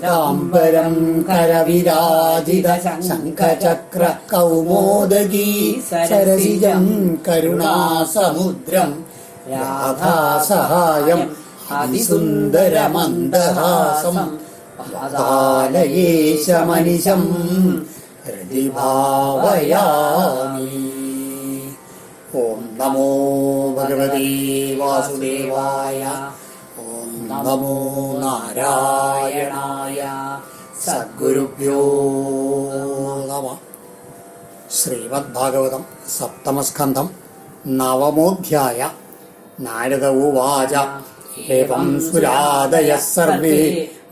പീതാംബരം കരവിരാജിത ശംഖചക്ര കൗമോദഗീ സരസിജം കരുണാസമുദ്രം രാധാസഹായം അതിസുന്ദരമന്ദഹാസം പാതാലയേശമനിശം ഹൃദി ഭാവയാമി. ഓം നമോ ഭഗവതേ വാസുദേവായ. ഓം നമോ നാരായണായ. സദ്ഗുരുഭ്യോ നമഃ. ശ്രീമദ്ഭാഗവതം സപ്തമസ്കന്ധം നവമോധ്യായ. നാരദ ഉവാച ഏവം സുരാദയഃ സർവേ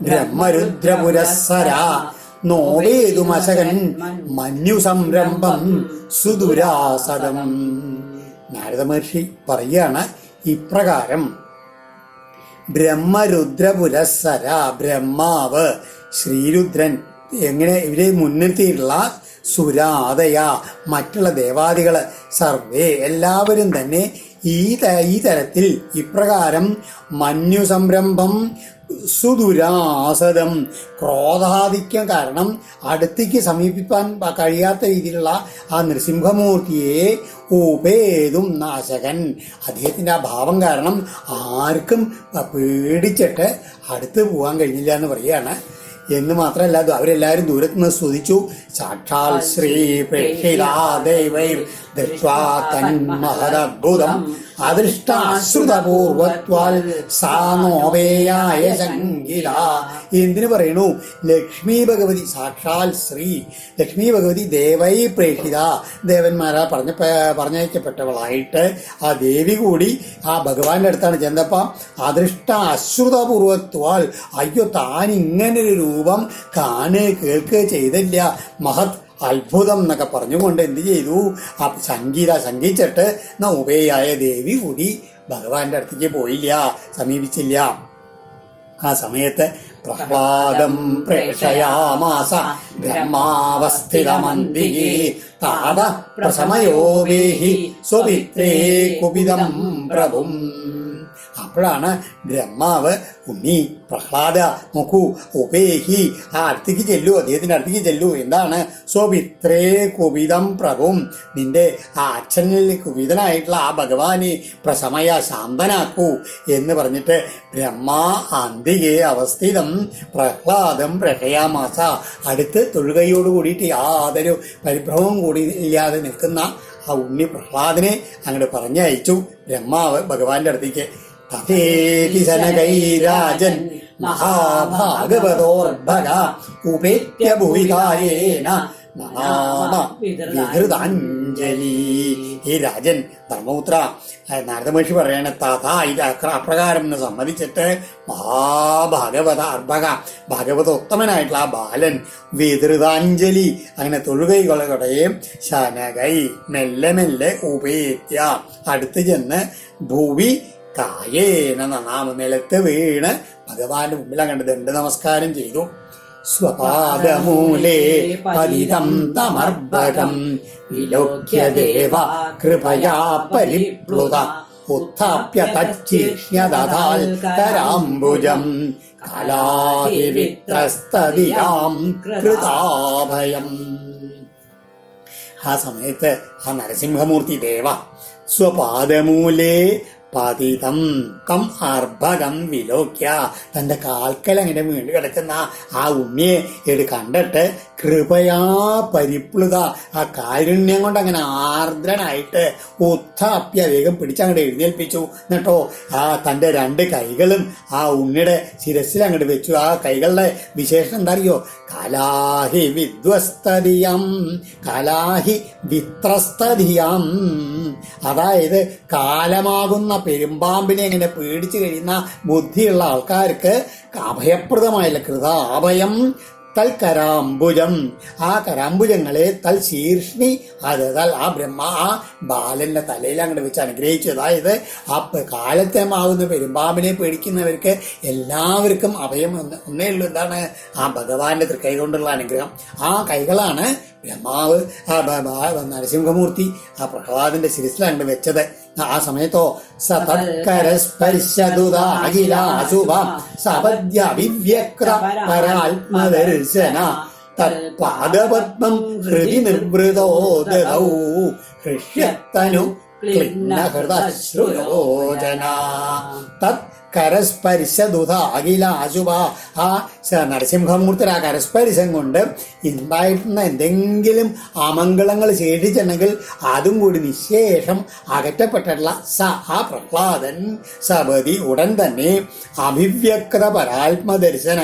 ബ്രഹ്മരുദ്രപുരസ്സരാ നോവേതുമശകൻ മന്യുസംരംഭം സുദുരാസദം. നാരദ മഹർഷി പറയുകയാണ്, ഇപ്രകാരം ബ്രഹ്മരുദ്രപുരസ്സര, ബ്രഹ്മാവ് ശ്രീരുദ്രൻ എങ്ങനെ ഇവരെ മുൻനിർത്തിയിട്ടുള്ള സുരാദയ മറ്റുള്ള ദേവാദികള് സർവേ എല്ലാവരും തന്നെ ഈ തരത്തിൽ ഇപ്രകാരം മന്യുസംരംഭം സുദുരാസദം, ക്രോധാധിക്യം കാരണം അടുത്തേക്ക് സമീപിക്കാൻ കഴിയാത്ത രീതിയിലുള്ള ആ നൃസിംഹമൂർത്തിയെ ഉപേതും നാശകൻ, അദ്ദേഹത്തിന്റെ ആ ഭാവം കാരണം ആർക്കും പേടിച്ചിട്ട് അടുത്ത് പോകാൻ കഴിഞ്ഞില്ല എന്ന് പറയുകയാണ്. എന്ന് മാത്രമല്ല, അവരെല്ലാവരും ദൂരത്ത് നിന്ന് സ്തുതിച്ചു. സാക്ഷാൽ ശ്രീ പ്രേക്ഷിതാദൈവൈർ ദൃഷ്ട്വാ തന്മഹദദ്ഭുതം അദൃഷ്ടാശ്രുതപൂർവത്വാൽ സാനോപേയായ ശങ്കില. എന്തിനു പറയണു? ലക്ഷ്മി ഭഗവതി, സാക്ഷാൽ ശ്രീ ലക്ഷ്മി ഭഗവതി ദേവൈ പ്രേക്ഷിത, ദേവന്മാരാ പറഞ്ഞയക്കപ്പെട്ടവളായിട്ട് ആ ദേവി കൂടി ആ ഭഗവാന്റെ അടുത്താണ് ചെന്നപ്പ അദൃഷ്ട അശ്രുതപൂർവത്വാൽ, അയ്യോ താൻ ഇങ്ങനൊരു രൂപം കാണുക കേൾക്കുക ചെയ്തില്ല, മഹത് അത്ഭുതം എന്നൊക്കെ പറഞ്ഞുകൊണ്ട് എന്ത് ചെയ്തു? ആ ശങ്കിച്ചിട്ട് ഉപേയായ ദേവി കൂടി ഭഗവാന്റെ അടുത്തേക്ക് പോയില്ല, സമീപിച്ചില്ല. ആ സമയത്ത് പ്രഹ്ലാദം പ്രേക്ഷയാമാസ ബ്രഹ്മാവസ്ഥിതമന്തികേ താത പ്രസമയോവേഹി സ്വപിത്രേ കുപിതം പ്രഭും. അപ്പോഴാണ് ബ്രഹ്മാവ്, ഉണ്ണി പ്രഹ്ലാദ നോക്കൂ, ഉപേഹി ആ അടുത്തേക്ക് ചെല്ലൂ, അദ്ദേഹത്തിന്റെ അടുത്തേക്ക് ചെല്ലൂ. എന്താണ്? സ്വപിത്രേ കുപിതം പ്രഭും, നിന്റെ ആ അച്ഛനിൽ കുപിതനായിട്ടുള്ള ആ ഭഗവാനെ പ്രസമയ ശാന്തനാക്കൂ എന്ന് പറഞ്ഞിട്ട് ബ്രഹ്മാ അന്തികെ അവസ്ഥിതം പ്രഹ്ലാദം പ്രഹയാമാസ, അടുത്ത് തൊഴുകയോട് കൂടിയിട്ട് യാതൊരു പരിഭ്രമവും കൂടി ഇല്ലാതെ നിൽക്കുന്ന ആ ഉണ്ണി പ്രഹ്ലാദനെ അങ്ങോട്ട് പറഞ്ഞയച്ചു ബ്രഹ്മാവ് ഭഗവാന്റെ അടുത്തേക്ക്. തഥേതി ശനകൈരാജൻ മഹാഭാഗവതോർഭഗ ഉപേത്യ ഭൂവികായേന വിഹൃതാഞ്ജലി. ഈ രാജൻ ധർമ്മപുത്ര, നാരദ മഹർഷി പറയാണ്, തഥാ ഇത് അപ്രകാരം എന്ന് സമ്മതിച്ചിട്ട് മഹാഭാഗവത അർഭക, ഭാഗവതോത്തമനായിട്ടുള്ള ആ ബാലൻ വിധൃതാഞ്ജലി അങ്ങനെ തൊഴുകൈകളോടെയും ശനകൈ മെല്ലെ മെല്ലെ ഉപേത്യ അടുത്ത് ചെന്ന് ഭൂവി കായേന നിലത്ത് വീണ് ഭഗവാന്റെ മുമ്പിൽ അങ്ങോട്ട് ദണ്ഡ നമസ്കാരം ചെയ്തു. സ്വപാദമൂലേ പതിതം തമർഭകം വിലോക്യ ദേവ കൃപയാ പരിപ്ലുത ഉത്ഥാപ്യ തച്ചീക്ഷ്ണ്യദധാൽ കരാംബുജം കലാഹി വിത്രസ്തദിയാം കൃതാഭയം. ആ സമയത്ത് ആ നരസിംഹമൂർത്തി ദേവ സ്വപാദമൂലേ പതിതം കം അർഭകം വിലോക്യ, തന്റെ കാൽക്കൽ അങ്ങനെ വീണ് കിടക്കുന്ന ആ ഉണ്ണിയെ കണ്ടിട്ട് കൃപയാ പരിപ്ലുത, ആ കാരുണ്യം കൊണ്ട് അങ്ങനെ ആർദ്രനായിട്ട് ഉത്ഥാപ്യ വേഗം പിടിച്ചങ്ങോട്ട് എഴുന്നേൽപ്പിച്ചു. എന്നിട്ടോ ആ തന്റെ രണ്ട് കൈകളും ആ ഉണ്ണിയുടെ ശിരസിൽ അങ്ങോട്ട് വെച്ചു. ആ കൈകളുടെ വിശേഷം എന്താ അറിയോ? കലാഹി വിദ്വസ്തതിയം, കലാഹി വിത്രസ്തതിയം, അതായത് കാലമാകുന്ന പെരുമ്പാമ്പിനെ എങ്ങനെ പേടിച്ചു കഴിയുന്ന ബുദ്ധിയുള്ള ആൾക്കാർക്ക് അഭയപ്രദമായില്ല കൃതാഭയം തൽ കരാംബുജം, ആ കരാംബുജങ്ങളെ തൽ ശീർഷ്ണി, അതായത് ആ ആ ബാലന്റെ തലയിൽ അങ്ങോട്ട് വെച്ച് അനുഗ്രഹിച്ചു. അതായത് ആ കാലത്തേമാവുന്ന പെരുമ്പാമ്പിനെ പേടിക്കുന്നവർക്ക് എല്ലാവർക്കും അഭയം ഒന്നേ ഉള്ളൂ, എന്താണ്? ആ ഭഗവാന്റെ തൃക്കൈ കൊണ്ടുള്ള അനുഗ്രഹം. ആ കൈകളാണ് ബ്രഹ്മാവ് ആ നരസിംഹമൂർത്തി ആ പ്രഹ്ലാദന്റെ ശിരസിലാണ് വെച്ചത്. ആ സമയത്തോ സതത്കരസ്പർശദുദാഖിലാശുഭ സപദ്യ വിവ്യക്ര പരാത്മദർശന തത്പാദപത്മം ഹൃദി നിർവൃതോ ദദൗ ഹൃഷ്യത്തനു ക്ലിന്നഹൃദശ്രുലോചന തത് കരസ്പരിശദുധ അഖിലാശുഭ. ആ നരസിംഹമൂർത്തി ആ കരസ്പരിശം കൊണ്ട് ഉണ്ടായിട്ടുള്ള എന്തെങ്കിലും അമംഗളങ്ങൾ ശേഷിച്ചിട്ടുണ്ടെങ്കിൽ അതും കൂടി നിശേഷം അകറ്റപ്പെട്ടിട്ടുള്ള ആ പ്രഹ്ലാദൻ സപതി ഉടൻ തന്നെ അഭിവ്യക്ത പരാത്മദർശന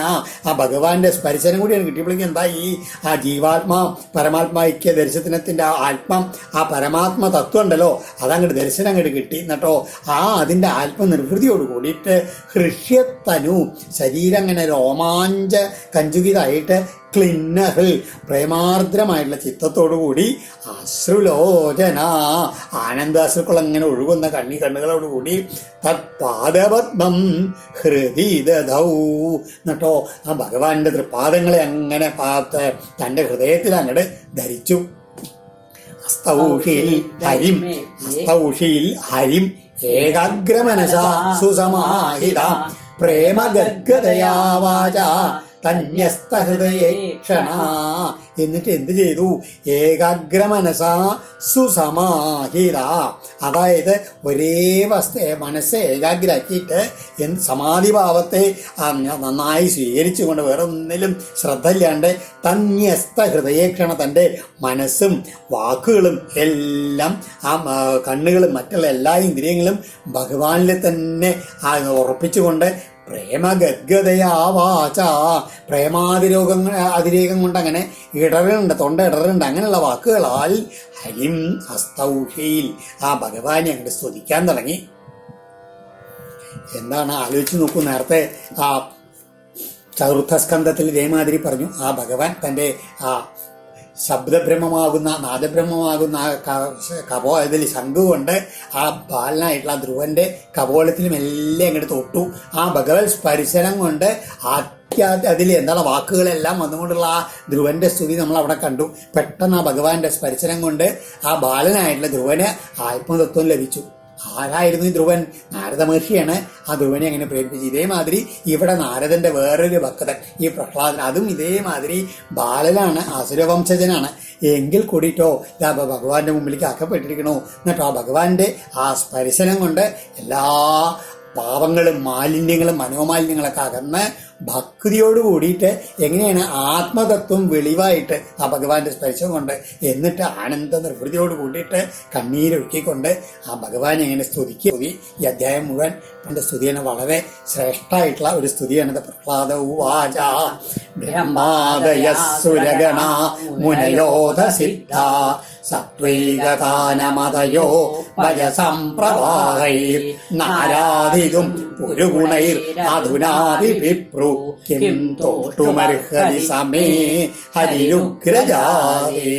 ആ ഭഗവാന്റെ സ്പർശനം കൂടിയാണ് കിട്ടിയപ്പോഴേക്കും എന്തായി ആ ജീവാത്മാ പരമാത്മാ ഐക്യ ദർശനത്തിന്റെ ആ ആ പരമാത്മ തത്വം ഉണ്ടല്ലോ അതങ്ങോട്ട് ദർശനം അങ്ങോട്ട് കിട്ടി എന്നിട്ടോ അതിന്റെ ആത്മനിർവൃതിയോട് കൂടിയിട്ട് ഹൃഷ്യത്തനു ശരീരം അങ്ങനെ രോമാഞ്ച കഞ്ചുകിതായിട്ട് ക്ലിന്നഹൽ പ്രേമാർദ്രമായിട്ടുള്ള ചിത്തത്തോടുകൂടി അശ്രുലോചന ആനന്ദാശ്രുക്കൾ അങ്ങനെ ഒഴുകുന്ന കണ്ണുകളോടുകൂടി തത്പാദപത്മം ഹൃദി ദദൗ എന്നിട്ടോ ആ ഭഗവാന്റെ തൃപാദങ്ങളെ അങ്ങനെ തന്റെ ഹൃദയത്തിൽ അങ്ങോട്ട് ധരിച്ചു. അസ്തൗഷിൽ ഹരിം ഏകാഗ്രമനസാ സുസമാഹിത പ്രേമഗദ്ഗതയാ വാചാ തന്യസ്തഹൃദയേക്ഷണ. എന്നിട്ട് എന്ത് ചെയ്തു? ഏകാഗ്രമനസാ സുസമാഹിത, അതായത് ഒരേ മനസ്സ് ഏകാഗ്രാക്കിയിട്ട് സമാധിഭാവത്തെ നന്നായി സ്വീകരിച്ചുകൊണ്ട് വേറെ ഒന്നിലും ശ്രദ്ധ ഇല്ലാണ്ട് തന്യസ്ത ഹൃദയേക്ഷണ തൻ്റെ മനസ്സും വാക്കുകളും എല്ലാം കണ്ണുകളും മറ്റുള്ള എല്ലാ ഇന്ദ്രിയങ്ങളും ഭഗവാനിൽ തന്നെ ഉറപ്പിച്ചുകൊണ്ട് പ്രേമഗദ്ഗതയാ വാച അതിരേകം കൊണ്ട് അങ്ങനെ ഇടറുണ്ട്, തൊണ്ട ഇടറുണ്ട്. അങ്ങനെയുള്ള വാക്കുകളാൽ ഹരിം അസ്തൗഷിയിൽ ആ ഭഗവാനെ അങ്ങോട്ട് സ്തുതിക്കാൻ തുടങ്ങി. എന്താണ് ആലോചിച്ച് നോക്കൂ, നേരത്തെ ആ ചതുർത്ഥ സ്കന്ധത്തിൽ ഇതേമാതിരി പറഞ്ഞു ആ ഭഗവാൻ തൻ്റെ ആ ശബ്ദബ്രഹ്മമാകുന്ന നാദബ്രഹ്മമാകുന്ന ഇതിൽ ശംഖു കൊണ്ട് ആ ബാലനായിട്ടുള്ള ധ്രുവന്റെ കപോലത്തിലും എല്ലാം അങ്ങോട്ട് തൊട്ടു. ആ ഭഗവത് സ്പർശനം കൊണ്ട് അതിൽ എന്താണ് വാക്കുകളെല്ലാം വന്നുകൊണ്ടുള്ള ആ ധ്രുവന്റെ സ്തുതി നമ്മൾ അവിടെ കണ്ടു. പെട്ടെന്ന് ആ ഭഗവാന്റെ സ്പർശനം കൊണ്ട് ആ ബാലനായിട്ടുള്ള ധ്രുവന് ആത്മതത്വം ലഭിച്ചു. ആരായിരുന്നു ഈ ധ്രുവൻ? നാരദ മഹർഷിയാണ് ആ ധ്രുവനെ അങ്ങനെ പ്രേരിപ്പിച്ചു. ഇതേമാതിരി ഇവിടെ നാരദന്റെ വേറൊരു ഭക്തൻ ഈ പ്രഹ്ലാദൻ, അതും ഇതേമാതിരി ബാലനാണ്, അസുരവംശജനാണ്. എങ്കിൽ കൂടിയിട്ടോ ഇതാ ഭഗവാന്റെ മുമ്പിലേക്ക് ആക്കപ്പെട്ടിരിക്കണോ. എന്നിട്ടോ ആ ഭഗവാന്റെ ആ സ്പർശനം കൊണ്ട് എല്ലാ പാപങ്ങളും മാലിന്യങ്ങളും മനോമാലിന്യങ്ങളൊക്കെ അകന്ന് ഭക്തിയോട് കൂടിയിട്ട് എങ്ങനെയാണ് ആത്മതത്വം വെളിവായിട്ട് ആ ഭഗവാന്റെ സ്പർശം കൊണ്ട് എന്നിട്ട് ആനന്ദ നിർവൃതിയോട് കൂടിയിട്ട് കണ്ണീരൊഴുക്കിക്കൊണ്ട് ആ ഭഗവാനെ എങ്ങനെ സ്തുതിക്കുക. ഈ അധ്യായം മുഴുവൻ എൻ്റെ സ്തുതിയാണ്, വളരെ ശ്രേഷ്ഠമായിട്ടുള്ള ഒരു സ്തുതിയാണിത്. പ്രഹ്ലാദ ഉവാച ബ്രഹ്മാദയ സുരഗണ മുനയോധ സിദ്ധ സത്വൈകതാനമതയോ വജസംപ്രവാഹൈർ നാരാധിതും പുരുഗുണൈർ അധുനാഭിപ്രു കിം തോട്ടുമർഹതി സമേ ഹരിരുഗ്രജാതേ.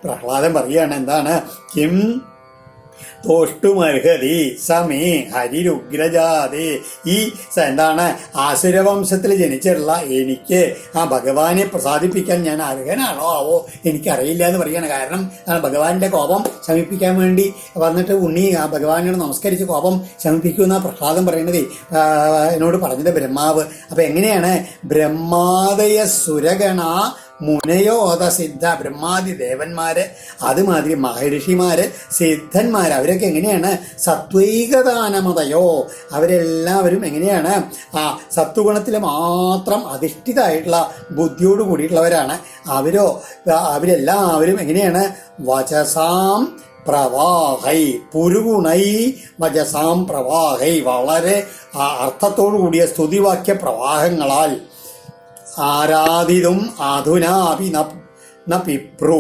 പ്രഹ്ലാദൻ പറയാണ് എന്താണ്? കിം തോഷ്ടുമർഹതി സമേ ഹരിരുഗ്രജാതേ. ഈ എന്താണ് ആസുരവംശത്തിൽ ജനിച്ചിട്ടുള്ള എനിക്ക് ആ ഭഗവാനെ പ്രസാദിപ്പിക്കാൻ ഞാൻ അർഹനാണോ ആവോ എനിക്കറിയില്ല എന്ന് പറയാണ്. കാരണം ഭഗവാന്റെ കോപം ശമിപ്പിക്കാൻ വേണ്ടി വന്നിട്ട് ഉണ്ണി ആ ഭഗവാനോട് നമസ്കരിച്ച് കോപം ശമിപ്പിക്കുന്ന പ്രഹ്ലാദൻ പറയണത് എന്നോട് പറഞ്ഞത് ബ്രഹ്മാവ്. അപ്പൊ എങ്ങനെയാണ്? ബ്രഹ്മാദയ സുരഗണ മുനയോധ സിദ്ധ, ബ്രഹ്മാദി ദേവന്മാര്, അതുമാതിരി മഹർഷിമാര്, സിദ്ധന്മാര്, അവരൊക്കെ എങ്ങനെയാണ്? സത്വൈകദാനമതയോ, അവരെല്ലാവരും എങ്ങനെയാണ്? ആ സത്വഗുണത്തിൽ മാത്രം അധിഷ്ഠിതമായിട്ടുള്ള ബുദ്ധിയോട് കൂടിയിട്ടുള്ളവരാണ്. അവരെല്ലാവരും എങ്ങനെയാണ്? വചസാം പ്രവാഹൈ പുരുഗുണൈ വചസാം പ്രവാഹൈ, വളരെ അർത്ഥത്തോടു കൂടിയ സ്തുതിവാക്യ പ്രവാഹങ്ങളാൽ ആരാധിതും അധുനാപി പിപ്രു,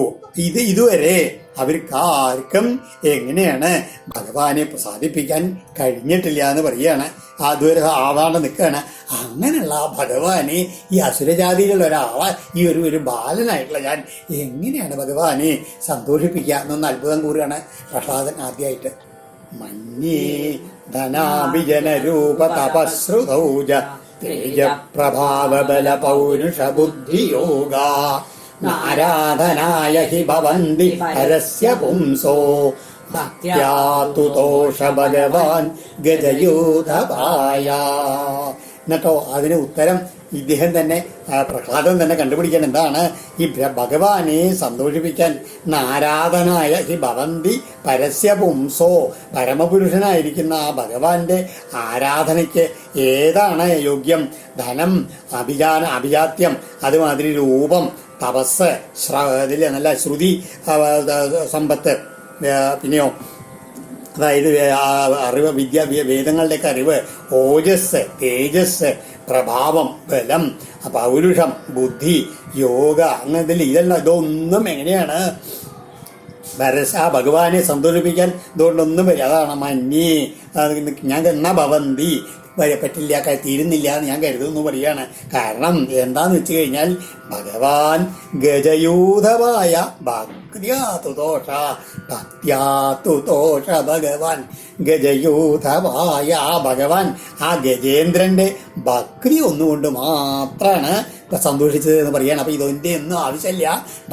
ഇതുവരെ അവർക്കാർക്കും എങ്ങനെയാണ് ഭഗവാനെ പ്രസാദിപ്പിക്കാൻ കഴിഞ്ഞിട്ടില്ല എന്ന് പറയുകയാണ്. അതുവരെ ആവാണ്ട് നിൽക്കുകയാണ്. അങ്ങനെയുള്ള ആ ഭഗവാനെ ഈ അസുരജാതിയിലുള്ള ഒരാളെ ഈ ഒരു ബാലനായിട്ടുള്ള ഞാൻ എങ്ങനെയാണ് ഭഗവാനെ സന്തോഷിപ്പിക്കുക എന്നൊന്ന് അത്ഭുതം കൂറുകയാണ് പ്രഹ്ലാദൻ ആദ്യമായിട്ട്. മന്യേ ധനാഭിജനരൂപ തപശ്രുതൗജ തേജപ്രഭാവബല പൗരുഷബുദ്ധിയോഗ നാരാധനായ ഹി ഭവന്തി പരസ്യ പുംസോ യാതുതോഷ ഭഗവാൻ ഗജയൂഥപായ. എന്നിട്ടോ അതിന് ഉത്തരം ഇദ്ദേഹം തന്നെ, പ്രഹ്ലാദൻ തന്നെ കണ്ടുപിടിക്കാൻ എന്താണ് ഈ ഭഗവാനെ സന്തോഷിപ്പിക്കാൻ നാരാധനായ ഈ ഭവന്തി പരസ്യ പുംസോ, പരമപുരുഷനായിരിക്കുന്ന ആ ഭഗവാന്റെ ആരാധനയ്ക്ക് ഏതാണ് യോഗ്യം? ധനം, അഭിജാത്യം, അതുമാതിരി രൂപം, തപസ്, ഇതിൽ നല്ല ശ്രുതി സമ്പത്ത്, പിന്നെയോ അതായത് അറിവ്, വേദങ്ങളുടെയൊക്കെ അറിവ്, ഓജസ്, തേജസ്, പ്രഭാവം, ബലം, പൗരുഷം, ബുദ്ധി, യോഗ, അങ്ങനത്തെ ഇതൊന്നും എങ്ങനെയാണ് ആ ഭഗവാനെ സന്തോഷിപ്പിക്കാൻ? ഇതുകൊണ്ടൊന്നും വരും. അതാണ് മന്യേ ഞാൻ എന്നാ ഭവന്തി പറ്റില്ല, തീരുന്നില്ല എന്ന് ഞാൻ കരുതുന്നു പറയാണ്. കാരണം എന്താന്ന് വെച്ച് കഴിഞ്ഞാൽ ഭഗവാൻ ഗജയൂഥമായ ഭക്തിയാതുതോഷ ഭഗവാൻ ഗജയൂഥമായ ആ ഭഗവാൻ ആ ഗജേന്ദ്രന്റെ ഭക്തി ഒന്നുകൊണ്ട് മാത്രമാണ് സന്തോഷിച്ചത് എന്ന് പറയാണ്. അപ്പൊ ഇതിന്റെ ഒന്നും ആവശ്യമില്ല.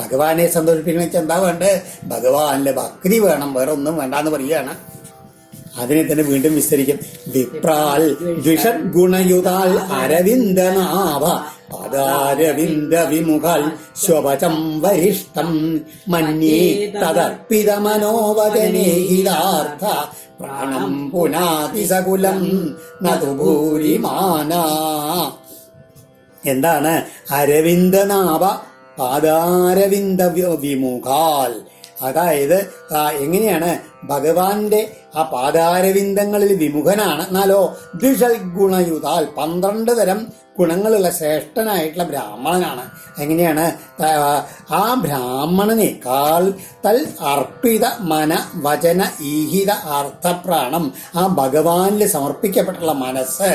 ഭഗവാനെ സന്തോഷിപ്പിക്കണമെന്ന് വെച്ചാൽ എന്താ വേണ്ടത്? ഭഗവാന്റെ ഭക്തി വേണം, വേറെ ഒന്നും വേണ്ടെന്ന് പറയാണ്. അതിനെ തന്നെ വീണ്ടും വിസ്തരിക്കും. വിപ്രാൽ ദ്വിഷദ്ഗുണയുതാൽ അരവിന്ദനാഭ പദാരവിന്ദ വിമുഖാൽ സ്വപചം വരിഷ്ടം മന്യേ തദർപ്പിത മനോവദനേഹിതാർത്ഥ പ്രാണം പുനാതി സകുലം നതു ഭൂരിമാന. എന്താണ് അരവിന്ദനാഭ പാദാരവിന്ദ വിമുഖാൽ? അതായത് എങ്ങനെയാണ് ഭഗവാന്റെ ആ പാദാരവിന്ദങ്ങളിൽ വിമുഖനാണ്. എന്നാലോ ദ്വിഷൽ ഗുണയുതാൽ 12 തരം ഗുണങ്ങളുള്ള ശ്രേഷ്ഠനായിട്ടുള്ള ബ്രാഹ്മണനാണ്. എങ്ങനെയാണ്? ആ ബ്രാഹ്മണനേക്കാൾ തൽ അർപ്പിത മന വചന ഈഹിത അർത്ഥപ്രാണം, ആ ഭഗവാനിൽ സമർപ്പിക്കപ്പെട്ടുള്ള മനസ്സ്,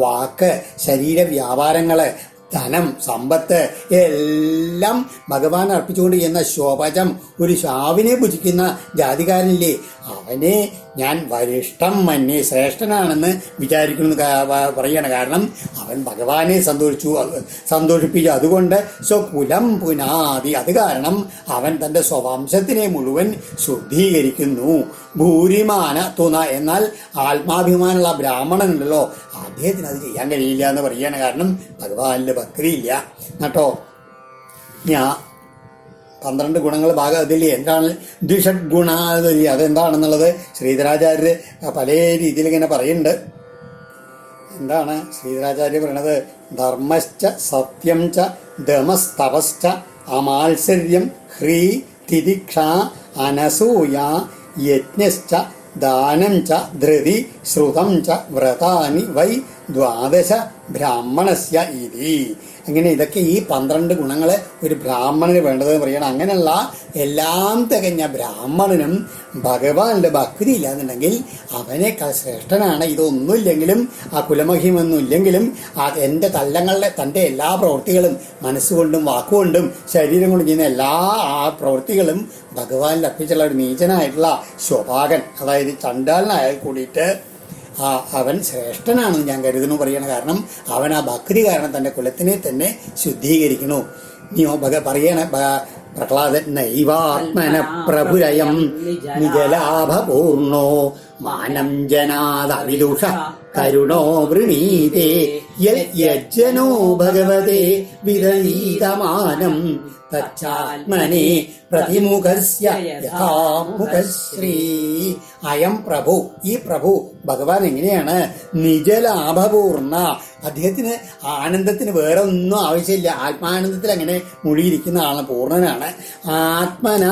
വാക്ക്, ശരീര വ്യാപാരങ്ങള്, ധനം, സമ്പത്ത് എല്ലാം ഭഗവാൻ അർപ്പിച്ചുകൊണ്ട് ചെയ്യുന്ന ശോഭജം, ഒരു ശാവിനെ ഭുജിക്കുന്ന ജാതികാരനില്ലേ, അവനെ ഞാൻ വരിഷ്ഠം മന്യേ ശ്രേഷ്ഠനാണെന്ന് വിചാരിക്കുന്നു പറയാണ്. കാരണം അവൻ ഭഗവാനെ സന്തോഷിപ്പിച്ചു. അതുകൊണ്ട് സ്വകുലം പുനാതി, അത് കാരണം അവൻ തന്റെ സ്വവംശത്തിനെ മുഴുവൻ ശുദ്ധീകരിക്കുന്നു. ഭൂരിമാന തുന, എന്നാൽ ആത്മാഭിമാനമുള്ള ബ്രാഹ്മണനുണ്ടല്ലോ അദ്ദേഹത്തിന് അത് ചെയ്യാൻ കഴിയില്ല എന്ന് പറയാണ്. കാരണം ഭഗവാനില് ഭക്തിയില്ല കേട്ടോ. ഞാൻ 12 ഗുണങ്ങൾ അതിൽ എന്താണ് ദ്വിഷഡ് ഗുണ, അതെന്താണെന്നുള്ളത് ശ്രീധരാചാര്യര് പല രീതിയിൽ ഇങ്ങനെ പറയുന്നുണ്ട്. എന്താണ് ശ്രീധരാചാര്യ പറയണത്? ധർമ്മശ്ച സത്യം ച ദമസ്തപശ്ച അമാത്സര്യം ഹ്രീ തിദിക്ഷ അനസൂയ യജ്ഞശ്ച ദാനം ച ധൃതി ശ്രുതം ച വ്രതാനി വൈ 12 ബ്രാഹ്മണസ്യ ഇതി. അങ്ങനെ ഇതൊക്കെ ഈ 12 ഗുണങ്ങള് ഒരു ബ്രാഹ്മണന് വേണ്ടതെന്ന് പറയണം. അങ്ങനെയുള്ള എല്ലാം തികഞ്ഞ ബ്രാഹ്മണനും ഭഗവാന്റെ ഭക്തി ഇല്ലാന്നുണ്ടെങ്കിൽ അവനേക്കാൾ ശ്രേഷ്ഠനാണ്. ഇതൊന്നുമില്ലെങ്കിലും ആ കുലമഹിമൊന്നും ഇല്ലെങ്കിലും എൻ്റെ തൻ്റെ എല്ലാ പ്രവൃത്തികളും മനസ്സുകൊണ്ടും വാക്കുകൊണ്ടും ശരീരം കൊണ്ടും ചെയ്യുന്ന എല്ലാ ആ പ്രവൃത്തികളും ഭഗവാനിൽ അർപ്പിച്ചുള്ള ഒരു നീചനായിട്ടുള്ള ശോഭാകൻ, അതായത് ചണ്ടാലനായാൽ കൂടിയിട്ട് അവൻ ശ്രേഷ്ഠനാണെന്ന് ഞാൻ കരുതുന്നു പറയണ. കാരണം അവൻ ആ ഭക്തി കാരണം തന്റെ കുലത്തിനെ തന്നെ ശുദ്ധീകരിക്കണു. നീയോ പറയണ പ്രഹ്ലാദൻ നൈവാത്മന പ്രഭുരയം നിജലാഭപൂർണോ മാനം ജനാദവിദുഷ കരുണോ വൃണീതേ യജ്ജനോ ഭഗവതേ വിരനീതമാനം തച്ചാത്മനെ പ്രതിമുഖസ്യ യഥാമുഖശ്രീ. അയം പ്രഭു, ഈ പ്രഭു ഭഗവാൻ എങ്ങനെയാണ്? നിജലാഭപൂർണ, അദ്ദേഹത്തിന് ആനന്ദത്തിന് വേറെ ഒന്നും ആവശ്യമില്ല. ആത്മാനന്ദത്തിൽ അങ്ങനെ മുഴിയിരിക്കുന്ന ആളാണ്, പൂർണ്ണനാണ്. ആത്മന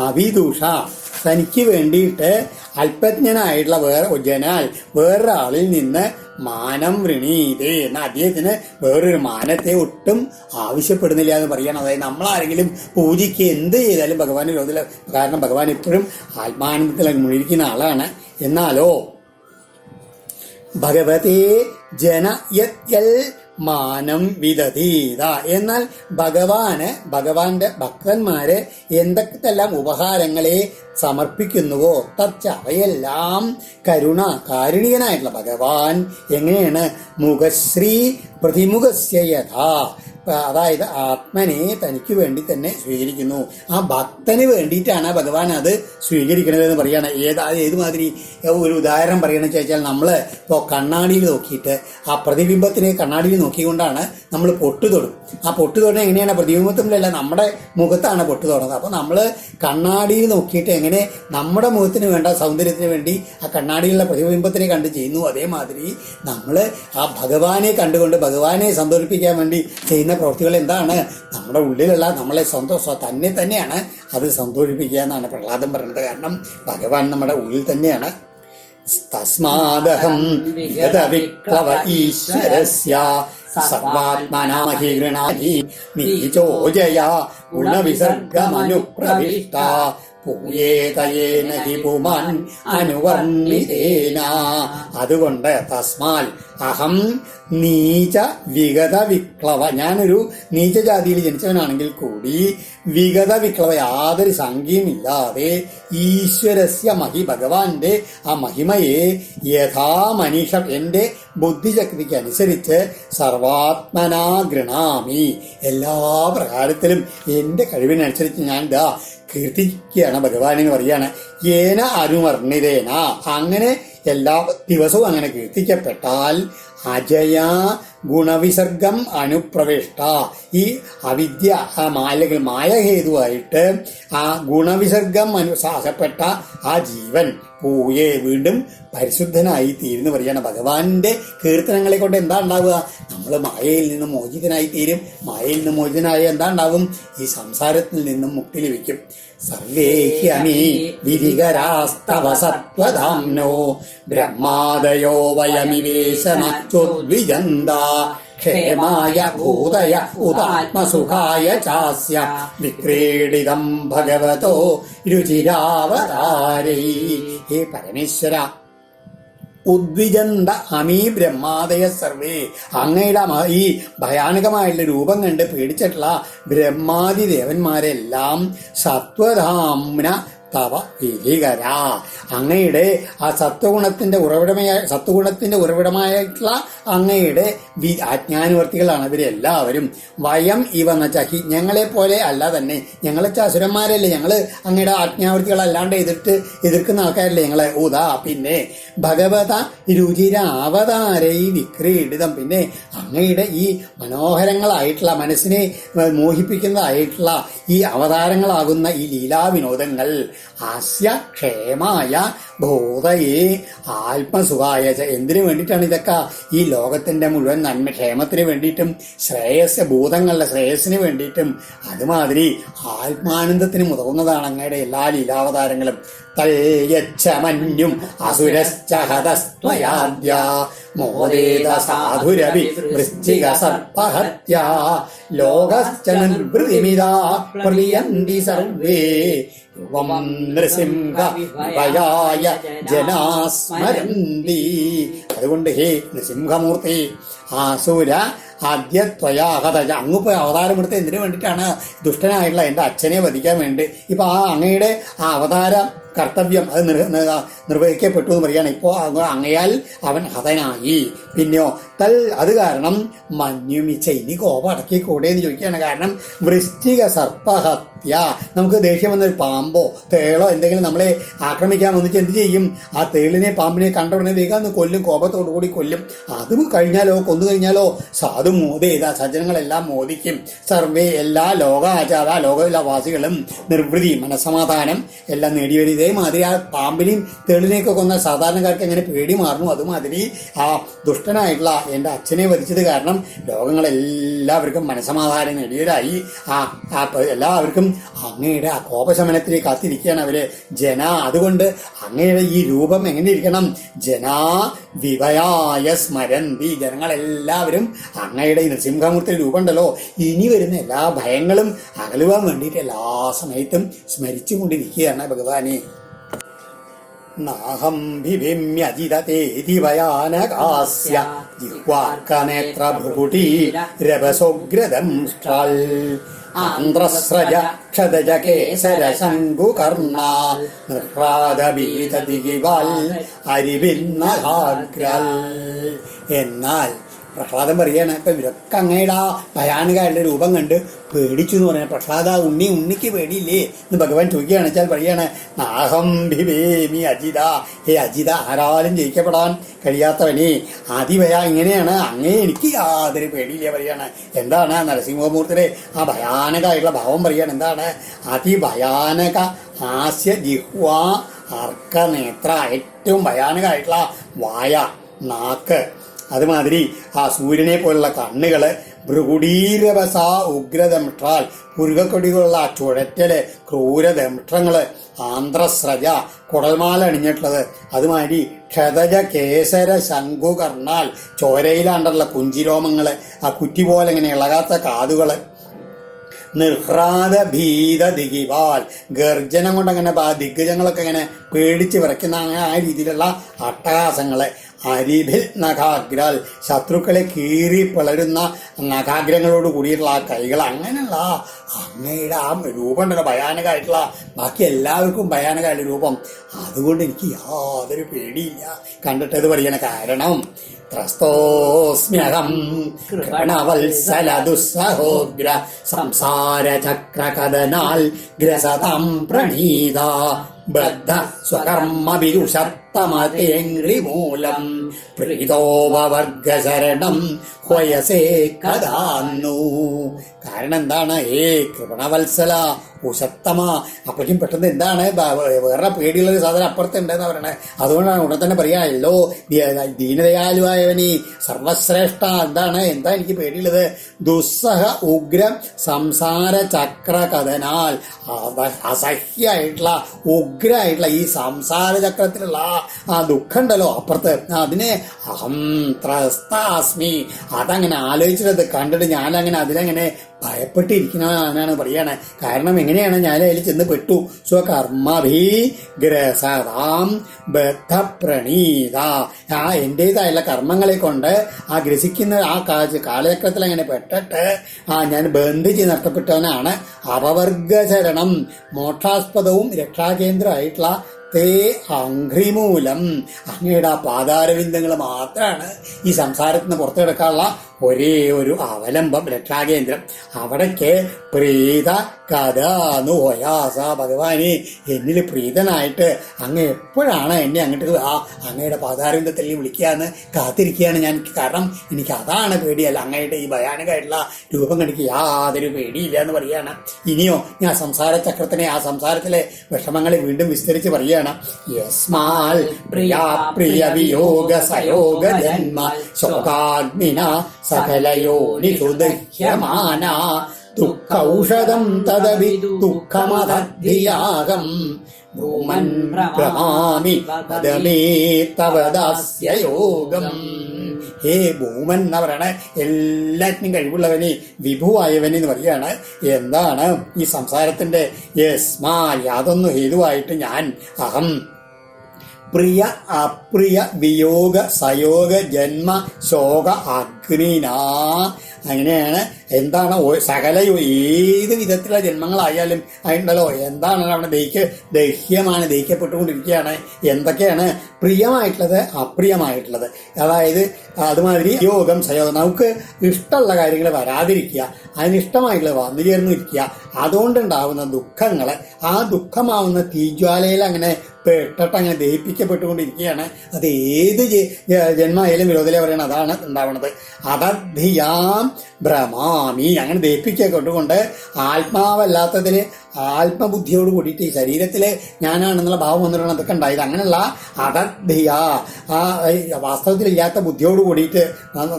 അവിദുഷ, തനിക്ക് വേണ്ടിയിട്ട് അല്പജ്ഞനായിട്ടുള്ള വേറൊരാളിൽ നിന്ന് മാനം വൃണീതേ എന്ന അദ്ദേഹത്തിന് വേറൊരു മാനത്തെ ഒട്ടും ആവശ്യപ്പെടുന്നില്ല എന്ന് പറയണം. അതായത് നമ്മളാരെങ്കിലും പൂജയ്ക്ക് എന്ത് ചെയ്താലും ഭഗവാന് വിരോധമില്ല. കാരണം ഭഗവാൻ എപ്പോഴും ആത്മാനന്ദത്തിൽ മുഴിയിരിക്കുന്ന ആളാണ്. എന്നാലോ ഭഗവതേ ജനയൽ മാനം വിദധീത, എന്നാൽ ഭഗവാന്റെ ഭക്തന്മാര് എന്തൊക്കെല്ലാം ഉപഹാരങ്ങളെ സമർപ്പിക്കുന്നുവോ തച്ച അവയെല്ലാം കാരുണികനായിട്ടുള്ള ഭഗവാൻ എങ്ങനെയാണ്? മുഖശ്രീ പ്രതിമുഖസ്യ യഥാ, അതായത് ആത്മനെ തനിക്ക് വേണ്ടി തന്നെ സ്വീകരിക്കുന്നു. ആ ഭക്തന് വേണ്ടിയിട്ടാണ് ഭഗവാൻ അത് സ്വീകരിക്കുന്നത് എന്ന് പറയാണ്. ഏതുമാതിരി ഒരു ഉദാഹരണം പറയണമെന്ന് വെച്ചാൽ, നമ്മൾ ഇപ്പോൾ കണ്ണാടിയിൽ നോക്കിയിട്ട് ആ പ്രതിബിംബത്തിനെ കണ്ണാടിയിൽ നോക്കിക്കൊണ്ടാണ് നമ്മൾ പൊട്ട് തൊടും. ആ പൊട്ട് തൊടുന്നത് എങ്ങനെയാണ്? പ്രതിബിംബത്തിലല്ല, നമ്മുടെ മുഖത്താണ് പൊട്ട് തൊടുന്നത്. അപ്പോൾ നമ്മൾ കണ്ണാടിയിൽ നോക്കിയിട്ട് എങ്ങനെ നമ്മുടെ മുഖത്തിന് വേണ്ട സൗന്ദര്യത്തിന് വേണ്ടി ആ കണ്ണാടിയിലുള്ള പ്രതിബിംബത്തിനെ കണ്ട് ചെയ്യുന്നു, അതേമാതിരി നമ്മൾ ആ ഭഗവാനെ കണ്ടുകൊണ്ട് ഭഗവാനെ സന്തോഷിപ്പിക്കാൻ വേണ്ടി ചെയ്യുന്ന പ്രവൃത്തികൾ എന്താണ്? നമ്മുടെ ഉള്ളിലുള്ള നമ്മളെ തന്നെ തന്നെയാണ് അത് സന്തോഷിപ്പിക്കുക എന്നാണ് പ്രഹ്ലാദൻ പറയുന്നത്. കാരണം ഭഗവാൻ നമ്മുടെ ഉള്ളിൽ തന്നെയാണ്. തസ്മാദഹം വിഗതവിക്ലവ ഈശ്വരസ്യ സർവാത്മനാ ഹി ഗൃണാഹി നീചോജയ ഗുണവിസർഗമനുപ്രവിഷ്ട പൂയേതയേന ഹി പുമാൻ അനുവർണിതേന. അതുകൊണ്ട് തസ്മാൽ അഹം നീച വിഗത വിക്ലവ, ഞാനൊരു നീചജാതിയിൽ ജനിച്ചവനാണെങ്കിൽ കൂടി വിഗത വിക്ലവ, യാതൊരു സംഖ്യയുമില്ലാതെ ഈശ്വരസ്യ മഹി, ഭഗവാന്റെ ആ മഹിമയെ യഥാ മനീഷ, എൻ്റെ ബുദ്ധിശക്തിക്ക് അനുസരിച്ച് സർവാത്മനാ ഗൃണാമി, എല്ലാ പ്രകാരത്തിലും എൻ്റെ കഴിവിനനുസരിച്ച് ഞാൻ കീർത്തിക്കുകയാണ് ഭഗവാൻ എന്ന് പറയാണ്. ഏന അനുവർണിതേന, അങ്ങനെ എല്ലാ ദിവസവും അങ്ങനെ കീർത്തിക്കപ്പെട്ടാൽ അജയ ഗുണവിസർഗം അനുപ്രവിഷ്ട, ഈ അവിദ്യ ആ മായഹേതുവായിട്ട് ആ ഗുണവിസർഗം അനുസാസപ്പെട്ട ആ ജീവൻ പൂയെ വീണ്ടും പരിശുദ്ധനായി തീരുന്നു പറയാണ്. ഭഗവാന്റെ കീർത്തനങ്ങളെ കൊണ്ട് എന്താ ഉണ്ടാവുക? നമ്മൾ മായയിൽ നിന്നും മോചിതനായി തീരും. മായയിൽ നിന്നും മോചിതനായി എന്താ ഉണ്ടാവും? ഈ സംസാരത്തിൽ നിന്നും മുക്തി ലഭിക്കും. സർവേഹ്യമീ വിധികരാസ്തവ സത്വധാംനോ ബ്രഹ്മാദയോ വയമിവേശമച്ചുദ്വിജന്ത ക്ഷേമായ ഭൂതയ ഉദാത്മസുഖായ ചാസ്യ വിക്രീഡിതം ഭഗവതോ രുചിരാവതാരൈ. ഹേ പരമേശ്വര, ഉദ്വിജന്ത അമീ ബ്രഹ്മാദയ സർവേ, അങ്ങയുടെ ഈ ഭയാനകമായിട്ടുള്ള രൂപം കണ്ട് പേടിച്ചിട്ടുള്ള ബ്രഹ്മാദി ദേവന്മാരെല്ലാം സത്വധാംന തവ വിധികര, അങ്ങയുടെ ആ സത്വഗുണത്തിന്റെ ഉറവിടമായിട്ടുള്ള അങ്ങയുടെ ആജ്ഞാനുവർത്തികളാണ് ഇവരെല്ലാവരും. വയം ഇവ നഹി, ഞങ്ങളെ പോലെ അല്ല തന്നെ, ഞങ്ങളെ അസുരന്മാരല്ലേ, ഞങ്ങള് അങ്ങയുടെ ആജ്ഞാവർത്തികളല്ലാണ്ട് എതിർക്കുന്ന ആൾക്കാരല്ലേ ഞങ്ങളെ. പിന്നെ ഭഗവത രുചിര അവതാരൈ വിക്രീഡിതം, പിന്നെ അങ്ങയുടെ ഈ മനോഹരങ്ങളായിട്ടുള്ള മനസ്സിനെ മോഹിപ്പിക്കുന്നതായിട്ടുള്ള ഈ അവതാരങ്ങളാകുന്ന ഈ ലീലാവിനോദങ്ങൾ ആസ്യ ക്ഷേമായ ബോധയെ ആത്മസുഖായ, എന്തിനു വേണ്ടിയിട്ടാണ് ഇതൊക്കെ? ഈ ലോകത്തിന്റെ മുഴുവൻ നന്മ ക്ഷേമത്തിന് വേണ്ടിയിട്ടും ഭൂതങ്ങളുടെ ശ്രേയസ്സിന് വേണ്ടിയിട്ടും അതുമാതിരി ആത്മാനന്ദത്തിന് ഉതകുന്നതാണ് അങ്ങയുടെ എല്ലാ ലീലാവതാരങ്ങളും. തൽയച്ഛമന്യും അസുരശ്ചഹതസ്ത്വയാദ്യ മോദേത സാധുരവി വൃശ്ചിക സർപ്പഹത്യ ലോകശ്ച നിർവൃതിമിതാ പ്രളിയന്തി സർവേ നൃസിംഹ വിഭയായ ജനാസ്മരന്തി. അതുകൊണ്ട് ഹേ നൃസിംഹമൂർത്തി, ആസുര ആദ്യത്വയാഹത, അങ്ങ് അവതാരം എടുത്ത് എന്തിനു വേണ്ടിയിട്ടാണ്? ദുഷ്ടനായിട്ടുള്ള എൻ്റെ അച്ഛനെ വധിക്കാൻ വേണ്ടി. ഇപ്പൊ ആ അങ്ങയുടെ ആ അവതാര കർത്തവ്യം അത് നിർവഹിക്കപ്പെട്ടു എന്ന് പറയുകയാണ്. ഇപ്പോൾ അങ്ങയാൽ അവൻ ഹതനായി. പിന്നെയോ അത് കാരണം മഞ്ഞുമിച്ച, ഇനി കോപം അടക്കിക്കൂടെ എന്ന് ചോദിക്കുകയാണ്. കാരണം വൃശ്ചിക സർപ്പഹത്യ, നമുക്ക് ദേഷ്യം വന്നൊരു പാമ്പോ തേളോ എന്തെങ്കിലും നമ്മളെ ആക്രമിക്കാൻ വന്നിട്ട് എന്ത് ചെയ്യും? ആ തേളിനെ പാമ്പിനെ കണ്ടുടനെ വേഗം കൊല്ലും, കോപത്തോടു കൂടി കൊല്ലും. അതും കഴിഞ്ഞാലോ, കൊന്നു കഴിഞ്ഞാലോ സാധു മോദേത, സജ്ജനങ്ങളെല്ലാം മോദിക്കും. സർവേ, എല്ലാ ലോകവാസികളും നിർവൃതി, മനസമാധാനം എല്ലാം നേടിവരും. ഇതേമാതിരി ആ പാമ്പിനെയും തേളിനെയൊക്കെ കൊന്ന സാധാരണക്കാർക്ക് എങ്ങനെ പേടി മാറുന്നു, അതുമാതിരി ആ ദുഷ്ടനായിട്ടുള്ള എൻ്റെ അച്ഛനെ വധിച്ചത് കാരണം ലോകങ്ങളെല്ലാവർക്കും മനസമാധാനം നേടിയവരായി. എല്ലാവർക്കും അങ്ങയുടെ ആ കോപശമനത്തിൽ കാത്തിരിക്കുകയാണ് അവര്. അതുകൊണ്ട് അങ്ങയുടെ ഈ രൂപം എങ്ങനെ ഇരിക്കണം? ജനാ വിഭയായ സ്മരന്തി, ജനങ്ങളെല്ലാവരും അങ്ങയുടെ ഈ നൃസിംഹമൂർത്തി രൂപം ഉണ്ടല്ലോ, ഇനി വരുന്ന എല്ലാ ഭയങ്ങളും അകലുവാൻ വേണ്ടിയിട്ട് എല്ലാ സമയത്തും സ്മരിച്ചുകൊണ്ടിരിക്കുകയാണ് ഭഗവാനെ. നാഹം ഭിഭിമ്യജിതേതി ഭയാനകാസ്യ ജിഹ്വാർക്കനേത്രഭ്രുകുടീ രവസോഗ്രദംഷ്ട്രാൽ ആന്ത്രസ്രജ ക്ഷതജ കേസര ശംഖുകർണ നിർഹ്ലാദബീതദിഗിവാൽ അരിവിന്നഹാഗ്രൽ. എന്നാൽ പ്രഹ്ലാദൻ പറയാണ്, ഇപ്പം ഇവരൊക്കെ അങ്ങയുടെ ആ ഭയാനകമായിട്ടുള്ള രൂപം കണ്ട് പേടിച്ചു എന്ന് പറയാം. പ്രഹ്ലാദ ഉണ്ണിക്ക് പേടിയില്ലേ എന്ന് ഭഗവാൻ ചോദിക്കുകയാണ്. വെച്ചാൽ പറയാണ്, നാഹം ഭിവേമി അജിത, ഹേ അജിത, ആരാലും ജയിക്കപ്പെടാൻ കഴിയാത്തവനെ അതിഭയ, ഇങ്ങനെയാണ് അങ്ങേ എനിക്ക് യാതൊരു പേടിയില്ല പറയാണ്. എന്താണ് നരസിംഹമൂർത്തിയുടെ ആ ഭയാനകമായിട്ടുള്ള ഭാവം പറയാണ്. എന്താണ്? അതിഭയാനക ഹാസ്യ ജിഹ്വാ അർക്കനേത്ര, ഏറ്റവും ഭയാനകമായിട്ടുള്ള വായ, നാക്ക്, അതുമാതിരി ആ സൂര്യനെ പോലുള്ള കണ്ണുകള്, ഭൃഗുടീരവസ ഉഗ്രദംഷ്ട്രാൽ, പുരുകക്കൊടികളുള്ള ചുഴറ്റല്, ക്രൂരദംഷ്ട്രങ്ങള്, ആന്ധ്രസ്രജ, കുടൽമാല അണിഞ്ഞിട്ടുള്ളത്, അതുമാതിരി ക്ഷതജ കേസര ശംഖുകർണാൽ, ചോരയിലാണ്ടുള്ള കുഞ്ചിരോമങ്ങള്, ആ കുറ്റി പോലെ ഇങ്ങനെ ഇളകാത്ത കാതുകള്, നിർഹ്രാദ ഭീത ദിഗിവാൽ, ഗർജനം കൊണ്ട് അങ്ങനെ ദിഗ്ഗജങ്ങളൊക്കെ ഇങ്ങനെ പേടിച്ച് വിറയ്ക്കുന്ന അങ്ങനെ ആ രീതിയിലുള്ള അട്ടഹാസങ്ങള്, അരിഭിൽ നഖാഗ്രാൽ, ശത്രുക്കളെ കീറി പിളരുന്ന നഖാഗ്രങ്ങളോട് കൂടിയിട്ടുള്ള ആ കൈകൾ, അങ്ങനെയുള്ള അങ്ങയുടെ ആ രൂപം ഉണ്ടല്ലോ ഭയാനകമായിട്ടുള്ള, ബാക്കി എല്ലാവർക്കും ഭയാനകമായിട്ടുള്ള രൂപം. അതുകൊണ്ട് എനിക്ക് യാതൊരു പേടിയില്ല കണ്ടിട്ടത് പറയണ. കാരണം ത്രസ്തോസ്മ്യഹം കൃപണവത്സല ദുസ്സഹോഗ്ര സംസാര ചക്രകഥനാൽ ഗ്രസതം പ്രണീത ബദ്ധ സ്വകർമ്മ വിരുഷത്തമതേംഗ്രിമൂലം പ്രീതോപവർഗശരണം ഹ്വയസേ കഥാന്നു. കാരണം എന്താണ്? കൃപണവത്സല ഉഷത്തമ, അപ്പോഴും പെട്ടെന്ന് എന്താണ് വേറെ പേടിയുള്ളൊരു സാധനം അപ്പുറത്തുണ്ടെന്ന് പറയണേ. അതുകൊണ്ടാണ് ഉടനെ തന്നെ പറയാമല്ലോ, ദീനദയാലുവായവനി സർവശ്രേഷ്ഠ. എന്താ എനിക്ക് പേടിയുള്ളത്? ദുസ്സഹ ഉഗ്രം സംസാര ചക്ര കഥനാൽ, അസഹ്യമായിട്ടുള്ള ഉഗ്രമായിട്ടുള്ള ഈ സംസാര ചക്രത്തിലുള്ള ആ ദുഃഖം ഉണ്ടല്ലോ അപ്പുറത്ത്, അതിനെ അഹം ത്രസ്താസ്മി, അതങ്ങനെ ആലോചിച്ചത് കണ്ടിട്ട് ഞാനങ്ങനെ അതിലങ്ങനെ ഭയപ്പെട്ടിരിക്കുന്നതാണ് പറയാണ്. കാരണം എങ്ങനെയാണ് ഞാൻ അതിൽ ചെന്ന് പെട്ടു. സ്വകർമ്മഭീഗ്രസതാം ബദ്ധപ്രണീത, ആ എന്റേതായുള്ള കർമ്മങ്ങളെ കൊണ്ട് ആ ഗ്രസിക്കുന്ന ആ കാലചക്രത്തിൽ അങ്ങനെ പെട്ടിട്ട് ഞാൻ ബന്ധിച്ച് നഷ്ടപ്പെട്ടവനാണ്. അപവർഗശരണം, മോക്ഷാസ്പദവും രക്ഷാകേന്ദ്രമായിട്ടുള്ള തേ അഘ്രിമൂലം, അങ്ങയുടെ ആ പാതാരവിന്ദങ്ങൾ മാത്രമാണ് ഈ സംസാരത്തിൽ നിന്ന് പുറത്തു കിടക്കാനുള്ള ഒരേ ഒരു അവലംബം, രക്ഷാകേന്ദ്രം. അവിടേക്ക് പ്രീത കഥാനുഹയാസ, ഭഗവാനെ എന്നിൽ പ്രീതനായിട്ട് അങ്ങ് എപ്പോഴാണ് എന്നെ അങ്ങോട്ട് അങ്ങയുടെ പാതാരവിന്ദത്തിൽ വിളിക്കുകയെന്ന് കാത്തിരിക്കുകയാണ് ഞാൻ. കാരണം എനിക്ക് അതാണ് പേടിയല്ല, അങ്ങയുടെ ഈ ഭയാനകമായിട്ടുള്ള രൂപം കണ്ടിക്ക് യാതൊരു പേടിയില്ല എന്ന് പറയുകയാണ്. ഇനിയോ ഞാൻ സംസാര ചക്രത്തിനെ, ആ സംസാരത്തിലെ വിഷമങ്ങളെ വീണ്ടും വിസ്തരിച്ച് പറയുകയാണ്. യസ്മാൽ പ്രിയാ പ്രിയ വിയോഗ സയോഗ ജന്മ ശോകാഗ്നിന സകലയോനിഷു ദഹ്യമാന ദുഃഖൌഷധം തദഭി ദുഃഖമതദ്ധിയാകം ഭൂമൻ ഭ്രമാമി പദമേ തവ ദാസ്യയോഗം. ഹേ ഭൂമൻ എന്ന് പറയണേ, എല്ലാറ്റിനും കഴിവുള്ളവന്, വിഭുവായവന് എന്ന് പറയാണ്. എന്താണ് ഈ സംസാരത്തിന്റെ? യസ്മാ, യാതൊന്നു ഹേതുവായിട്ട് ഞാൻ അഹം പ്രിയ അപ്രിയ വിയോഗ സയോഗ ജന്മ ശോക അഗ്നിനാ, അങ്ങനെയാണ്. എന്താണ് സകല ഏത് വിധത്തിലുള്ള ജന്മങ്ങളായാലും അതുണ്ടല്ലോ, എന്താണ് അവിടെ ദഹ്യമാണ്, ദഹിക്കപ്പെട്ടുകൊണ്ടിരിക്കുകയാണ്. എന്തൊക്കെയാണ് പ്രിയമായിട്ടുള്ളത്, അപ്രിയമായിട്ടുള്ളത്, അതായത് അതുമാതിരി യോഗം സയോഗം, നമുക്ക് ഇഷ്ടമുള്ള കാര്യങ്ങൾ വരാതിരിക്കുക, അതിനിഷ്ടമായിട്ടുള്ളത് വന്നു ചേർന്നിരിക്കുക, അതുകൊണ്ടുണ്ടാവുന്ന ദുഃഖങ്ങൾ, ആ ദുഃഖമാവുന്ന തീജ്വാലയിൽ അങ്ങനെ പെട്ടിട്ട് അങ്ങനെ ദഹിപ്പിക്കപ്പെട്ടുകൊണ്ടിരിക്കുകയാണ്. അത് ഏത് ജന്മായാലും വിരോധത്തിലെ പറയണം, അതാണ് ഉണ്ടാവുന്നത്. അതദ്ധിയാം ഭ്രമാമി, അങ്ങനെ ദഹിപ്പിക്കപ്പെട്ടുകൊണ്ട് ആത്മാവല്ലാത്തതിൽ ആത്മബുദ്ധിയോട് കൂടിയിട്ട് ഈ ശരീരത്തില് ഞാനാണെന്നുള്ള ഭാവം വന്നിട്ടാണ് അതൊക്കെ ഉണ്ടായത്. അങ്ങനെയുള്ള അതദ്ധിയ, ആ വാസ്തവത്തിലില്ലാത്ത ബുദ്ധിയോട് കൂടിയിട്ട്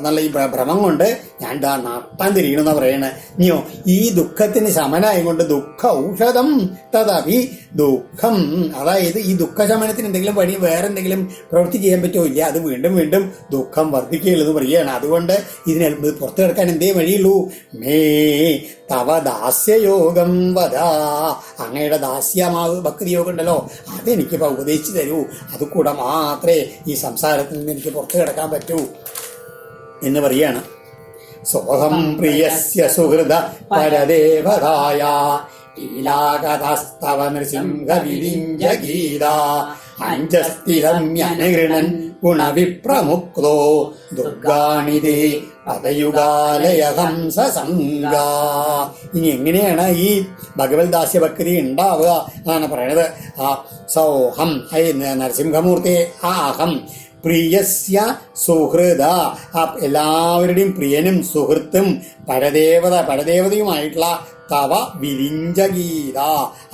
നല്ല ഈ ഭ്രമം കൊണ്ട് ഞാൻ നട്ടാൻ തിരിയണമെന്നാ പറയണേ. ഇനിയോ ഈ ദുഃഖത്തിന് ശമനായി കൊണ്ട് ദുഃഖ ഔഷധം തദപി ദുഃഖം, അതായത് ഈ ദുഃഖശമനത്തിന് എന്തെങ്കിലും വഴി വേറെ എന്തെങ്കിലും പ്രവൃത്തി ചെയ്യാൻ പറ്റുമോ? ഇല്ല, അത് വീണ്ടും വീണ്ടും ദുഃഖം വർദ്ധിക്കുകയുള്ളത് പറയുകയാണ്. അതുകൊണ്ട് ഇതിന് പുറത്തു കിടക്കാൻ എന്തേ വഴിയുള്ളൂ? മേ തവ ദാസ്യയോഗം വദാ, അങ്ങയുടെ ദാസ്യമാവ് ഭക്തി യോഗം ഉണ്ടല്ലോ, അതെനിക്കിപ്പോൾ ഉപദേശിച്ചു തരൂ. അത് കൂടെ മാത്രമേ ഈ സംസാരത്തിൽ നിന്ന് എനിക്ക് പുറത്തു കിടക്കാൻ പറ്റൂ എന്ന് പറയാണ്. സോഹം പ്രിയസ്യ സുഹൃദ പരദേവതായ ലീലാകഥസ്തവ നൃസിംഹ വിരിഞ്ച ഗീത അഞ്ജസ്ഥിതമ്യനഗൃണൻ ഗുണവിപ്രമുക്തോ ദുർഗാണിതേ പദയുഗാലയ ഹംസസംഗ. ഇനി എങ്ങനെയാണ് ഈ ഭഗവത് ദാസ്യഭക്തി ഉണ്ടാവുക എന്നാണ് പറയുന്നത്. സോഹം നരസിംഹമൂർത്തി അഹം പ്രിയസ്യ സുഹൃദ, എല്ലാവരുടെയും പ്രിയനും സുഹൃത്തും പരദേവതയുമായിട്ടുള്ള തവ വിരിഞ്ചഗീത,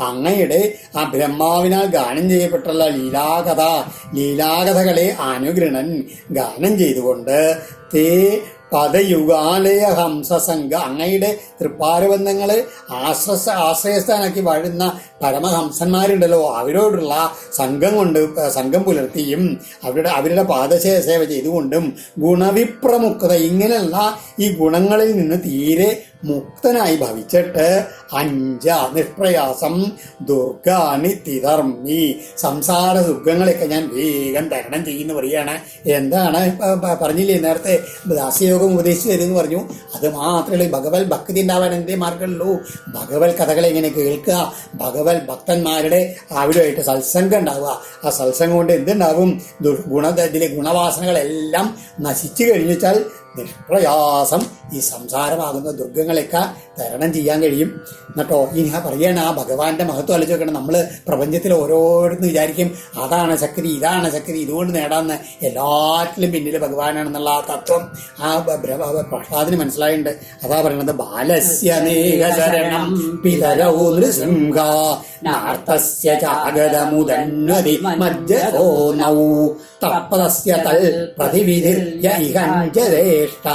അങ്ങയുടെ ആ ബ്രഹ്മാവിനാൽ ഗാനം ചെയ്യപ്പെട്ടുള്ള ലീലാകഥകളെ അനുഗൃണൻ ഗാനം ചെയ്തുകൊണ്ട് തേ പദയുഗാലയ ഹംസസംഘ, അങ്ങയുടെ തൃപ്പാരബന്ധങ്ങള് ആശ്രയസ്ഥാനാക്കി വാഴുന്ന പരമഹംസന്മാരുണ്ടല്ലോ, അവരോടുള്ള സംഘം പുലർത്തിയും അവരുടെ പാദസേവ ചെയ്തുകൊണ്ടും ഗുണവിപ്രമുക്തത, ഇങ്ങനെയുള്ള ഈ ഗുണങ്ങളിൽ നിന്ന് തീരെ മുക്തനായി ഭവിച്ചിട്ട് നിഷ്പ്രയാസം ദുർഗാണി തിധർമ്മി, സംസാര ദുർഗങ്ങളെയൊക്കെ ഞാൻ വേഗം തരണം ചെയ്യുന്നു പറയാണ്. എന്താണ് പറഞ്ഞില്ലേ നേരത്തെ ദാസ്യയോഗം ഉപദേശിച്ചു തരുമെന്ന് പറഞ്ഞു. അത് മാത്രമേ ഭഗവത് ഭക്തി ഉണ്ടാവാൻ എന്തേ മാർഗമുള്ളൂ. ഭഗവത് കഥകളെ ഇങ്ങനെ കേൾക്കുക, ഭഗവത് ഭക്തന്മാരുടെ അവരുമായിട്ട് സത്സംഗം ഉണ്ടാവുക. ആ സത്സംഗം കൊണ്ട് എന്തുണ്ടാവും? ഇതിലെ ഗുണവാസനകളെല്ലാം നശിച്ചു കഴിഞ്ഞാൽ നിഷ്പ്രയാസം ഈ സംസാരമാകുന്ന ദുർഗങ്ങളെയൊക്കെ തരണം ചെയ്യാൻ കഴിയും എന്നിട്ടോ. ഇനി പറയാണ് ആ ഭഗവാന്റെ മഹത്വം ആലോചിച്ച് നോക്കണം. നമ്മൾ പ്രപഞ്ചത്തിൽ ഓരോരുത്തരും വിചാരിക്കും അതാണ് ശക്തി, ഇതാണ് ശക്തി, ഇതുകൊണ്ട് നേടാന്ന്. എല്ലാറ്റിലും പിന്നിൽ ഭഗവാനാണെന്നുള്ള ആ തത്വം ആ പ്രഹ്ലാദിന് മനസ്സിലായിട്ടുണ്ട്. അതാ പറയണത് ബാലസ്യനേഹശരണം പിതരൗ നൃസിംഹ നാർത്തസ്യ ജാഗതമുദന്വതി മജ്ജതോ നൗ തപസ്യ തൽ പ്രതിവിധിർയ ഇഹഞ്ജരേഷ്ഠ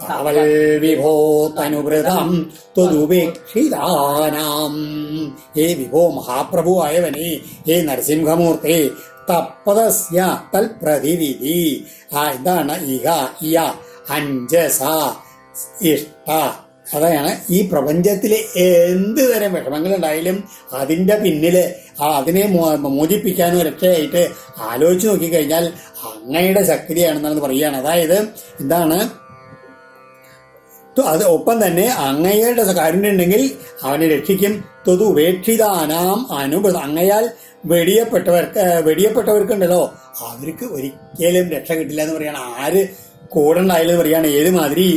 താവൽ വിഭോ തനുവൃതം ത്വദുപേക്ഷിതാനാം. ഹേ വിഭോ മഹാപ്രഭു ആയവനെ, ഹേ നരസിംഹമൂർത്തി, തപസ്യ തൽ പ്രതിവിധി, എന്താണ് ഇഹ ഇയ അഞ്ജസ ഇഷ്ട. അതാണ് ഈ പ്രപഞ്ചത്തിലെ എന്ത് തരം വിഷമങ്ങളുണ്ടായാലും അതിൻ്റെ പിന്നില് അതിനെ മോചിപ്പിക്കാനോ രക്ഷയായിട്ട് ആലോചിച്ച് നോക്കിക്കഴിഞ്ഞാൽ അങ്ങയുടെ ശക്തിയാണെന്നാണ് പറയുകയാണ്. അതായത് എന്താണ് അത് ഒപ്പം തന്നെ അങ്ങയുടെ കാരുണ്യം ഉണ്ടെങ്കിൽ അവനെ രക്ഷിക്കും. ത്വതു ഉപേക്ഷിതാനാം അനുഭവം, അങ്ങയാൽ വെടിയപ്പെട്ടവർക്കുണ്ടല്ലോ അവർക്ക് ഒരിക്കലും രക്ഷ കിട്ടില്ല എന്ന് പറയാണ്. ആര് കൂടെ ഉണ്ടായാലും പറയാണ്. ഏത് മാതിരി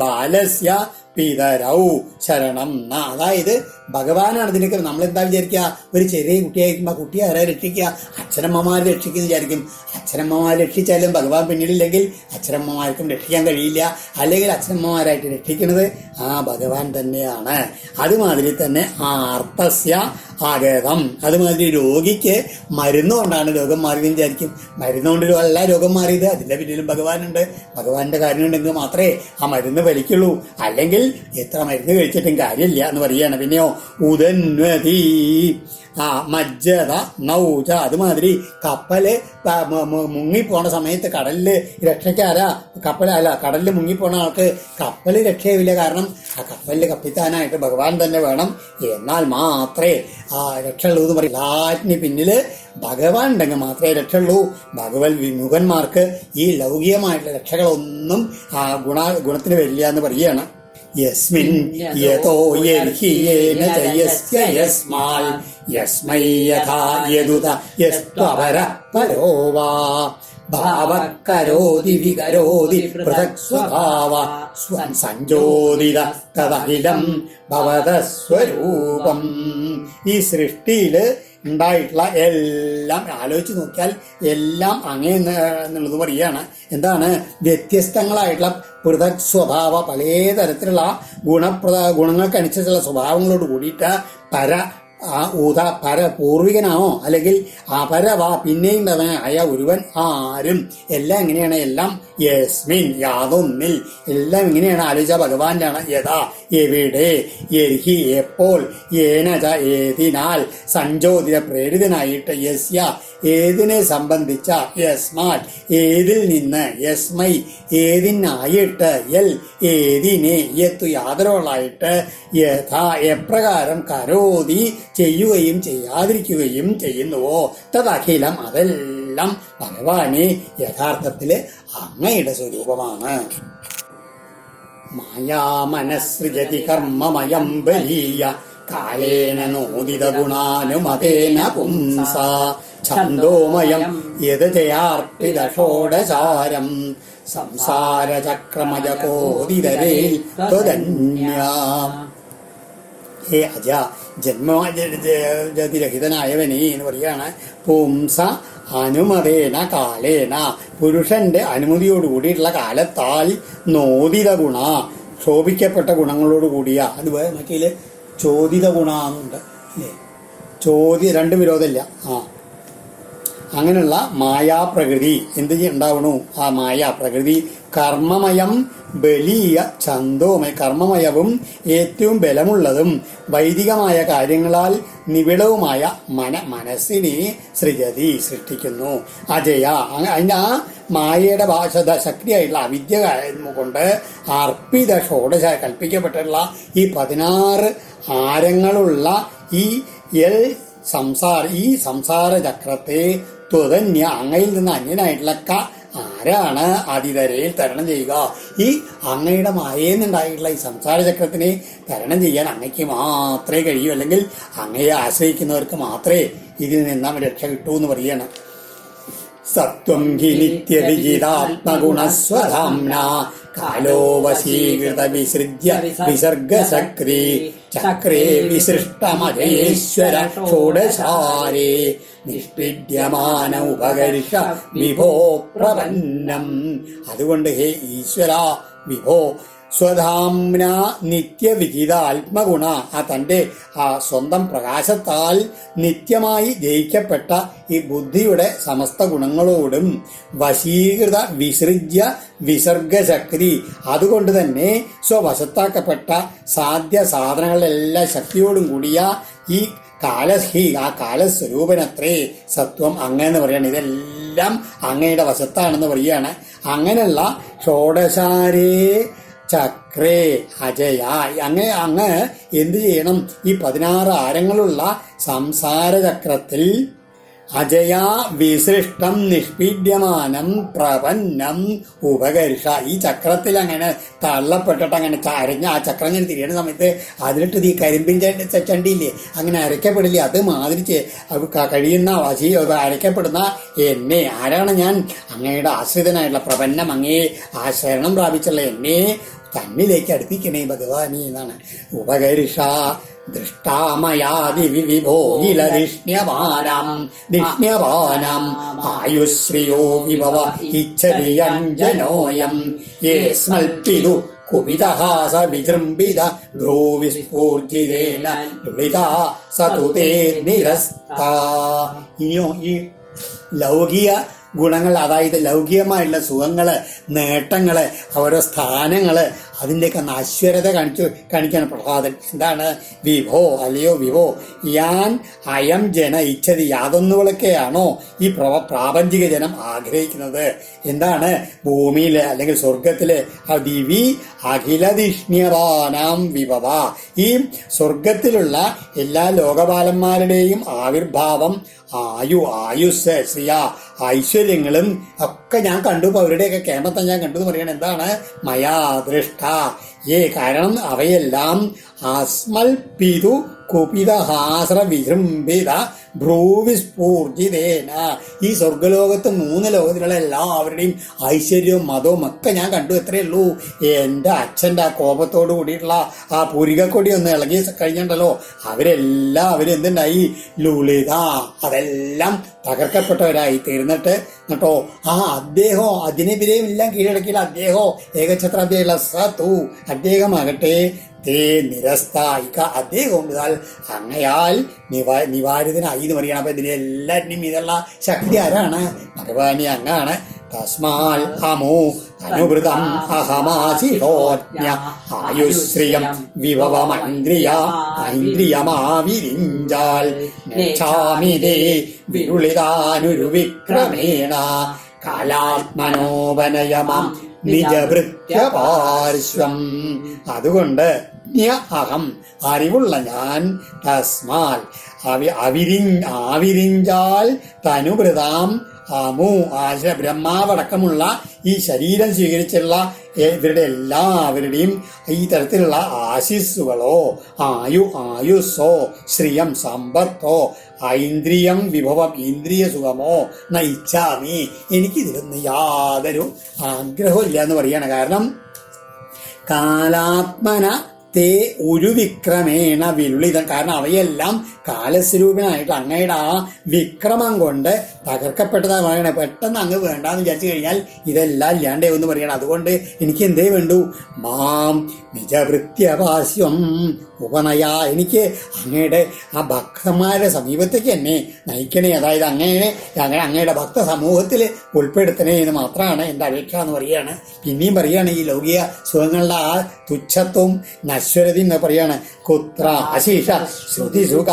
ബാലസ്യ പിതരൗ ശരണം. അതായത് ഭഗവാനാണ് ഇതിനൊക്കെ. നമ്മളെന്താ വിചാരിക്കുക? ഒരു ചെറിയ കുട്ടിയായിരിക്കും, ആ കുട്ടിയെ ആരാ രക്ഷിക്കുക? അച്ഛനമ്മമാർ രക്ഷിക്കുന്നു വിചാരിക്കും. അച്ഛനമ്മമാർ രക്ഷിച്ചാലും ഭഗവാൻ പിന്നിലില്ലെങ്കിൽ അച്ഛനമ്മമാർക്കും രക്ഷിക്കാൻ കഴിയില്ല. അല്ലെങ്കിൽ അച്ഛനമ്മമാരായിട്ട് രക്ഷിക്കുന്നത് ഭഗവാൻ തന്നെയാണ്. അതുമാതിരി തന്നെ ആർത്തസ്യ ആഗതം, അതുമാതിരി രോഗിക്ക് മരുന്നുകൊണ്ടാണ് രോഗം മാറിയെന്ന് വിചാരിക്കും. മരുന്നുകൊണ്ട് അല്ല രോഗം മാറിയത്, അതിന്റെ പിന്നിലും ഭഗവാനുണ്ട്. ഭഗവാന്റെ കാര്യം ഉണ്ടെങ്കിൽ മാത്രമേ ആ മരുന്ന് ഫലിക്കുള്ളൂ. അല്ലെങ്കിൽ എത്ര മരുന്ന് കഴിച്ചിട്ടും കാര്യമില്ല എന്ന് പറയുകയാണ്. പിന്നെയോ ഉദന്വതി മജ്ജത നൗജ, അതുമാതിരി കപ്പല് മുങ്ങിപ്പോണ സമയത്ത് കടലില് രക്ഷയ്ക്കാരാ? കടലിൽ മുങ്ങിപ്പോണ ആൾക്ക് കപ്പല് രക്ഷയില്ല. കാരണം ആ കപ്പലില് കപ്പിത്താനായിട്ട് ഭഗവാൻ തന്നെ വേണം. എന്നാൽ മാത്രമേ രക്ഷയുള്ളൂ എന്ന് പറയും. എല്ലാറ്റിന് പിന്നില് ഭഗവാൻ ഉണ്ടെങ്കിൽ മാത്രമേ രക്ഷയുള്ളൂ. ഭഗവത് വിമുഖന്മാർക്ക് ഈ ലൗകികമായിട്ടുള്ള രക്ഷകളൊന്നും ഗുണത്തിന് വരില്ല എന്ന് പറയുകയാണ്. യസ്മിൻ യതോ യർഹിയേന ജയസ്യ യസ്മാൽ യസ്മൈ യഥാ യദുത യസ്ത്വപര പരോ വാ ഭാവകരോതി വികരോതി പൃഥക് സ്വഭാവ സ്വം സഞ്ജോതിത തദഖിലം ഭവതസ്വരൂപം. ഈ സൃഷ്ടിയില് ഉണ്ടായിട്ടുള്ള എല്ലാം ആലോചിച്ച് നോക്കിയാൽ എല്ലാം എന്നുള്ളത് പറയാണ്. എന്താണ്? വ്യത്യസ്തങ്ങളായിട്ടുള്ള പൃഥക് സ്വഭാവ, പല തരത്തിലുള്ള ഗുണങ്ങൾക്കനുസരിച്ചുള്ള സ്വഭാവങ്ങളോട് കൂടിയിട്ട് പൂർവികനാണോ അല്ലെങ്കിൽ അപരവാ പിന്നെയും ആയ ഒരുവൻ ആരും. എല്ലാം എങ്ങനെയാണ്? എല്ലാം യസ്മിൻ, യാതൊന്നിൽ. എല്ലാം ഇങ്ങനെയാണ് ആലോചിച്ച ഭഗവാന്റെ ആണ്. യഥാ എവിടെ, യർഹി എപ്പോൾ, ഏനജ ഏതിനാൽ, സഞ്ജോതിത പ്രേരിതനായിട്ട്, യസ്യ ഏതിനെ സംബന്ധിച്ച, യസ്മാൽ ഏതിൽ നിന്ന്, യസ്മൈ ഏതിനായിട്ട്, യൽ ഏതിനെ, യത്തു യാതൊരാളായിട്ട്, യഥാ എപ്രകാരം, കരോതി ചെയ്യുകയും ചെയ്യാതിരിക്കുകയും ചെയ്യുന്നുവോ, തദഖിലം അതെല്ലാം ഭഗവാനെ യഥാർത്ഥത്തില് അങ്ങയുടെ സ്വരൂപമാണ്. മായാമനസൃജതി കർമ്മമയം ബലീയ കാലേന നോദിത ഗുണാനുമതേന പുംസ ഛന്ദോമയം യത് ജയാർപ്പിത ഷോഡശാരം സംസാരചക്രമജകോദിതരേൽ ത്വധന്യാം. ഹേ അജ, ജന്മരഹിതനായവനേ എന്ന് പറയാണ്. പുംസ അനുമതേന കാലേന, പുരുഷന്റെ അനുമതിയോട് കൂടിയിട്ടുള്ള കാലത്താൽ നോദിത ഗുണ, ശോഭിക്കപ്പെട്ട ഗുണങ്ങളോട് കൂടിയ, അത് മറ്റേ ചോദിത ഗുണമെന്നുണ്ട് അല്ലേ, രണ്ട് വിരോധമില്ല. അങ്ങനെയുള്ള മായാപ്രകൃതി എന്ത് ഉണ്ടാവണു? ആ മായാപ്രകൃതി കർമ്മമയം ബലീയ ഛന്ദോമയ, കർമ്മമയവും ഏറ്റവും ബലമുള്ളതും വൈദികമായ കാര്യങ്ങളാൽ നിബിഡവുമായ മനസ്സിനെ സൃഷ്ടിക്കുന്നു. അജയ, അതിൻ്റെ ആ മായയുടെ ശക്തിയായിട്ടുള്ള അവിദ്യ കൊണ്ട് അർപ്പിത ഷോഡശ കൽപ്പിക്കപ്പെട്ടിട്ടുള്ള ഈ 16 ആരങ്ങളുള്ള ഈ സംസാര ചക്രത്തെ തുതന്യ, അങ്ങയിൽ നിന്ന് അന്യനായിട്ടുള്ള ആരാണ് അതിതരയിൽ തരണം ചെയ്യുക? ഈ അങ്ങയുടെ മായേന്നുണ്ടായിട്ടുള്ള ഈ സംസാര ചക്രത്തിനെ തരണം ചെയ്യാൻ അങ്ങയ്ക്ക് മാത്രമേ കഴിയൂ, അല്ലെങ്കിൽ അങ്ങയെ ആശ്രയിക്കുന്നവർക്ക് മാത്രമേ ഇതിൽ നിന്നും രക്ഷ കിട്ടൂ എന്ന് പറയുകയാണ്. സത്വം ഹി നിത്യവിജിതാത്മഗുണസ്വധാംന കാലോ വശീകൃത വിസൃജ്യ വിസർഗശക്തി ചക്രേ വിസൃഷ്ടമജേശ്വര ഷോഡശാരേ നിഷ്പീഡ്യമാന ഉപകർഷ വിഭോ പ്രപന്നം. അതുകൊണ്ട് ഹേ ഈശ്വര വിഭോ, സ്വധാംന നിത്യവിഹിത ആത്മഗുണ, തൻ്റെ സ്വന്തം പ്രകാശത്താൽ നിത്യമായി ജയിക്കപ്പെട്ട ഈ ബുദ്ധിയുടെ സമസ്ത ഗുണങ്ങളോടും വശീകൃത വിസൃജ്യ വിസർഗശക്തി, അതുകൊണ്ട് തന്നെ സ്വവശത്താക്കപ്പെട്ട സാധ്യ സാധനങ്ങളിലെല്ലാം ശക്തിയോടും കൂടിയ ഈ ആ കാലസ്വരൂപനത്രേ സത്വം അങ്ങെന്ന് പറയാണ്. ഇതെല്ലാം അങ്ങയുടെ വശത്താണെന്ന് പറയാണ്. അങ്ങനെയുള്ള ഷോഡശാരേ ചക്രേ അജയ, അങ്ങ് എന്ത് ചെയ്യണം? ഈ 16 ആരങ്ങളുള്ള സംസാര ചക്രത്തിൽ അജയ വിസൃഷ്ടം നിഷ്പീഡ്യമാനം പ്രപന്നം ഉപകർഷ, ഈ ചക്രത്തിൽ അങ്ങനെ തള്ളപ്പെട്ടിട്ട് അങ്ങനെ അരഞ്ഞ ആ ചക്രം ഇങ്ങനെ തിരിയുന്ന സമയത്ത് അതിലിട്ട് ഈ കരിമ്പിൻ്റെ ചണ്ടിയില്ലേ, അങ്ങനെ അരയ്ക്കപ്പെടില്ലേ, അത് മാതിരി കഴിയുന്ന അരയ്ക്കപ്പെടുന്ന എന്നെ, ആരാണ് ഞാൻ? അങ്ങയുടെ ആശ്രിതനായിട്ടുള്ള പ്രപന്നം, അങ്ങയെ ശരണം പ്രാപിച്ചുള്ള എന്നെ തന്നിലേക്ക് അടുപ്പിക്കണേ ഭഗവാനി എന്നാണ്. ഉപകർഷ ദൃഷ്ടാമയാദി വിഭോഗിലധിഷ്ണ്യവാനം ആയുശ്രിയോ വിഭവ ഇച്ഛതിയഞ്ജനോയം യേ സ്മൽപിതു കുപിതഹാസ വിജൃംഭിത ഭ്രൂവിസ്ഫൂർജിതേന ലുളിതാ സതുതേ നിരസ്ത. ഇനിയോ ഈ ലൗകിക ഗുണങ്ങൾ, അതായത് ലൗകികമായിട്ടുള്ള സുഖങ്ങള്, നേട്ടങ്ങള്, ഓരോ സ്ഥാനങ്ങള്, അതിൻ്റെയൊക്കെ നശ്വരത കാണിക്കാണ് പ്രഹ്ലാദൻ. എന്താണ്? വിഭോ, അല്ലയോ വിഭോ, യാൻ അയം ജന ഇച്ഛതി, യാതൊന്നുകളൊക്കെയാണോ ഈ പ്രാപഞ്ചിക ജനം ആഗ്രഹിക്കുന്നത്? എന്താണ്? ഭൂമിയില് അല്ലെങ്കിൽ സ്വർഗത്തില് ദിവി അഖിലധിഷ്ണ്യവാനാം വിഭവ, ഈ സ്വർഗത്തിലുള്ള എല്ലാ ലോകപാലന്മാരുടെയും ആവിർഭാവം, ആയുസ്, ശ്രിയ, ഐശ്വര്യങ്ങളും ഒക്കെ ഞാൻ കണ്ടു. അവരുടെയൊക്കെ കേമത്തെ ഞാൻ കണ്ടു എന്ന് പറയണ. എന്താണ്? മയാ ദൃഷ്ട കാരണം അവയെല്ലാം അസ്മൽപിതു കുപിതഹാസ്ര വിജൃംഭിത ഭ്രൂവിസ്ഫൂർജിതേന, ഈ സ്വർഗലോകത്ത് 3 ലോകത്തിലുള്ള എല്ലാവരുടെയും ഐശ്വര്യവും മതവും ഒക്കെ ഞാൻ കണ്ടു. എത്രയേ ഉള്ളൂ? എൻ്റെ അച്ഛൻ്റെ ആ കോപത്തോട് കൂടിയിട്ടുള്ള ആ പൂരികക്കൊടി ഒന്ന് ഇളകി കഴിഞ്ഞിട്ടുണ്ടല്ലോ, അവരെല്ലാവരും എന്തുണ്ടായി? ലുളിത, അതെല്ലാം തകർക്കപ്പെട്ടവരായി തീർന്നിട്ട് കേട്ടോ. അദ്ദേഹം അതിനെതിരെയും എല്ലാം കീഴടക്കിയില്ല. അദ്ദേഹം ഏകഛത്രാബ്ദിയുള്ള സതു, അദ്ദേഹമാകട്ടെ തേ നിരസ്തായിക്ക, അദ്ദേഹം അങ്ങയാൽ നിവാരിതനായി എന്ന് പറയണം. അപ്പൊ ഇതിനെല്ലാറ്റിനും ഇതുള്ള ശക്തി ആരാണ്? ഭഗവാനി അങ്ങാണ്. തസ്മാൽ അമോ അനുവൃതം അഹമാശിരോജ്ഞ ആയുശ്രിയം വിഭവമൈന്ദ്രിയമാവിരിഞ്ചാൽ നേച്ഛാമിതേ വിരുളിതാനുരുവിക്രമേണ കാലാത്മനോപനയമം നിജഭൃത്യപാർശ്വം. അതുകൊണ്ട് അഹം, അറിവുള്ള ഞാൻ, തസ്മാൽ ആവിരിഞ്ചാൽ തനുവൃതാം മൂ ആശ ബ്രഹ്മാവടക്കമുള്ള ഈ ശരീരം സ്വീകരിച്ചുള്ള ഇവരുടെ എല്ലാവരുടെയും ഈ തരത്തിലുള്ള ആശിസ്സുകളോ ആയുസ്സോ ശ്രിയം സമ്പത്തോ ഐന്ദ്രിയം വിഭവം ഇന്ദ്രിയ സുഖമോ നയിച്ചാമി, എനിക്കിതിലൊന്നും യാതൊരു ആഗ്രഹവും ഇല്ല എന്ന് പറയാണ്. കാരണം കാലാത്മന തേ ഒരു വിക്രമേണ വിലുളിതം, കാരണം അവയെല്ലാം കാലസ്വരൂപനായിട്ട് അങ്ങയുടെ ആ വിക്രമം കൊണ്ട് തകർക്കപ്പെട്ടതാണ് പറയണേ. പെട്ടെന്ന് അങ്ങ് വേണ്ടാന്ന് വിചാരിച്ചു കഴിഞ്ഞാൽ ഇതെല്ലാം ഇല്ലാണ്ടേ എന്ന് പറയണം. അതുകൊണ്ട് എനിക്ക് എന്തേ വേണ്ടു, മാം നിജവൃത്യപാസ്യം ഉപനയ, എനിക്ക് അങ്ങയുടെ ആ ഭക്തന്മാരുടെ സമീപത്തേക്ക് എന്നെ നയിക്കണേ, അതായത് അങ്ങയുടെ ഭക്ത സമൂഹത്തിൽ ഉൾപ്പെടുത്തണേ എന്ന് മാത്രമാണ് എൻ്റെ അപേക്ഷ എന്ന് പറയുകയാണ്. പിന്നെയും പറയുകയാണ് ഈ ലൗകിക സുഖങ്ങളുടെ ആ തുച്ഛത്വം നശ്വരതി എന്ന് പറയാണ്. കുത്ര അശീഷ ശ്രുതിസുഖ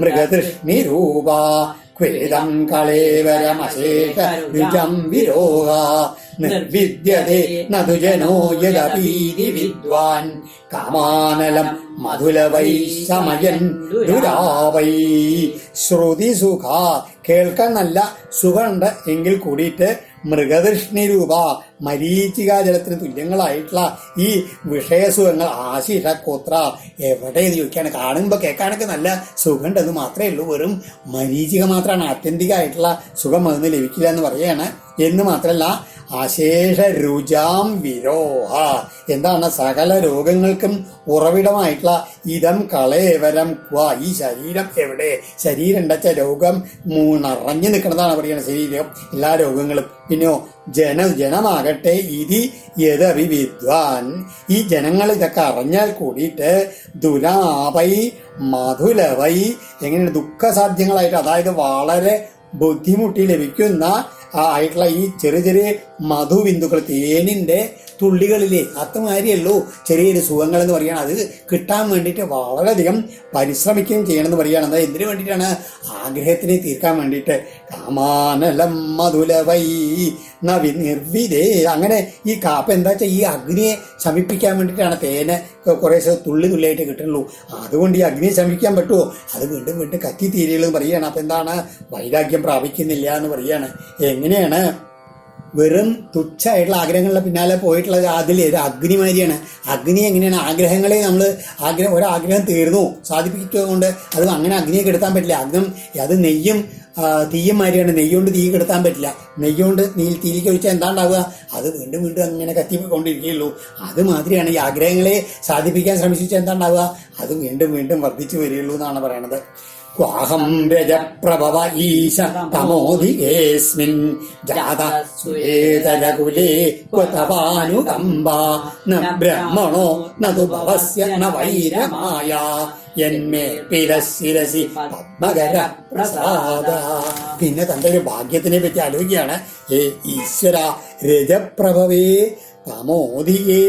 മൃഗതൃഷ്ണി രൂപ ക്വേദം കളേവരമശേഷ രുജം വിരോഹ നിർവിദ്യതേ നതുജനോ യദപീതി വിദ്വാൻ കാമാനലം മധുലവൈ സമയൻ ദുരാവൈ. ശ്രുതിസുഖ, കേൾക്കാൻ നല്ല സുഖമുണ്ട് എങ്കിൽ കൂടിയിട്ട് മൃഗതൃഷ്ണി രൂപ, മരീചികാ ജലത്തിന് തുല്യങ്ങളായിട്ടുള്ള ഈ വിഷയസുഖങ്ങൾ ആശിഷ കോത്ര എവിടെയെന്ന് ചോദിക്കുകയാണ്. കാണുമ്പോൾ കേൾക്കാനൊക്കെ നല്ല സുഖമുണ്ടെന്ന് മാത്രമേ ഉള്ളൂ, വെറും മരീചിക മാത്രമാണ്, ആത്യന്തികമായിട്ടുള്ള സുഖം അതൊന്നും ലഭിക്കില്ല എന്ന് പറയുകയാണ്. എന്ന് മാത്രമല്ല അശേഷ രുചാം വിരോഹ, എന്താണ് സകല രോഗങ്ങൾക്കും ഉറവിടമായിട്ടുള്ള ഇതം കളേവരം ക്വ, ഈ ശരീരം എവിടെ, ശരീരം ഉണ്ടച്ച രോഗം നിറഞ്ഞു നിൽക്കുന്നതാണ് പറയുന്നത് ശരീരം, എല്ലാ രോഗങ്ങളും. പിന്നെയോ ജനമാകട്ടെ ഇതി യദവി വിദ്വാൻ, ഈ ജനങ്ങൾ ഇതൊക്കെ അറിഞ്ഞാൽ കൂടിയിട്ട് ദുരാപൈ മധുലവൈ, എങ്ങനെയാണ് ദുഃഖസാധ്യങ്ങളായിട്ട്, അതായത് വളരെ ബുദ്ധിമുട്ടി ലഭിക്കുന്ന ആയിട്ടുള്ള ഈ ചെറിയ ചെറിയ മധുബിന്ദുക്കൾ, തേനിന്റെ തുള്ളികളിലെ അത്രമാതിരിയല്ലോ ചെറിയൊരു സുഖങ്ങൾ എന്ന് പറയുകയാണ്. അത് കിട്ടാൻ വേണ്ടിയിട്ട് വളരെയധികം പരിശ്രമിക്കുകയും ചെയ്യണമെന്ന് പറയുകയാണ്. അത് എന്തിനു വേണ്ടിയിട്ടാണ്, ആഗ്രഹത്തിനെ തീർക്കാൻ വേണ്ടിയിട്ട്. കാമാനലം മധുലവൈ നിർവിധേ, അങ്ങനെ ഈ കാപ്പ എന്താ വെച്ചാൽ ഈ അഗ്നിയെ ശമിപ്പിക്കാൻ വേണ്ടിയിട്ടാണ്. തേന് കുറേശ്ശെ തുള്ളി തുള്ളിയായിട്ട് കിട്ടുള്ളൂ, അതുകൊണ്ട് ഈ അഗ്നിയെ ശമിക്കാൻ പറ്റുമോ, അത് വീണ്ടും വീണ്ടും കത്തി തീരുള്ളൂ എന്ന് പറയുകയാണ്. അപ്പൊ എന്താണ്, വൈരാഗ്യം പ്രാപിക്കുന്നില്ല എന്ന് പറയുകയാണ്. എങ്ങനെയാണ് വെറും തുച്ഛമായിട്ടുള്ള ആഗ്രഹങ്ങളുടെ പിന്നാലെ പോയിട്ടുള്ളത്, അതിലേത് അഗ്നിമാരിയാണ്. അഗ്നി എങ്ങനെയാണ്, ആഗ്രഹങ്ങളെ നമ്മൾ ഒരാഗ്രഹം തീർന്നു സാധിപ്പിച്ചുകൊണ്ട് അത് അങ്ങനെ അഗ്നിയെ കെടുത്താൻ പറ്റില്ല. അത് നെയ്യും തീയും മാതിരിയാണ്, നെയ്യോണ്ട് തീ കെടുത്താൻ പറ്റില്ല. നെയ്യോണ്ട് തീയിലേക്ക് ഒഴിച്ചാൽ എന്താ ഉണ്ടാവുക, അത് വീണ്ടും വീണ്ടും അങ്ങനെ കത്തിക്കൊണ്ടിരിക്കുകയുള്ളൂ. അതുമാതിരിയാണ് ഈ ആഗ്രഹങ്ങളെ സാധിപ്പിക്കാൻ ശ്രമിച്ചാൽ എന്താ ഉണ്ടാവുക, അത് വീണ്ടും വീണ്ടും വർദ്ധിച്ചു വരികയുള്ളൂ എന്നാണ് പറയണത്. ക്വാഹം രജപ്രഭവ ഈശ തമോധികേസ്മിൻ ജാത സുരേതരകുലേ ക്വതവാനുകമ്പ ന ബ്രഹ്മണോ നതു ഭവസ്യ ന വൈരമായ യന്മേ പിരശിരസി പത്മകര പ്രസാദ. പിന്നെ തന്റെ ഒരു ഭാഗ്യത്തിനെ പറ്റി ആലോചിക്കുകയാണ്. ഏ ഈശ്വര, രജപ്രഭവേ തമോധികേ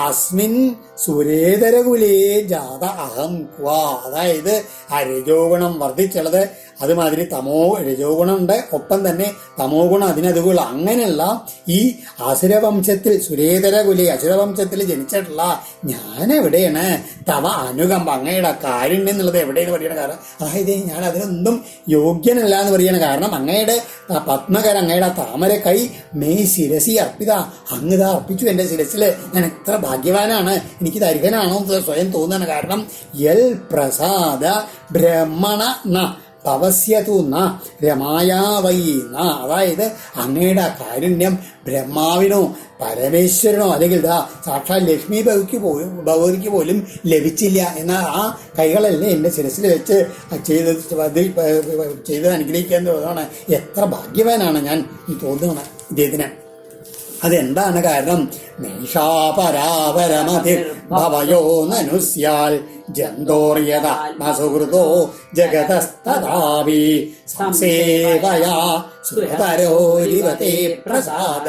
അസ്മിൻ സുരേതരകുലേ ജാത അഹം ക്വാ, അതായത് ആ രജോഗുണം വർദ്ധിച്ചുള്ളത്, അതുമാതിരി രജോഗുണം ഉണ്ട്, ഒപ്പം തന്നെ തമോ ഗുണം അതിനതുകൾ, അങ്ങനെയുള്ള ഈ അസുരവംശത്തിൽ സുരേതരകുലേ അസുരവംശത്തിൽ ജനിച്ചിട്ടുള്ള ഞാൻ എവിടെയാണ്, തവ അനുകമ്പ അങ്ങയുടെ കാരുണ്യം എന്നുള്ളത് എവിടെയെന്ന് പറയണ. കാരണം അതായത് ഞാൻ അതിനൊന്നും യോഗ്യനല്ല എന്ന് പറയണ. കാരണം അങ്ങയുടെ പത്മകര, അങ്ങയുടെ താമര കൈ മേ ശിരസി അർപ്പിത, അങ്ങ് അർപ്പിച്ചു എൻ്റെ ശിരസിൽ, ഞാൻ എത്ര ഭാഗ്യവാനാണ്, എനിക്കിത് അർഹനാണോ എന്ന് സ്വയം തോന്നുകയാണ്. കാരണം യൽ പ്രസാദ ബ്രഹ്മണ ന ഭവസ്യതു ന രമായാവൈ ന, അതായത് അങ്ങയുടെ കാരുണ്യം ബ്രഹ്മാവിനോ പരമേശ്വരനോ അല്ലെങ്കിൽ സാക്ഷാൽ ലക്ഷ്മി ഭഗവതിക്ക് പോലും ലഭിച്ചില്ല. എന്നാൽ ആ കൈകളല്ലേ എൻ്റെ ശിരസിൽ വെച്ച് ചെയ്ത് അനുഗ്രഹിക്കാൻ തോന്നുകയാണ്. എത്ര ഭാഗ്യവാനാണ് ഞാൻ ഈ തോന്നുകയാണ് ഇദ്ദേഹത്തിന്. അതെന്താണ് കാരണം, നൈഷാപരാപരമതി ഭവയോ നനുസ്യാൽ ജന്തോർയതാത്മസുഹൃതോ ജഗതസ്തദാവി സംസേവയാ സുരതരോരിവതേ പ്രസാദ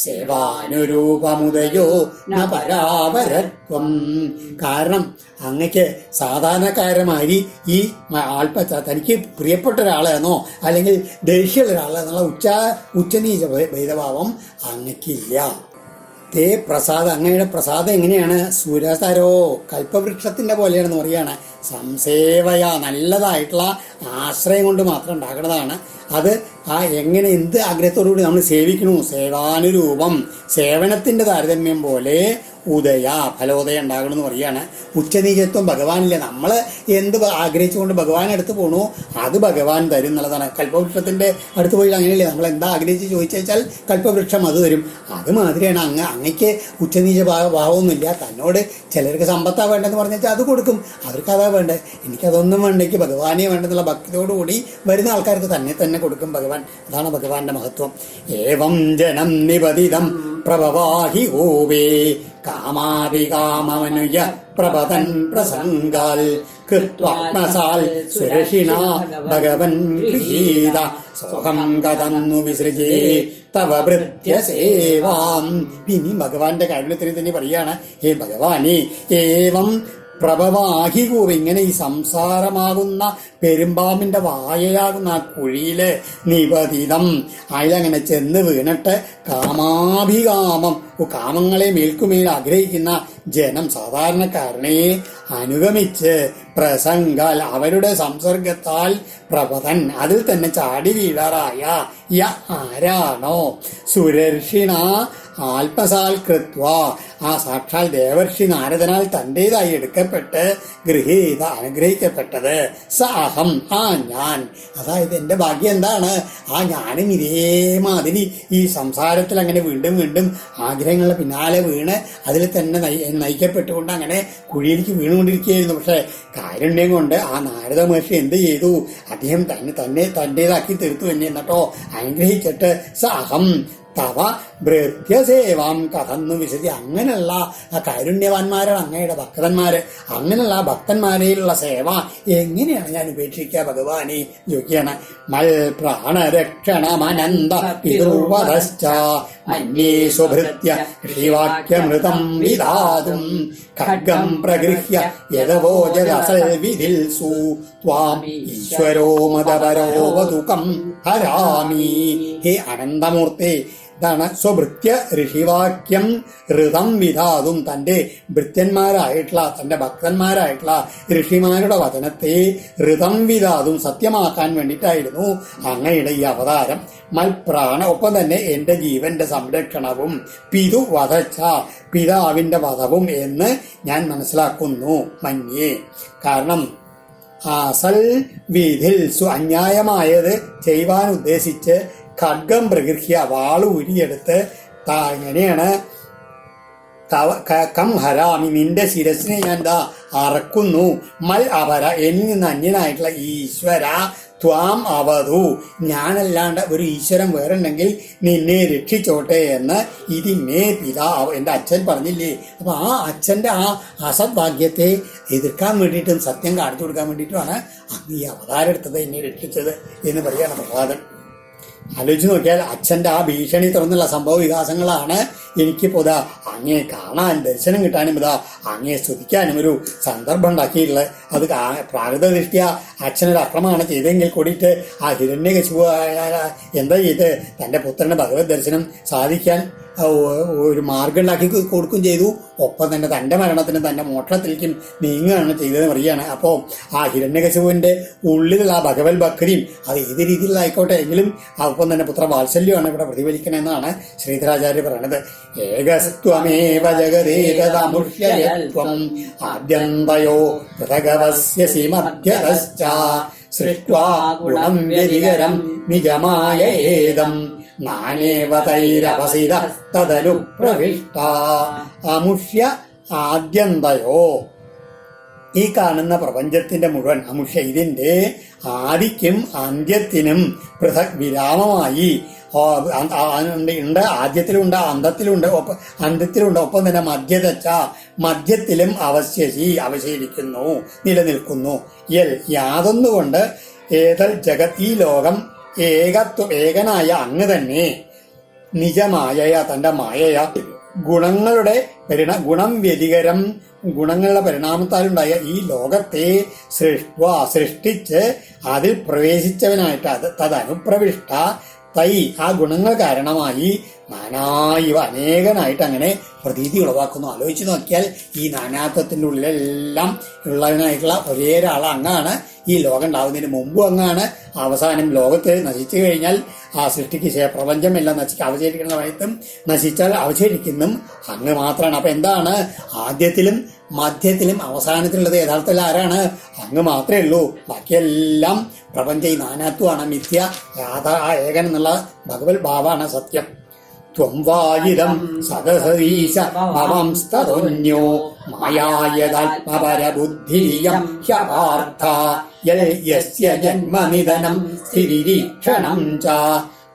സേവാനുരൂപമുദയോ ന പരാപരത്വം. കാരണം അങ്ങക്ക് സാധാരണക്കാരമായി ഈ തനിക്ക് പ്രിയപ്പെട്ട ഒരാളെന്നോ അല്ലെങ്കിൽ ദേഷ്യമുള്ള ഒരാളെന്നുള്ള ഉച്ചനീച ഭേദഭാവം അങ്ങക്കില്ല. തേ പ്രസാദം, അങ്ങയുടെ പ്രസാദം എങ്ങനെയാണ്, സുരതരോ കൽപ്പവൃക്ഷത്തിന്റെ പോലെയാണെന്ന് പറയാണ്. സംസേവയ, നല്ലതായിട്ടുള്ള ആശ്രയം കൊണ്ട് മാത്രം ഉണ്ടാക്കുന്നതാണ്. അത് എങ്ങനെ എന്ത് ആഗ്രഹത്തോടുകൂടി നമ്മൾ സേവിക്കണു, സേവാനുരൂപം, സേവനത്തിന്റെ താരതമ്യം പോലെ ഉദയ ഫലോദയം ഉണ്ടാകണം എന്ന് പറയുകയാണ്. ഉച്ചനീചത്വം ഭഗവാനില്ല. നമ്മൾ എന്ത് ആഗ്രഹിച്ചുകൊണ്ട് ഭഗവാൻ അടുത്ത് പോകണു അത് ഭഗവാൻ തരും എന്നുള്ളതാണ്. കൽപ്പവൃക്ഷത്തിന്റെ അടുത്ത് പോയി അങ്ങനെയല്ലേ, നമ്മൾ എന്താ ആഗ്രഹിച്ച് ചോദിച്ചാൽ കൽപ്പവൃക്ഷം അത് തരും. അതുമാതിരിയാണ് അങ്ങയ്ക്ക് ഉച്ചനീച ഭാവമൊന്നുമില്ല. തന്നോട് ചിലർക്ക് സമ്പത്താ വേണ്ടെന്ന് പറഞ്ഞാൽ അത് കൊടുക്കും, അവർക്ക് അതാ വേണ്ടത്, എനിക്കതൊന്നും വേണ്ട, എനിക്ക് ഭഗവാനെ വേണ്ടെന്നുള്ള ഭക്തിയോടുകൂടി വരുന്ന ആൾക്കാർക്ക് തന്നെ കൊടുക്കും ഭഗവാൻ. അതാണ് ഭഗവാന്റെ മഹത്വം. ഏവം ജനം നിപതിതം പ്രഭവാഹി ഗോവേ കാമാഭികാമനുയ പ്രപതൻ പ്രസംഗാൽ കൃത്വാത്മസാൽ സുരക്ഷിണ ഭഗവൻ ഗൃഹീത സോഹം കഥന്നു വിസൃജേ തവ ഭൃത്യസേവാം. ഇനി ഭഗവാന്റെ കാരുണ്യത്തിന് തന്നെ പറയാണ്, ഹേ ഭഗവാനെ ഏവം പ്രഭവാഹികൂവ്, ഇങ്ങനെ ഈ സംസാരമാകുന്ന പെരുമ്പാമ്പിന്റെ വായയാകുന്ന ആ കുഴിയില് നിപതിതം അതിലങ്ങനെ ചെന്ന് വീണിട്ട് കാമാഭികാമം, കാമങ്ങളെ മേൽക്കുമേൽ ആഗ്രഹിക്കുന്ന ജനം, സാധാരണക്കാരനെ അനുഗമിച്ച് പ്രസംഗാൽ അവരുടെ സംസർഗത്താൽ പ്രപതൻ അതിൽ തന്നെ ചാടി വീഴാറായ ആരാണോ സുരർഷിണ ആത്മസാൽ കൃത്വ ആ സാക്ഷാൽ ദേവർഷി നാരദനാൽ തന്റേതായി എടുക്കപ്പെട്ട് ഗൃഹീത അനുഗ്രഹിക്കപ്പെട്ടത് സ അഹം ഞാൻ. അതായത് എന്റെ ഭാഗ്യം എന്താണ്, ഞാനും ഇതേമാതിരി ഈ സംസാരത്തിൽ അങ്ങനെ വീണ്ടും വീണ്ടും ആഗ്രഹങ്ങളുടെ പിന്നാലെ വീണ് അതിൽ തന്നെ നയിക്കപ്പെട്ടുകൊണ്ട് അങ്ങനെ കുഴിയിലേക്ക് വീണുകൊണ്ടിരിക്കുകയായിരുന്നു. പക്ഷെ കാരുണ്യം കൊണ്ട് നാരദ മഹർഷി എന്ത് ചെയ്തു, അദ്ദേഹം തന്റേതാക്കി തീർത്തു തന്നെ. എന്നിട്ടോ അനുഗ്രഹിച്ചിട്ട് സ അഹം തവ ഭൃത്യസേവാം കഥന്നു വിശദി. അങ്ങനെയുള്ള കാരുണ്യവാന്മാരാണ് അങ്ങയുടെ ഭക്തന്മാര്. അങ്ങനെയുള്ള ഭക്തന്മാരിലുള്ള സേവ എങ്ങനെയാണ് ഞാൻ ഉപേക്ഷിക്കുക ഭഗവാനെ ചോദിക്കുകയാണ്. മൽ പ്രാണരക്ഷണമനന്ത പിതൃവധശ്ച മന്യേ സ്വഭൃത്യ ശ്രീവാക്യമൃതം വിധാതും ഖഡ്ഗം പ്രഗൃഹ്യ യദവോജദസൽ വിധിൽസു ത്വാം ഈശ്വരോ മദപരോ വതുകം ഹരാമി. ഹേ അനന്തമൂർത്തി, ഇതാണ് സ്വഭൃത്യ ഋഷിവാക്യം ഋതം വിധാതും. തന്റെ ഭൃത്യന്മാരായിട്ടുള്ള തന്റെ ഭക്തന്മാരായിട്ടുള്ള ഋഷിമാരുടെ വചനത്തെ ഋതം വിധാതും സത്യമാക്കാൻ വേണ്ടിയിട്ടായിരുന്നു അങ്ങയുടെ ഈ അവതാരം. മൽപ്രാണ, ഒപ്പം തന്നെ എന്റെ ജീവന്റെ സംരക്ഷണവും പിതു വധച്ച പിതാവിന്റെ വധവും എന്ന് ഞാൻ മനസ്സിലാക്കുന്നു. മന്യേ, കാരണം അസൽ വിധിൽ അന്യായമായത് ചെയ്യുവാൻ ഉദ്ദേശിച്ച് ഖഡ്ഗം പ്രഗൃഹ്യ വാള് ഉരിയെടുത്ത് എങ്ങനെയാണ് കം ഹരാമി, നിന്റെ ശിരസിനെ ഞാൻ അറക്കുന്നു. മൽ അപര, എന്നിൽ നിന്ന് അന്യനായിട്ടുള്ള ഈശ്വര ത്വാം അവധു, ഞാനല്ലാണ്ട് ഒരു ഈശ്വരൻ വേറുണ്ടെങ്കിൽ നിന്നെ രക്ഷിച്ചോട്ടെ എന്ന് ഇതിമേ പിതാവ്, എൻ്റെ അച്ഛൻ പറഞ്ഞില്ലേ. അപ്പൊ അച്ഛന്റെ അസദ്ഭാഗ്യത്തെ എതിർക്കാൻ വേണ്ടിയിട്ടും സത്യം കാണിച്ചു കൊടുക്കാൻ വേണ്ടിയിട്ടുമാണ് അങ്ങ് ഈ അവതാരം എടുത്തത്, എന്നെ രക്ഷിച്ചത് എന്ന് പറയാണ് പ്രഹ്ലാദൻ. ആലോചിച്ച് നോക്കിയാൽ അച്ഛന്റെ ഭീഷണി തുറന്നുള്ള സംഭവ വികാസങ്ങളാണ് എനിക്കിപ്പോ അങ്ങയെ കാണാൻ ദർശനം കിട്ടാനും അങ്ങയെ സ്തുതിക്കാനും ഒരു സന്ദർഭം ഉണ്ടാക്കിയിട്ടുള്ളത്. അത് പ്രാകൃത ദൃഷ്ടിയ അച്ഛനൊരു അക്രമമാണ് ചെയ്തെങ്കിൽ കൂടിയിട്ട് ഹിരണ്യകശിപു എന്താ ചെയ്ത് തന്റെ പുത്രന് ഭഗവത് ദർശനം സാധിക്കാൻ ഒരു മാർഗം ഉണ്ടാക്കി കൊടുക്കുകയും ചെയ്തു. ഒപ്പം തന്നെ തന്റെ മരണത്തിന് തന്റെ മോക്ഷത്തിലേക്കും നീങ്ങുകയാണ് ചെയ്തതെന്ന് പറയുകയാണ്. അപ്പോൾ ഹിരണ്യകശിപുവിന്റെ ഉള്ളിലുള്ള ഭഗവത് ഭക്തിയും അത് ഏത് രീതിയിലായിക്കോട്ടെ എങ്കിലും ഒപ്പം തന്നെ പുത്ര വാത്സല്യമാണ് ഇവിടെ പ്രതിഫലിക്കണമെന്നാണ് ശ്രീധരാചാര്യ പറയണത്. ഏകസ്ത്വമേവ ജഗദേകമുഷ്യയത്വം ആദ്യന്തയോ പൃഥഗവസ്യസി മധ്യതശ്ച സൃഷ്ട്വാ ഗുണം വ്യതികരം നിജമായ ഏതം നാനേവതൈരവസിത തദനു പ്രവിഷ്ട. അമുഷ്യ ആദ്യന്തയോ, ഈ കാണുന്ന പ്രപഞ്ചത്തിന്റെ മുഴുവൻ അമുഷ്യ, ഇതിന്റെ ആദിക്കും അന്ത്യത്തിനും പൃഥക് വിരാമമായി ഉണ്ട്. ആദ്യത്തിലുണ്ട്, അന്ത്യത്തിലുണ്ട്, ഒപ്പം തന്നെ മധ്യതച്ച മധ്യത്തിലും അവശേഷിക്കുന്നു, നിലനിൽക്കുന്നു. യാതൊന്നുകൊണ്ട് ഏതൽ ജഗത്, ഈ ലോകം ഏകനായ അങ്ങ് തന്നെ നിജമായ തന്റെ മായയ ഗുണങ്ങളുടെ ഗുണം വ്യതികരം, ഗുണങ്ങളുടെ പരിണാമത്താലുണ്ടായ ഈ ലോകത്തെ സൃഷ്ടിച്ച് അതിൽ പ്രവേശിച്ചവനായിട്ട് തദനുപ്രവിഷ്ട തൈ, ആ ഗുണങ്ങൾ കാരണമായി നാനായിവ അനേകനായിട്ട് അങ്ങനെ പ്രതീതി ഉളവാക്കുന്നു. ആലോചിച്ച് നോക്കിയാൽ ഈ നാനാത്വത്തിന്റെ ഉള്ളിലെല്ലാം ഉള്ളവനായിട്ടുള്ള ഒരേ ഒരാൾ അങ്ങാണ്. ഈ ലോകം ഉണ്ടാവുന്നതിന് മുമ്പും അങ്ങാണ്. അവസാനം ലോകത്ത് നശിച്ചു കഴിഞ്ഞാൽ ആ സൃഷ്ടിക്ക് പ്രപഞ്ചം എല്ലാം അവശേഷിക്കുന്ന സമയത്തും നശിച്ചാൽ അവശേഷിക്കുന്നതും അങ്ങ് മാത്രമാണ്. അപ്പൊ എന്താണ്? ആദ്യത്തിലും മധ്യത്തിലും അവസാനത്തിലുള്ളത് യഥാർത്ഥത്തിൽ ആരാണ്? അങ്ങ് മാത്രമേ ഉള്ളൂ. ബാക്കിയെല്ലാം പ്രപഞ്ച ഈ നാനാത്വമാണ് മിഥ്യ. ഏകൻ എന്നുള്ള ഭഗവത് ഭാവമാണ് സത്യം. ത്വം വായിദം സദസീശ ഭവംസ്തതൊന്യോ മായായതാത്മപരബുദ്ധിരിയം ഹ്യപാർത്ഥ യസ്യ ജന്മനിധനം സ്ഥിതിരീക്ഷണം ച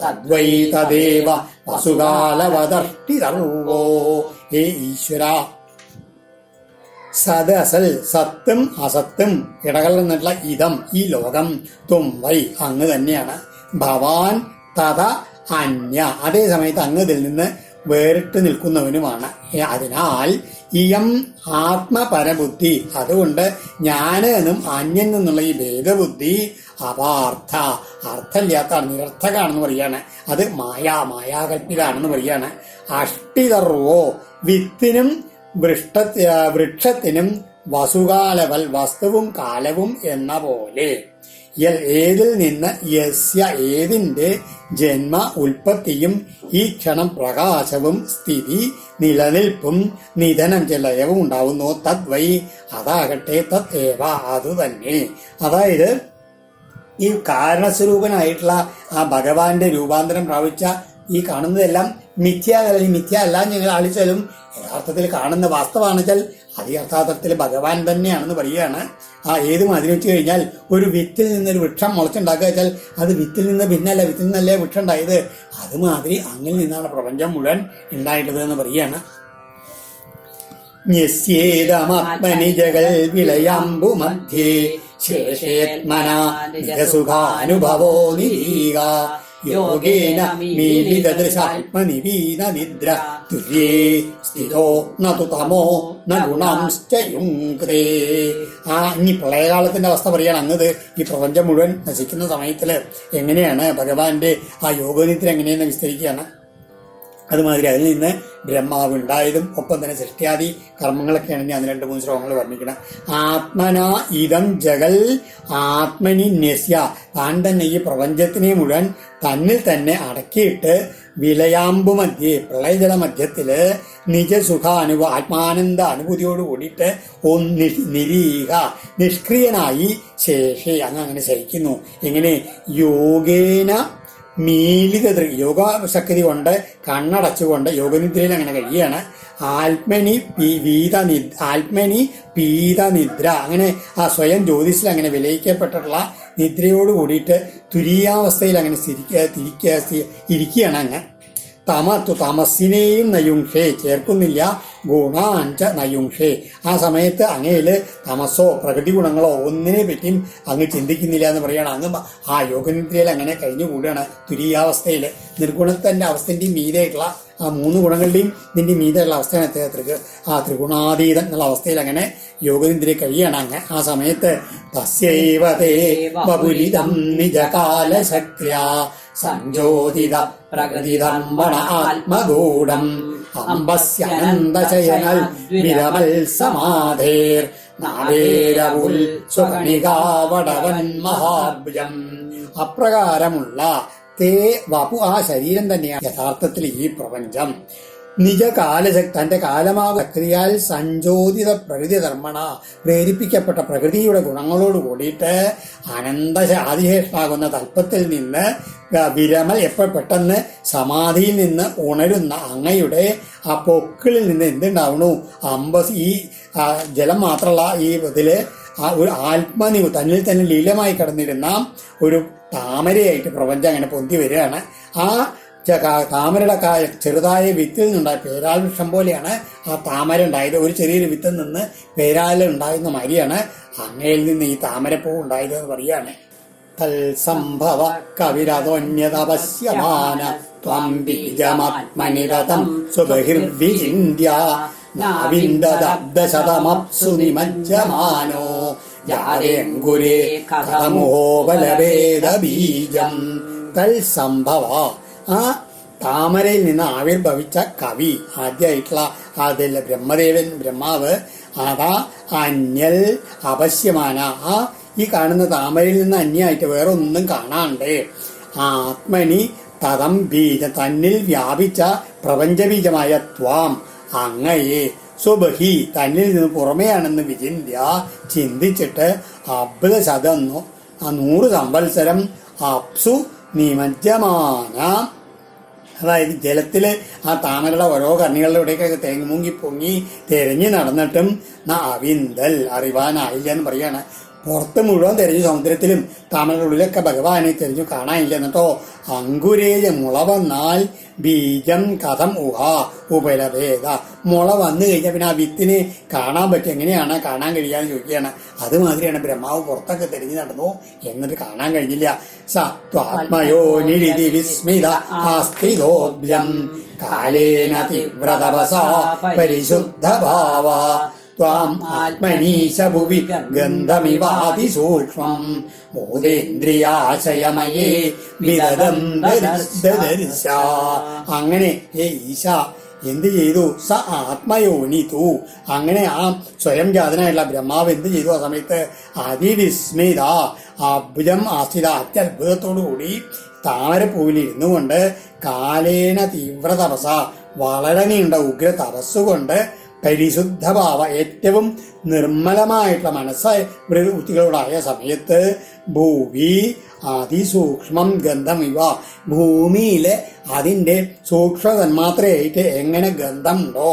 തദ്വൈ തദേവ വസുകാലവദഷ്ടിതർവോ. ഹേ ഈശ്വര, സത് അസൽ, സത്തും അസത്തും ഇടകലർന്നിട്ടുള്ള ഇതം ഈ ലോകം, ത്വം വൈ അങ്ങ് തന്നെയാണ്, ഭവാൻ തഥ അന്യ അതേ സമയത്ത് അങ്ങ് ഇതിൽ നിന്ന് വേറിട്ട് നിൽക്കുന്നവനുമാണ്. അതിനാൽ ഇയം ആത്മപരബുദ്ധി, അതുകൊണ്ട് ഞാന് എന്നും അന്യൻ എന്നുള്ള ഈ ഭേദബുദ്ധി അപാർത്ഥ, അർത്ഥമില്ലാത്ത നിരർത്ഥകാണെന്ന് പറയാണ്. അത് മായാകൽപ്പിതാണെന്ന് പറയാണ്. അഷ്ടിതർവോ, വിത്തിനും വൃക്ഷത്തിനും വസുകാലവൽ, വസ്തുവും കാലവും എന്ന പോലെ. ഏതിൽ നിന്ന് യസ്യ ഏതിന്റെ ജന്മ ഉൽപ്പത്തിയും ഈ ക്ഷണം പ്രകാശവും സ്ഥിതി നിലനിൽപ്പും നിധനം ലയവും ഉണ്ടാവുന്നു. തദ്വൈ അതാകട്ടെ, തത് ഏവ അതുതന്നെ. അതായത് ഈ കാരണസ്വരൂപനായിട്ടുള്ള ആ ഭഗവാന്റെ രൂപാന്തരം പ്രാപിച്ച ഈ കാണുന്നതെല്ലാം മിഥ്യ അല്ല ഞങ്ങൾ ആളിച്ചാലും യഥാർത്ഥത്തിൽ കാണുന്ന വാസ്തവാണെച്ചാൽ അത് യഥാർത്ഥത്തിൽ ഭഗവാൻ തന്നെയാണെന്ന് പറയുകയാണ്. ഏത് മാതിരി വെച്ച് കഴിഞ്ഞാൽ ഒരു വിത്തിൽ നിന്നൊരു വൃക്ഷം മുളച്ചുണ്ടാക്കുക വെച്ചാൽ അത് വിത്തിൽ നിന്ന് ഭിന്നല്ല, വിത്തിൽ നിന്നല്ലേ വൃക്ഷം ഉണ്ടായത്. അതുമാതിരി അങ്ങിൽ നിന്നാണ് പ്രപഞ്ചം മുഴുവൻ ഉണ്ടായിട്ടുള്ളത് എന്ന് പറയുകയാണ്. ന്യസ്യേതമാത്മനി ജഗൽ വിളയാംബു മധ്യേ ശേഷേത്മനാ നിജസുഖാനുഭവോ നിരീക യോഗേന മീലിതദൃശാത്മനിവീന നിദ്ര തുര്യേ സ്ഥിതോ നതു തമോ ന ഗുണാംശ്ചയുങ്ക്രേ. ഇനി പ്രളയകാലത്തിന്റെ അവസ്ഥ പറയാണ്. അങ്ങത് ഈ പ്രപഞ്ചം മുഴുവൻ നശിക്കുന്ന സമയത്തില് എങ്ങനെയാണ് ഭഗവാന്റെ ആ യോഗനിദ്ര എങ്ങനെയെന്ന് വിസ്തരിക്കുകയാണ്. അതുമാതിരി അതിൽ നിന്ന് ബ്രഹ്മാവ് ഉണ്ടായതും ഒപ്പം തന്നെ സൃഷ്ടിയാദി കർമ്മങ്ങളൊക്കെയാണ് ഞാൻ 2-3 ശ്ലോകങ്ങൾ വർണ്ണിക്കണം. ആത്മന ഇതം ജഗൽ ആത്മനി ന്യസ്യ, താൻ തന്നെ ഈ പ്രപഞ്ചത്തിനെ മുഴുവൻ തന്നിൽ തന്നെ അടക്കിയിട്ട് വിലയാമ്പു മധ്യേ, പ്രളയജല മധ്യത്തില് ആത്മാനന്ദ അനുഭൂതിയോട് കൂടിയിട്ട് നിരീഹ നിഷ്ക്രിയനായി ശേഷേ അങ്ങനെ ശയിക്കുന്നു. എങ്ങനെ? യോഗേന മീലിത യോഗശക്തി കൊണ്ട് കണ്ണടച്ചുകൊണ്ട് യോഗനിദ്രയിൽ അങ്ങനെ കഴിയാണ്. ആത്മനി പീത നിദ്ര, അങ്ങനെ ആ സ്വയം ജ്യോതിസിൽ അങ്ങനെ വിലയിക്കപ്പെട്ടിട്ടുള്ള നിദ്രയോട് കൂടിയിട്ട് തുരീയാവസ്ഥയിൽ അങ്ങനെ ഇരിക്കുകയാണ്. അങ്ങ് തമസ്സിനെയും നയുംഷേ ചേർക്കുന്നില്ല, ഗുണാഞ്ച നയുംഷേ. ആ സമയത്ത് അങ്ങയില് തമസോ പ്രകൃതി ഗുണങ്ങളോ ഒന്നിനെ പറ്റിയും അങ്ങ് ചിന്തിക്കുന്നില്ല എന്ന് പറയുകയാണ്. അങ്ങ് ആ യോഗനിദ്രയിൽ അങ്ങനെ കഴിഞ്ഞുകൂടുകയാണ് തുരീയാവസ്ഥയിൽ. നിർഗുണത്തിന്റെ അവസ്ഥന്റെയും മീതായിട്ടുള്ള ആ 3 ഗുണങ്ങളുടെയും ഇതിന്റെ മീതായിട്ടുള്ള അവസ്ഥയാണ് ത്രിഗുണാതീതം എന്നുള്ള അവസ്ഥയിൽ അങ്ങനെ യോഗനിദ്ര കഴിയാണ്. അങ്ങ് ആ സമയത്ത് തസ്യൈവതേ വപുരിതം നിജകാലശക്ര്യാ സഞ്ജോതിത പ്രകൃതിധർമ്മണ ആത്മഗൂഢം അംബസ്യനന്ദശയനൽ വിരമൽ സമാധേർ നാവേരവുൽ സ്വകണികാവടവൻ മഹാഭുജം. അപ്രകാരമുള്ള തേ വപു, ആ ശരീരം തന്നെയാണ് യഥാർത്ഥത്തിൽ ഈ പ്രപഞ്ചം. നിജകാലശക്തി, തന്റെ കാലമാവക്രിയാൽ സഞ്ചോദിത പ്രകൃതി ധർമ്മണ പ്രേരിപ്പിക്കപ്പെട്ട പ്രകൃതിയുടെ ഗുണങ്ങളോട് കൂടിയിട്ട് ആദിശേഷനാകുന്ന തൽപ്പത്തിൽ നിന്ന് വിരമൽ പെട്ടെന്ന് സമാധിയിൽ നിന്ന് ഉണരുന്ന അങ്ങയുടെ ആ പൊക്കിളിൽ നിന്ന് എന്തുണ്ടാവണു? ഈ ജലം മാത്രമല്ല, ഈ ഇതില് ഒരു ആത്മനിവ് തന്നിൽ തന്നെ ലീലമായി കടന്നിരുന്ന ഒരു താമരയായിട്ട് പ്രപഞ്ചം അങ്ങനെ പൊന്തി വരികയാണ്. ആ താമരയുടെ ചെറുതായ വിത്തിൽ നിന്നുണ്ടായ പേരാൽ വൃക്ഷം പോലെയാണ് ആ താമര ഉണ്ടായത്. ഒരു ചെറിയൊരു വിത്തിൽ നിന്ന് പേരാൽ ഉണ്ടായിരുന്ന മാതിരിയാണ് അങ്ങയിൽ നിന്ന് ഈ താമരപ്പൂ ഉണ്ടായത് എന്ന് പറയാണ്. തൽസംഭവ കവിരതോന്യതപശ്യമാന ത്വം ബീജമാത്മനിരതം സുബഹിർവിചിന്യ നാവിന്ദദബ്ദശതമപ്സു നിമജ്ജമാനോ യാരേങ്കുരേ കഥമുഹോബലഭേദ ബീജം. തൽസംഭവ, ആ താമരയിൽ നിന്ന് ആവിർഭവിച്ച കവി ആദ്യമായിട്ടുള്ള അതിൽ ബ്രഹ്മാവ് അതാ അന്യൽ അവശ്യമാന, ആ ഈ കാണുന്ന താമരയിൽ നിന്ന് അന്യമായിട്ട് വേറെ ഒന്നും കാണാണ്ട് ആത്മനി തതം ബീജ, തന്നിൽ വ്യാപിച്ച പ്രപഞ്ചബീജമായ ത്വാം അങ്ങയെ സ്വബഹി, തന്നിൽ നിന്ന് പുറമെയാണെന്ന് വിചിന്യ ചിന്തിച്ചിട്ട് അബ്ദശതന്നു 100 സംവത്സരം അപ്സു നിമജ്ജമാന, അതായത് ജലത്തില് ആ താമരയുടെ ഓരോ കണ്ണികളിലൂടെയൊക്കെ തേങ്ങി പൊങ്ങി തെരഞ്ഞു നടന്നിട്ടും അവിന്തൽ അറിവാനായില്ല എന്ന് പറയാണ്. പുറത്ത് മുഴുവൻ തെരഞ്ഞു, സമുദ്രത്തിലും താമരയുടെ ഉള്ളിലൊക്കെ ഭഗവാനെ തെരഞ്ഞു കാണാനില്ല. എന്നിട്ടോ അങ്കുരേജ മുള വന്നാൽ ബീജം കഥം ഉപലഭേദ, മുള വന്നു കഴിഞ്ഞാൽ പിന്നെ ആ വിത്തിനെ കാണാൻ പറ്റും, എങ്ങനെയാണ് കാണാൻ കഴിയാന്ന് ചോദിക്കുകയാണ്. അതുമാതിരിയാണ് ബ്രഹ്മാവ് പുറത്തൊക്കെ തെരഞ്ഞു നടന്നു, എന്നിട്ട് കാണാൻ കഴിഞ്ഞില്ല. സത്വാത്മയോനിരിതി വിസ്മിത ആസ്തിദോഭ്യം കാലേന തീവ്രതപസാ പരിശുദ്ധ ഭാവ ത്വാം ആത്മനീശ ഭുവി ഗന്ധമിവാതിസൂക്ഷ്മം ബോധേന്ദ്രിയാശയമയേ വിദദം ദദർശ. അങ്ങനെ ഈശ എന്ത് ചെയ്തു? സ ആത്മയോനി തൂ, അങ്ങനെ ആ സ്വയം ജാതനായിട്ടുള്ള ബ്രഹ്മാവ് എന്ത് ചെയ്തു? ആ സമയത്ത് അതിവിസ്മിത അഭുജം ആസ്ഥിത, അത്യത്ഭുതത്തോടു കൂടി താമരപ്പൂവിൽ ഇരുന്നു കൊണ്ട് കാലേന തീവ്ര തപസ, വളരെ നീണ്ട ഉഗ്ര തപസ്സുകൊണ്ട് പരിശുദ്ധഭാവ, ഏറ്റവും നിർമ്മലമായിട്ടുള്ള മനസ്സ് വൃത്തികളോടായ സമയത്ത് ഭൂവി അതിസൂക്ഷ്മം ഗന്ധം ഇവ, ഭൂമിയിലെ അതിൻ്റെ സൂക്ഷ്മ തന്മാത്രയായിട്ട് എങ്ങനെ ഗന്ധമുണ്ടോ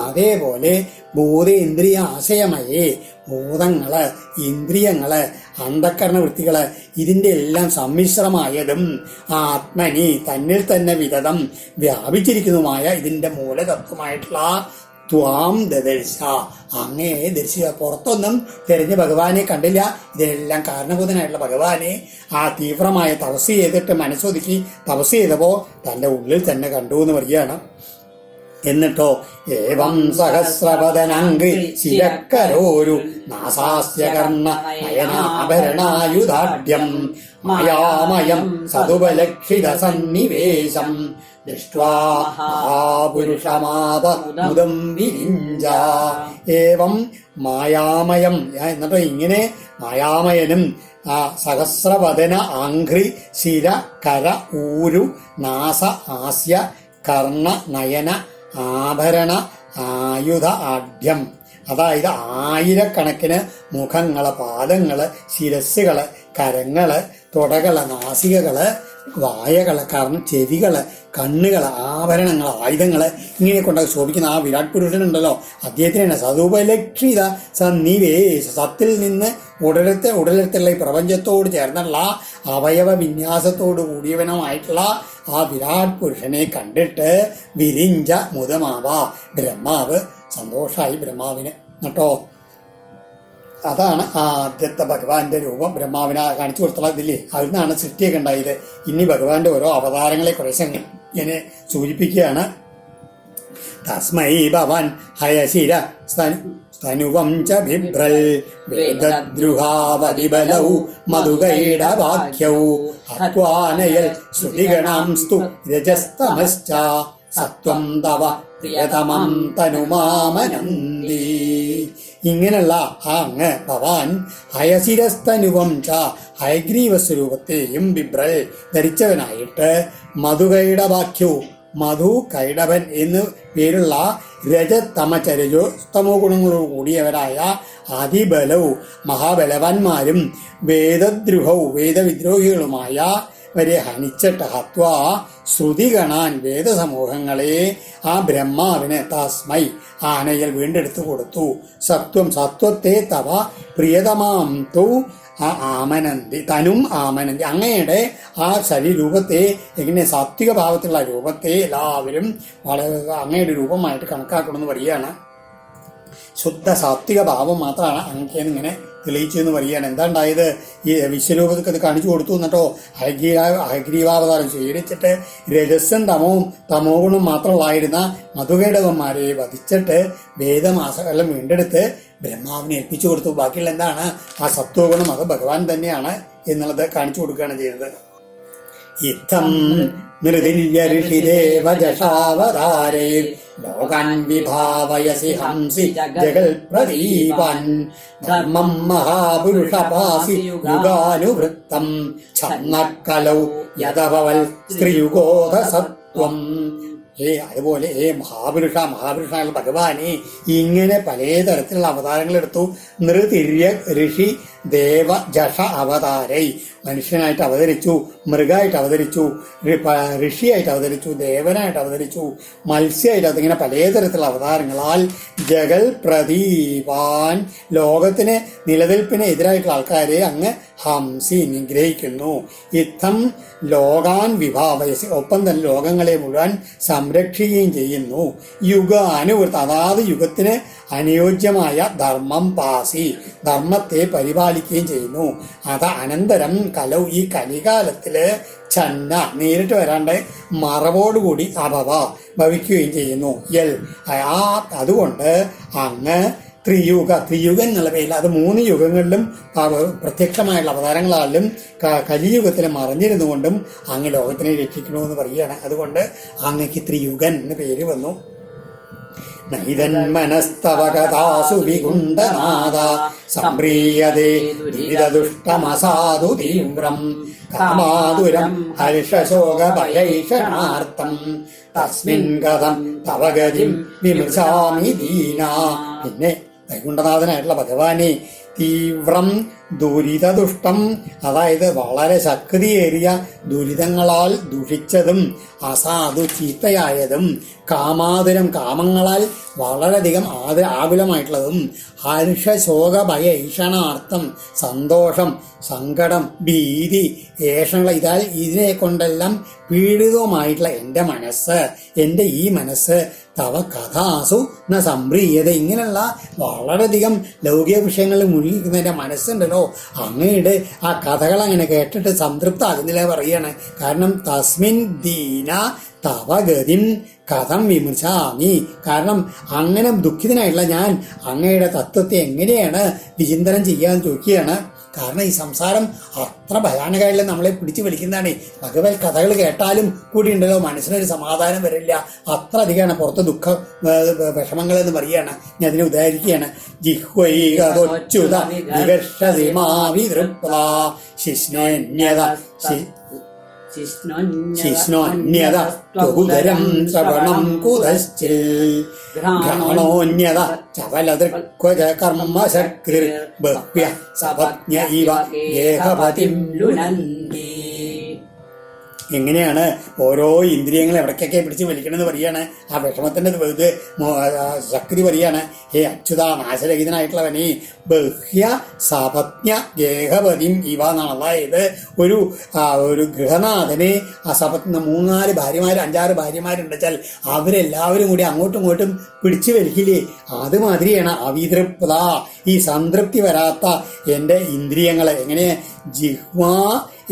അതേപോലെ ബോധേന്ദ്രിയ ആശയമയേ, ഭൂതങ്ങള് ഇന്ദ്രിയങ്ങള് അന്ധക്കരണ വൃത്തികള് ഇതിന്റെ എല്ലാം സമ്മിശ്രമായതും ആത്മനി തന്നിൽ തന്നെ വിതതം വ്യാപിച്ചിരിക്കുന്നതുമായ ഇതിന്റെ മൂലതത്വമായിട്ടുള്ള ത്വാം ദദർശ, അങ്ങേ ദർശിക. പുറത്തൊന്നും തെരഞ്ഞ ഭഗവാനെ കണ്ടില്ല, ഇതിനെല്ലാം കാരണഭൂതനായിട്ടുള്ള ഭഗവാനെ ആ തീവ്രമായ തപസ് ചെയ്തിട്ട് മനസ്സൊതുക്കി തപസ് ചെയ്തപ്പോ തന്റെ ഉള്ളിൽ തന്നെ കണ്ടു എന്ന് പറയുകയാണ്. എന്നിട്ടോ ഏവം സഹസ്രപദനങ്കി ശിരക്കരോരു നാസാസ്യ കർണ നയനാഭരണായുധാഢ്യം മായാമയം സതുപലക്ഷിത സന്നിവേശം ദൃഷ്ട്വാ മഹാപുരുഷമാപമുദം വിരിഞ്ച. ഏവം മായാമയം, എന്നിട്ട് ഇങ്ങനെ മായാമയനും ആ സഹസ്രവദന ആംഘ്രി ശിര കര ഊരു നാസ ആസ്യ കർണ നയന ആഭരണ ആയുധ ആഢ്യം, അതായത് ആയിരക്കണക്കിന് മുഖങ്ങള്, പാദങ്ങള്, ശിരസ്സുകള്, കരങ്ങള്, തുടകള്, നാസികകള്, വായകള്, ചെവികള്, കണ്ണുകള്, ആഭരണങ്ങള്, ആയുധങ്ങള്, ഇങ്ങനെ കൊണ്ട് ശോഭിക്കുന്ന ആ വിരാട് പുരുഷനുണ്ടല്ലോ, അദ്ദേഹത്തിനാണ് സതുപലക്ഷിത സന്നിവേശ, സത്തിൽ നിന്ന് ഉടലെടുത്തുള്ള ഈ പ്രപഞ്ചത്തോട് ചേർന്നുള്ള അവയവ വിന്യാസത്തോട് കൂടിയവനുമായിട്ടുള്ള ആ വിരാട് പുരുഷനെ കണ്ടിട്ട് വിരിഞ്ച മുതമാവ, ബ്രഹ്മാവ് സന്തോഷായി ബ്രഹ്മാവിന്. കേട്ടോ, അതാണ് ആ ആദ്യത്തെ ഭഗവാന്റെ രൂപം ബ്രഹ്മാവിനെ കാണിച്ചു കൊടുത്തുള്ള ഇതില്ലേ, അതിൽ നിന്നാണ് സൃഷ്ടിയൊക്കെ ഉണ്ടായത്. ഇനി ഭഗവാന്റെ ഓരോ അവതാരങ്ങളെ കുറേശ്ശെ ഇങ്ങനെ സൂചിപ്പിക്കുകയാണ്. തസ്മൈ ഭവാൻ ഹയശിര സ്തനുവം ച ബിഭ്രൽ വേദദ്രുഹാവതിബലൗ മധുകൈടവാക്യൗ ഹത്വാനയൽ ശ്രുതിഗണാംസ്തു രജസ്തമശ്ച സത്വം തവ പ്രിയതമം തനുമാമനന്ദി. ഇങ്ങനെയുള്ള ആ അങ്ങ് ഭവാൻ ഹയശിരസ്തനുവം ച, ഹയഗ്രീവ സ്വരൂപത്തെയും ബിഭ്രൽ ധരിച്ചവനായിട്ട് മധുകൈടവാക്യു, മധു കൈടവൻ എന്ന് പേരുള്ള രജതമചരജോ സ്തമോ ഗുണങ്ങളോട് കൂടിയവരായ അതിബലവും മഹാബലവാന്മാരും വേദദ്രുഹവും വേദവിദ്രോഹികളുമായ വരെ ഹനിച്ചിട്ട് ഹത്വ ശ്രുതി കാണാൻ വേദസമൂഹങ്ങളെ ആ ബ്രഹ്മാവിന് തസ്മൈ ആനയിൽ വീണ്ടെടുത്തു കൊടുത്തു. സത്വത്തെ തവ പ്രിയതമാം തു ആമനന്തി തനും ആമനന്തി, അങ്ങയുടെ ആ ശരീരൂപത്തെ എങ്ങനെ സാത്വിക ഭാവത്തിലുള്ള രൂപത്തെ എല്ലാവരും വളരെ അങ്ങയുടെ രൂപമായിട്ട് കണക്കാക്കണമെന്ന് പറയുകയാണ്. ശുദ്ധ സാത്വിക ഭാവം മാത്രമാണ് അങ്ങേന്ന് ഇങ്ങനെ തെളിയിച്ചു എന്ന് പറയുകയാണ്. എന്താ ഉണ്ടായത്? ഈ വിശ്വരൂപത്തിൽ അത് കാണിച്ചു കൊടുത്തു. എന്നിട്ടോ ഹയഗ്രീവാവതാരം സ്വീകരിച്ചിട്ട് രജസ്സും തമോ ഗുണം മാത്രമുള്ളായിരുന്ന മധുകേടവന്മാരെ വധിച്ചിട്ട് വേദമാസകലം വീണ്ടെടുത്ത് ബ്രഹ്മാവിനെ ഏൽപ്പിച്ചു കൊടുത്തു. ബാക്കിയുള്ള എന്താണ്? ആ സത്വഗുണം അത് ഭഗവാൻ തന്നെയാണ് എന്നുള്ളത് കാണിച്ചു കൊടുക്കുകയാണ് ചെയ്തത്. ഇത്തം നൃതില്യ ഋഷിദേവജഷാവതാരേ ലോകാൻ വിഭാവയസി ഹംസി ജഗൽ പ്രദീപാൻ ധർമ്മം മഹാപുരുഷപാസി യുഗാനുവൃത്തം ഛന്നക്കലൗ യദഭവൽ സ്ത്രീയുഗോധ സത്വം. അതുപോലെ മഹാപുരുഷ ഭഗവാനെ ഇങ്ങനെ പലതരത്തിലുള്ള അവതാരങ്ങൾ എടുത്തു. നൃതിര്യ ഋഷി ദേവ ജഷ അവതാരൈ, മനുഷ്യനായിട്ട് അവതരിച്ചു, മൃഗമായിട്ട് അവതരിച്ചു, ഋഷിയായിട്ട് അവതരിച്ചു, ദേവനായിട്ട് അവതരിച്ചു, മത്സ്യമായിട്ട് അതിങ്ങനെ പലതരത്തിലുള്ള അവതാരങ്ങളാൽ ജഗൽ പ്രദീപാൻ, ലോകത്തിന് നിലനിൽപ്പിന് എതിരായിട്ടുള്ള ആൾക്കാരെ അങ്ങ് ഹംസി നിഗ്രഹിക്കുന്നു. ഇത്തം ലോകാൻ വിഭാവയസി, ഒപ്പം തന്നെ ലോകങ്ങളെ മുഴുവൻ സംരക്ഷിക്കുകയും ചെയ്യുന്നു. യുഗാനുവൃത്ത, അതാത് യുഗത്തിന് അനുയോജ്യമായ ധർമ്മം പാസി, ധർമ്മത്തെ പരിപാലിക്കുകയും ചെയ്യുന്നു. അത് അനന്തരം കലൗ, ഈ കലികാലത്തില് ഛന്ന, നേരിട്ട് വരാണ്ട് മറവോടുകൂടി ഭവിക്കുകയും ചെയ്യുന്നു. അതുകൊണ്ട് അങ്ങ് ത്രിയുഗൻ എന്നുള്ള പേരിൽ, അത് 3 യുഗങ്ങളിലും പ്രത്യക്ഷമായുള്ള അവതാരങ്ങളാലും കലിയുഗത്തിൽ മറഞ്ഞിരുന്നു കൊണ്ടും അങ്ങ് ലോകത്തിനെ രക്ഷിക്കണമെന്ന് പറയുകയാണ്. അതുകൊണ്ട് അങ്ങക്ക് ത്രിയുഗൻ എന്ന് പേര് വന്നു. നൈതന്മനസ്തവ കഥാസു വികുണ്ഠനാദ സംപ്രീയതേ ദുഷ്ടമസാധു തീവ്രം കാമാതുരം ഹർഷശോകഭയൈഷണാർത്ഥം തസ്മിൻ കഥം തവ ഗതിം വിമൃശാമി ദീന. പിന്നെ വൈകുണ്ഠനാഥനായിട്ടുള്ള ഭഗവാനെ തീവ്രം ദുരിതദുഷ്ടം, അതായത് വളരെ ശക്തിയേറിയ ദുരിതങ്ങളാൽ ദുഷിച്ചതും അസാധു ചീത്തയായതും കാമാതുരം, കാമങ്ങളാൽ വളരെയധികം ആകുലമായിട്ടുള്ളതും ഹർഷശോക ഭയ ഈഷണാർത്ഥം, സന്തോഷം, സങ്കടം, ഭീതി, ഏഷണങ്ങൾ, ഇതിനെ കൊണ്ടെല്ലാം പീഡിതവുമായിട്ടുള്ള എൻ്റെ ഈ മനസ്സ് തവ കഥാസു ന സംപ്രീയത, ഇങ്ങനെയുള്ള വളരെയധികം ലൗകിക വിഷയങ്ങളിൽ മുഴുകിക്കുന്നതിൻ്റെ മനസ്സുണ്ടല്ലോ, അങ്ങയുടെ ആ കഥകൾ അങ്ങനെ കേട്ടിട്ട് സംതൃപ്താകുന്നില്ല പറയാണ്. കാരണം തസ്മിൻ ദീന തവ ഗതിം കഥം വിമർശാമി, കാരണം അങ്ങനെ ദുഃഖിതനായിട്ടുള്ള ഞാൻ അങ്ങയുടെ തത്വത്തെ എങ്ങനെയാണ് വിചിന്തനം ചെയ്യാന്ന് ചോദിക്കുകയാണ്. കാരണം ഈ സംസാരം അത്ര ഭയാനകമായിട്ടുള്ള നമ്മളെ പിടിച്ചു വലിക്കുന്നതാണ്. ഭഗവത് കഥകൾ കേട്ടാലും കൂടി ഉണ്ടല്ലോ മനസ്സിനൊരു സമാധാനം വരില്ല, അത്ര അധികമാണ് പുറത്ത് ദുഃഖ വിഷമങ്ങൾ എന്ന് പറയുകയാണ്. ഞാൻ അതിനെ ഉദാഹരിക്കുകയാണ്. ജിഹ്വൈകതൊച്യുത ശിഷ്ണോന്യത ത്വകുദരം ശ്രവണം കുതശ്ചിൽ ഘ്രാണോന്യത ചവലദൃക്വജ കർമ്മശക്തിർ ബഹ്വ്യ സപത്ന്യ ഇവ ഏകപതിം ലുനന്തി. എങ്ങനെയാണ് ഓരോ ഇന്ദ്രിയങ്ങളും എവിടേക്കൊക്കെ പിടിച്ച് വലിക്കണമെന്ന് പറയാണ്. ആ വിഷമത്തിന്റെ ഇത് ശക്തി പറയാണ്. അച്യുത, നാശരഹിതനായിട്ടുള്ളവനെ ബഹ്യ സപത്ന്യ ഗേഹപതിം ഇവ എന്നാണ്. അതായത് ഒരു ഗൃഹനാഥനെ ആ സപത്ന 3-4 ഭാര്യമാർ 5-6 ഭാര്യമാരുണ്ടെച്ചാൽ അവരെല്ലാവരും കൂടി അങ്ങോട്ടും ഇങ്ങോട്ടും പിടിച്ചു വലിക്കില്ലേ, അതുമാതിരിയാണ് അവിതൃപ്ത, ഈ സംതൃപ്തി വരാത്ത എൻ്റെ ഇന്ദ്രിയങ്ങളെ. എങ്ങനെ? ജിഹ്വാ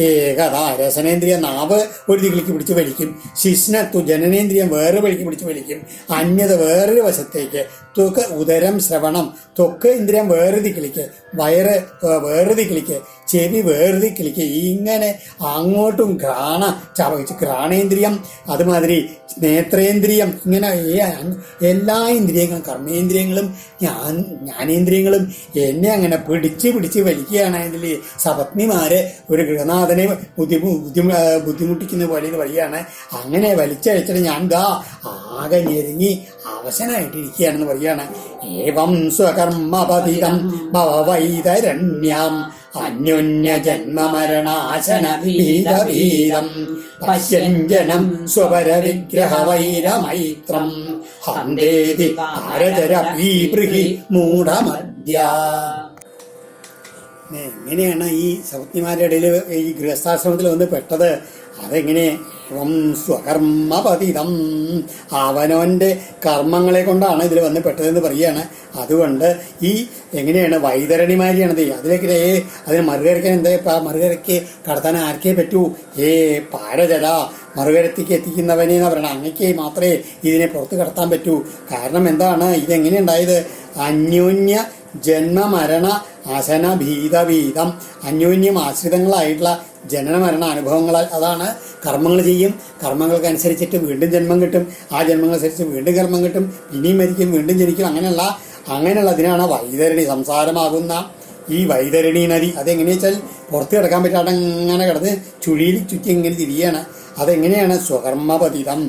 ഏകത, രസനേന്ദ്രിയം നാവ് ഒരു ദിക്കിലേക്ക് പിടിച്ചു വലിക്കും, ശിഷ്ണത്തു ജനനേന്ദ്രിയം വേറെ വഴിക്ക് പിടിച്ചു വലിക്കും, അന്യത വേറൊരു വശത്തേക്ക്, ത്വക്ക് ഉദരം ശ്രവണം, ത്വക്ക് ഇന്ദ്രിയം വേറെ ദിക്കിലേക്ക്, വയറ് വേറെ ദിക്കിലേക്ക്, ചെവി വേറെ ദിക്കിലേക്ക്, ഇങ്ങനെ അങ്ങോട്ടും ഘ്രാണേന്ദ്രിയം, അതുമാതിരി നേത്രേന്ദ്രിയം, ഇങ്ങനെ എല്ലാ ഇന്ദ്രിയങ്ങളും കർമ്മേന്ദ്രിയങ്ങളും ജ്ഞാനേന്ദ്രിയങ്ങളും എന്നെ അങ്ങനെ പിടിച്ച് വലിക്കുകയാണെങ്കിൽ സപത്നിമാര് ഒരു ഗൃഹനാഥനെ ബുദ്ധിമുട്ടിക്കുന്ന പോലെ എന്ന് പറയുകയാണ്. അങ്ങനെ വലിച്ചഴിച്ചിട്ട് ഞാൻ ആകെ ഞെരുങ്ങി അവശനായിട്ടിരിക്കുകയാണെന്ന് പറയുകയാണ്. ഏവം സ്വകർമ്മപതിതം ഭവവൈതരണ്യം അന്യോന്യ ജന്മമരണാശന ഭീതഭീതം പശ്യഞ്ജനം സ്വപരവിഗ്രഹവൈരമൈത്രം ഹന്തേതി ഭാരതര പീപൃഹി മൂഢമദ്യ. എങ്ങനെയാണ് ഈ സപത്നിമാരുടെ ഇടയിൽ ഈ ഗൃഹസ്ഥാശ്രമത്തിൽ വന്ന് പെട്ടത്? അതെങ്ങനെ? സ്വകർമ്മപതിതം, അവനവന്റെ കർമ്മങ്ങളെ കൊണ്ടാണ് ഇതിൽ വന്ന് പെട്ടതെന്ന് പറയുകയാണ്. അതുകൊണ്ട് ഈ എങ്ങനെയാണ് വൈതരണിമാരിയാണത്. അതിന് മറുകരയ്ക്കാൻ മറുകരയ്ക്ക് കടത്താൻ ആർക്കേ പറ്റൂ? പാരജല, മറുകരത്തേക്ക് എത്തിക്കുന്നവനെ എന്ന് പറയണം. അങ്ങക്ക് മാത്രമേ ഇതിനെ പുറത്ത് കടത്താൻ പറ്റൂ. കാരണം എന്താണ്? ഇതെങ്ങനെയുണ്ടായത്? അന്യോന്യ ജന്മമരണ അശന ഭീതഭീതം അന്യോന്യം ആശ്രിതങ്ങളായിട്ടുള്ള ജനന മരണ അനുഭവങ്ങളാൽ അതാണ് കർമ്മങ്ങൾ ചെയ്യും, കർമ്മങ്ങൾക്കനുസരിച്ചിട്ട് വീണ്ടും ജന്മം കിട്ടും, ആ ജന്മങ്ങളനുസരിച്ച് വീണ്ടും കർമ്മം കിട്ടും, ഇനിയും മരിക്കും, വീണ്ടും ജനിക്കും. അങ്ങനെയുള്ളതിനാണ് വൈതരണി, സംസാരമാകുന്ന ഈ വൈതരണി നദി. അതെങ്ങനെയാ വെച്ചാൽ പുറത്ത് കിടക്കാൻ പറ്റാണ്ട് അങ്ങനെ കിടന്ന് ചുഴിയിൽ ചുറ്റി ഇങ്ങനെ തിരിയാണ്. അതെങ്ങനെയാണ്? സ്വകർമ്മപതിതം,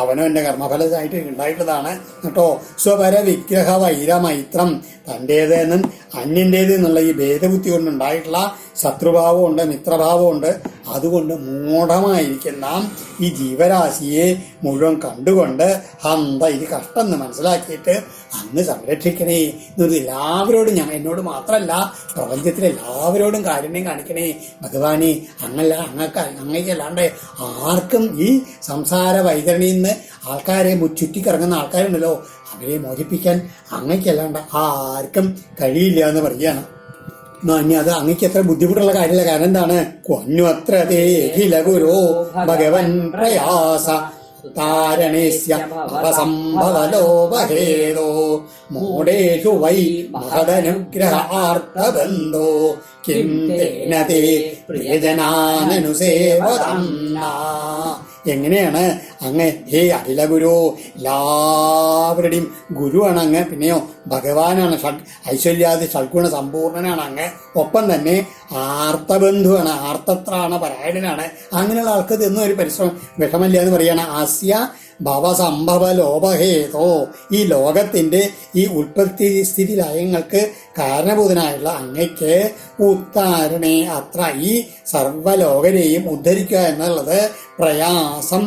അവനും എൻ്റെ കർമ്മഫലമായിട്ട് ഉണ്ടായിട്ടുള്ളതാണ് കേട്ടോ. സ്വപര വിഗ്രഹ വൈരമൈത്രം, തൻ്റേതെന്നും അന്യൻ്റേത് എന്നുള്ള ഈ ഭേദബുദ്ധി കൊണ്ടുണ്ടായിട്ടുള്ള ശത്രുഭാവമുണ്ട്, മിത്രഭാവമുണ്ട്. അതുകൊണ്ട് മൂഢമായിരിക്കുന്ന ഈ ജീവരാശിയെ മുഴുവൻ കണ്ടുകൊണ്ട് ഇത് കഷ്ടം എന്ന് മനസ്സിലാക്കിയിട്ട് അങ്ങ് സംരക്ഷിക്കണേ എന്നത് എല്ലാവരോടും, എന്നോട് മാത്രമല്ല പ്രപഞ്ചത്തിലെ എല്ലാവരോടും കാരുണ്യം കാണിക്കണേ ഭഗവാനെ. അങ്ങയ്ക്കല്ലാണ്ട് ആർക്കും ഈ സംസാര വൈതരണിയിൽ നിന്ന് ആൾക്കാരെ ചുറ്റിക്കിറങ്ങുന്ന ആൾക്കാരുണ്ടല്ലോ, അവരെ മോചിപ്പിക്കാൻ അങ്ങയ്ക്കല്ലാണ്ട് ആർക്കും കഴിയില്ല എന്ന് പറയുകയാണ്. അത് അങ്ങക്ക് എത്ര ബുദ്ധിമുട്ടുള്ള കാര്യമില്ല. കാരണം എന്താണ്? കൊന്നു അത്ര ഗുരോ ഭഗവൻ പ്രയാസ താരണേസ്യ ഭവസംഭവലോപഹേതോ മൂഢേഷു വൈ മഹദനുഗ്രഹ ആർത്തബന്ധോ കിം തേന തേ പ്രിയജനാനനുസേവതം. എങ്ങനെയാണ് അങ്ങ്? ഹേ അഖില ഗുരു, എല്ലാവരുടെയും ഗുരുവാണ് അങ്ങ്. പിന്നെയോ ഭഗവാനാണ്, ഐശ്വര്യാദി ഷഡ്ഗുണ സമ്പൂർണനാണ് അങ്ങ്. ഒപ്പം തന്നെ ആർത്തബന്ധുവാണ്, ആർത്തത്രാണ പരായണനാണ്. അങ്ങനെയുള്ള ആൾക്ക് ഇതൊന്നും ഒരു വിഷമല്ല എന്ന് പറയാണ്. ആസ്യ ഭവസംഭവ ലോപഹേതോ, ഈ ലോകത്തിന്റെ ഈ ഉൽപ്പത്തി സ്ഥിതി ലയങ്ങൾക്ക് കാരണഭൂതനായുള്ള അങ്ങയ്ക്ക് ഉത്താരണേ അത്ര, ഈ സർവ്വലോകരെയും ഉദ്ധരിക്കുക എന്നുള്ളത് പ്രയാസം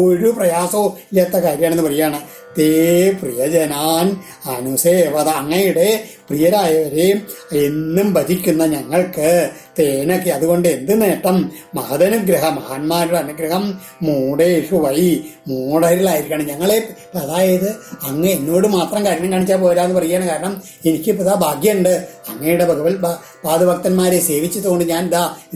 ഒരു പ്രയാസവും ഇല്ലാത്ത കാര്യമാണെന്ന് പറയാണ്. തേ പ്രിയജനാൻ അനുസേവത, അങ്ങയുടെ പ്രിയരായവരെയും എന്നും ഭജിക്കുന്ന ഞങ്ങൾക്ക് തേനക്ക് അതുകൊണ്ട് എന്ത് നേട്ടം? മഹദനുഗ്രഹം, മഹാന്മാരുടെ അനുഗ്രഹം മൂഢേഷു വൈ, മൂഢരിലായിരിക്കണം ഞങ്ങളെ. അതായത് അങ്ങ് എന്നോട് മാത്രം കാര്യം കാണിച്ചാൽ പോരാന്ന് പറയാണ്. കാരണം എനിക്കിപ്പോൾ ഇതാ ഭാഗ്യമുണ്ട്, അങ്ങയുടെ പാദഭക്തന്മാരെ സേവിച്ചതുകൊണ്ട് ഞാൻ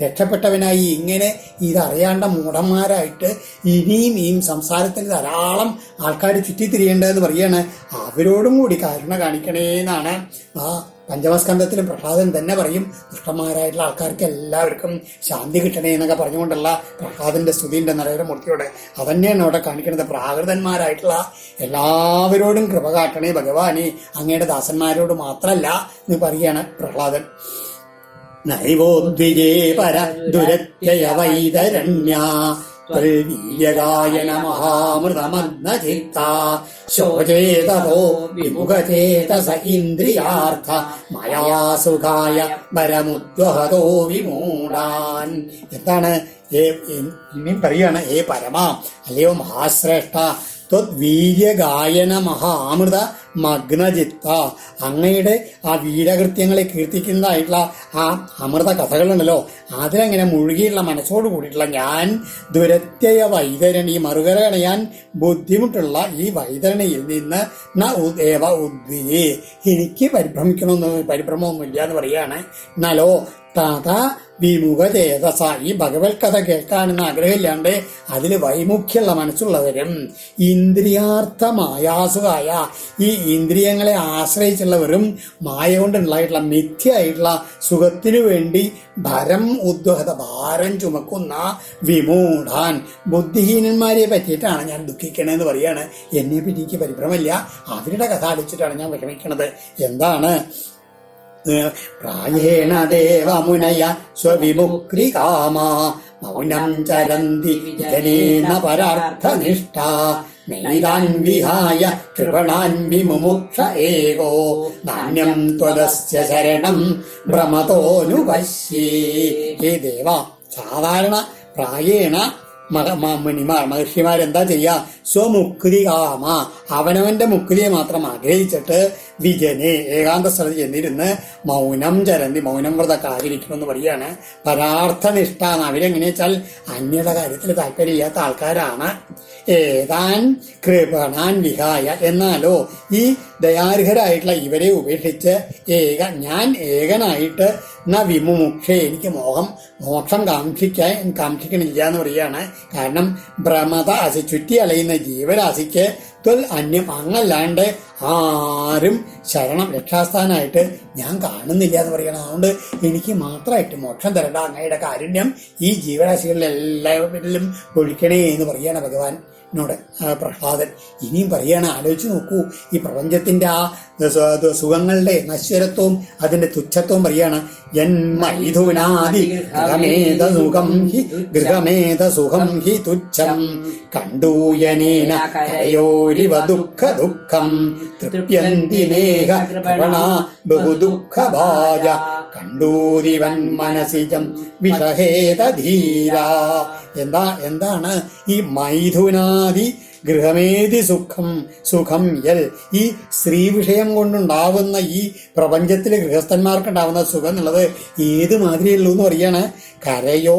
രക്ഷപ്പെട്ടവനായി. ഇങ്ങനെ ഇതറിയാണ്ട മൂഢന്മാരായിട്ട് ഇനിയും ഈ സംസാരത്തിൽ ധാരാളം ആൾക്കാർ ചുറ്റിത്തിരിയേണ്ടതെന്ന് പറയാണ്. അവരോടും കൂടി കരുണ കാണിക്കണേ എന്നാണ് ആ പഞ്ചമസ്കന്ധത്തിലും പ്രഹ്ലാദൻ തന്നെ പറയും. ദുഷ്ടന്മാരായിട്ടുള്ള ആൾക്കാർക്ക് എല്ലാവർക്കും ശാന്തി കിട്ടണേ എന്നൊക്കെ പറഞ്ഞുകൊണ്ടുള്ള പ്രഹ്ലാദന്റെ സ്തുതിന്റെ നരേന്ദ്രമൂർത്തിയോട് അതന്നെയാണ് അവിടെ കാണിക്കുന്നത്. പ്രാകൃതന്മാരായിട്ടുള്ള എല്ലാവരോടും കൃപ കാട്ടണേ ഭഗവാനെ, അങ്ങയുടെ ദാസന്മാരോട് മാത്രമല്ല എന്ന് പറയാണ് പ്രഹ്ലാദൻ. നൈവോദ്വിജേ പര ദുരത്യയ വൈതരണ്യ വീര്യഗായന മഹാമൃതമഗ്നചിത്ത ശോചേതോ വിമുഖചേതസ ഇന്ദ്രിയാർത്ഥ മയാസുഖായ പരമുദ്വഹതോ വിമൂഢാൻ. എന്താണ് ഇനിയും പറയാണ്? ഏ പരമാ, അല്ലയോ മഹാശ്രേഷ്ഠ, ത്വദ്വീര്യഗായന മഹാമൃത മഗ്നചിത്ത, അങ്ങയുടെ ആ വീരകൃത്യങ്ങളെ കീർത്തിക്കുന്നതായിട്ടുള്ള ആ അമൃത കഥകളുണ്ടല്ലോ, അതിലങ്ങനെ മുഴുകിയുള്ള മനസ്സോട് കൂടിയിട്ടുള്ള ഞാൻ ദുരത്യയ വൈതരണി, മറുകര കണയാൻ ബുദ്ധിമുട്ടുള്ള ഈ വൈതരണിയിൽ നിന്ന് എനിക്ക് പരിഭ്രമമൊന്നുമില്ല എന്ന് പറയാണ്. എന്നാലോ തഥാ വിമുഖചേതസ, ഈ ഭഗവത് കഥ കേൾക്കാനെന്ന് ആഗ്രഹമില്ലാണ്ട് അതിൽ വൈമുഖ്യമുള്ള മനസ്സുള്ളവരും ഇന്ദ്രിയാർത്ഥമായാസുകായ, ഈ ഇന്ദ്രിയങ്ങളെ ആശ്രയിച്ചുള്ളവരും മായ കൊണ്ടുണ്ടായിട്ടുള്ള മിഥ്യയായിട്ടുള്ള സുഖത്തിനു വേണ്ടി ഭാരം ചുമക്കുന്ന വിമൂഢാൻ, ബുദ്ധിഹീനന്മാരെ പറ്റിയിട്ടാണ് ഞാൻ ദുഃഖിക്കണേന്ന് പറയാണ്. എന്നെ പറ്റി എനിക്ക് പരിഭ്രമമില്ല, അവരുടെ കഥ അടിച്ചിട്ടാണ് ഞാൻ വിഷമിക്കണത്. എന്താണ്? പ്രായേണ ദേവമുനയ സ്വവിമുക്തികാമ മൗനം ചരന്തി ജനേന പരാർത്ഥനിഷ്ഠ നൈതാൻ വിഹായ കൃപണാൻ വിമുമുക്ഷ ഏകോ നാന്യം ത്വദസ്യ ശരണം ഭ്രമതോനുപശ്യേ. ഹേ ദേവ, സാധാരണ പ്രായേണ മഹർഷിമാരെന്താ ചെയ്യാ? സ്വമുക്തികാമ, അവനവന്റെ മുക്തിയെ മാത്രം ആഗ്രഹിച്ചിട്ട് വിജനെ ഏകാന്ത സ്ഥലത്ത് ചെന്നിരുന്ന് മൗനം ചരന്തി, മൗനം വ്രതമൊക്കെ ആചരിക്കണമെന്ന് പറയാണ്. പരാർത്ഥനിഷ്ഠ, അവരെങ്ങനെയാ വെച്ചാൽ അന്യത കാര്യത്തിൽ താല്പര്യമില്ലാത്ത ആൾക്കാരാണ്. ഏതാൻ കൃപണാൻ വിഹായ, എന്നാലോ ഈ ദയാർഹരായിട്ടുള്ള ഇവരെ ഉപേക്ഷിച്ച് ഞാൻ ഏകനായിട്ട് വിമുമുക്ഷേ, എനിക്ക് മോക്ഷം കാക്ഷിക്കണില്ല എന്ന് പറയാണ്. കാരണം ഭ്രമത ചുറ്റി അലയുന്ന ജീവരാശിക്ക് ത്വൽ അന്യം, അങ്ങല്ലാണ്ട് ആരും ശരണം രക്ഷാസ്ഥാനായിട്ട് ഞാൻ കാണുന്നില്ല എന്ന് പറയണം. അതുകൊണ്ട് എനിക്ക് മാത്രമായിട്ട് മോക്ഷം തരേണ്ട അങ്ങയുടെ കാരുണ്യം ഈ ജീവരാശികളിലെല്ലാവരിലും ഒഴിക്കണേ എന്ന് പറയാണ് ഭഗവാൻ ോട് പ്രഹ്ലാദൻ. ഇനിയും പറയാണ്, ആലോചിച്ച് നോക്കൂ, ഈ പ്രപഞ്ചത്തിന്റെ ആ സുഖങ്ങളുടെ നശ്വരത്വവും അതിന്റെ തുച്ഛത്വവും പറയാണ്. യന്മൈഥുനാദി ഗൃഹമേധ സുഖം ഹി തുച്ഛം കണ്ടൂയനേന കരയോരിവ ദുഃഖ ദുഃഖം തൃപ്യന്തി നേഹ കൃപണാ ബഹുദുഃഖഭാജ കണ്ടൂരിവൻ മനസിജം വിഷഹേത ധീര. എന്താണ് ഈ മൈഥുനാദി ഗൃഹമേതി സുഖം യൽ, ഈ സ്ത്രീ വിഷയം കൊണ്ടുണ്ടാവുന്ന ഈ പ്രപഞ്ചത്തിലെ ഗൃഹസ്ഥന്മാർക്കുണ്ടാവുന്ന സുഖം എന്നുള്ളത് ഏത് മാതിരിയുള്ളൂ എന്ന് പറയാണ്. കരയോ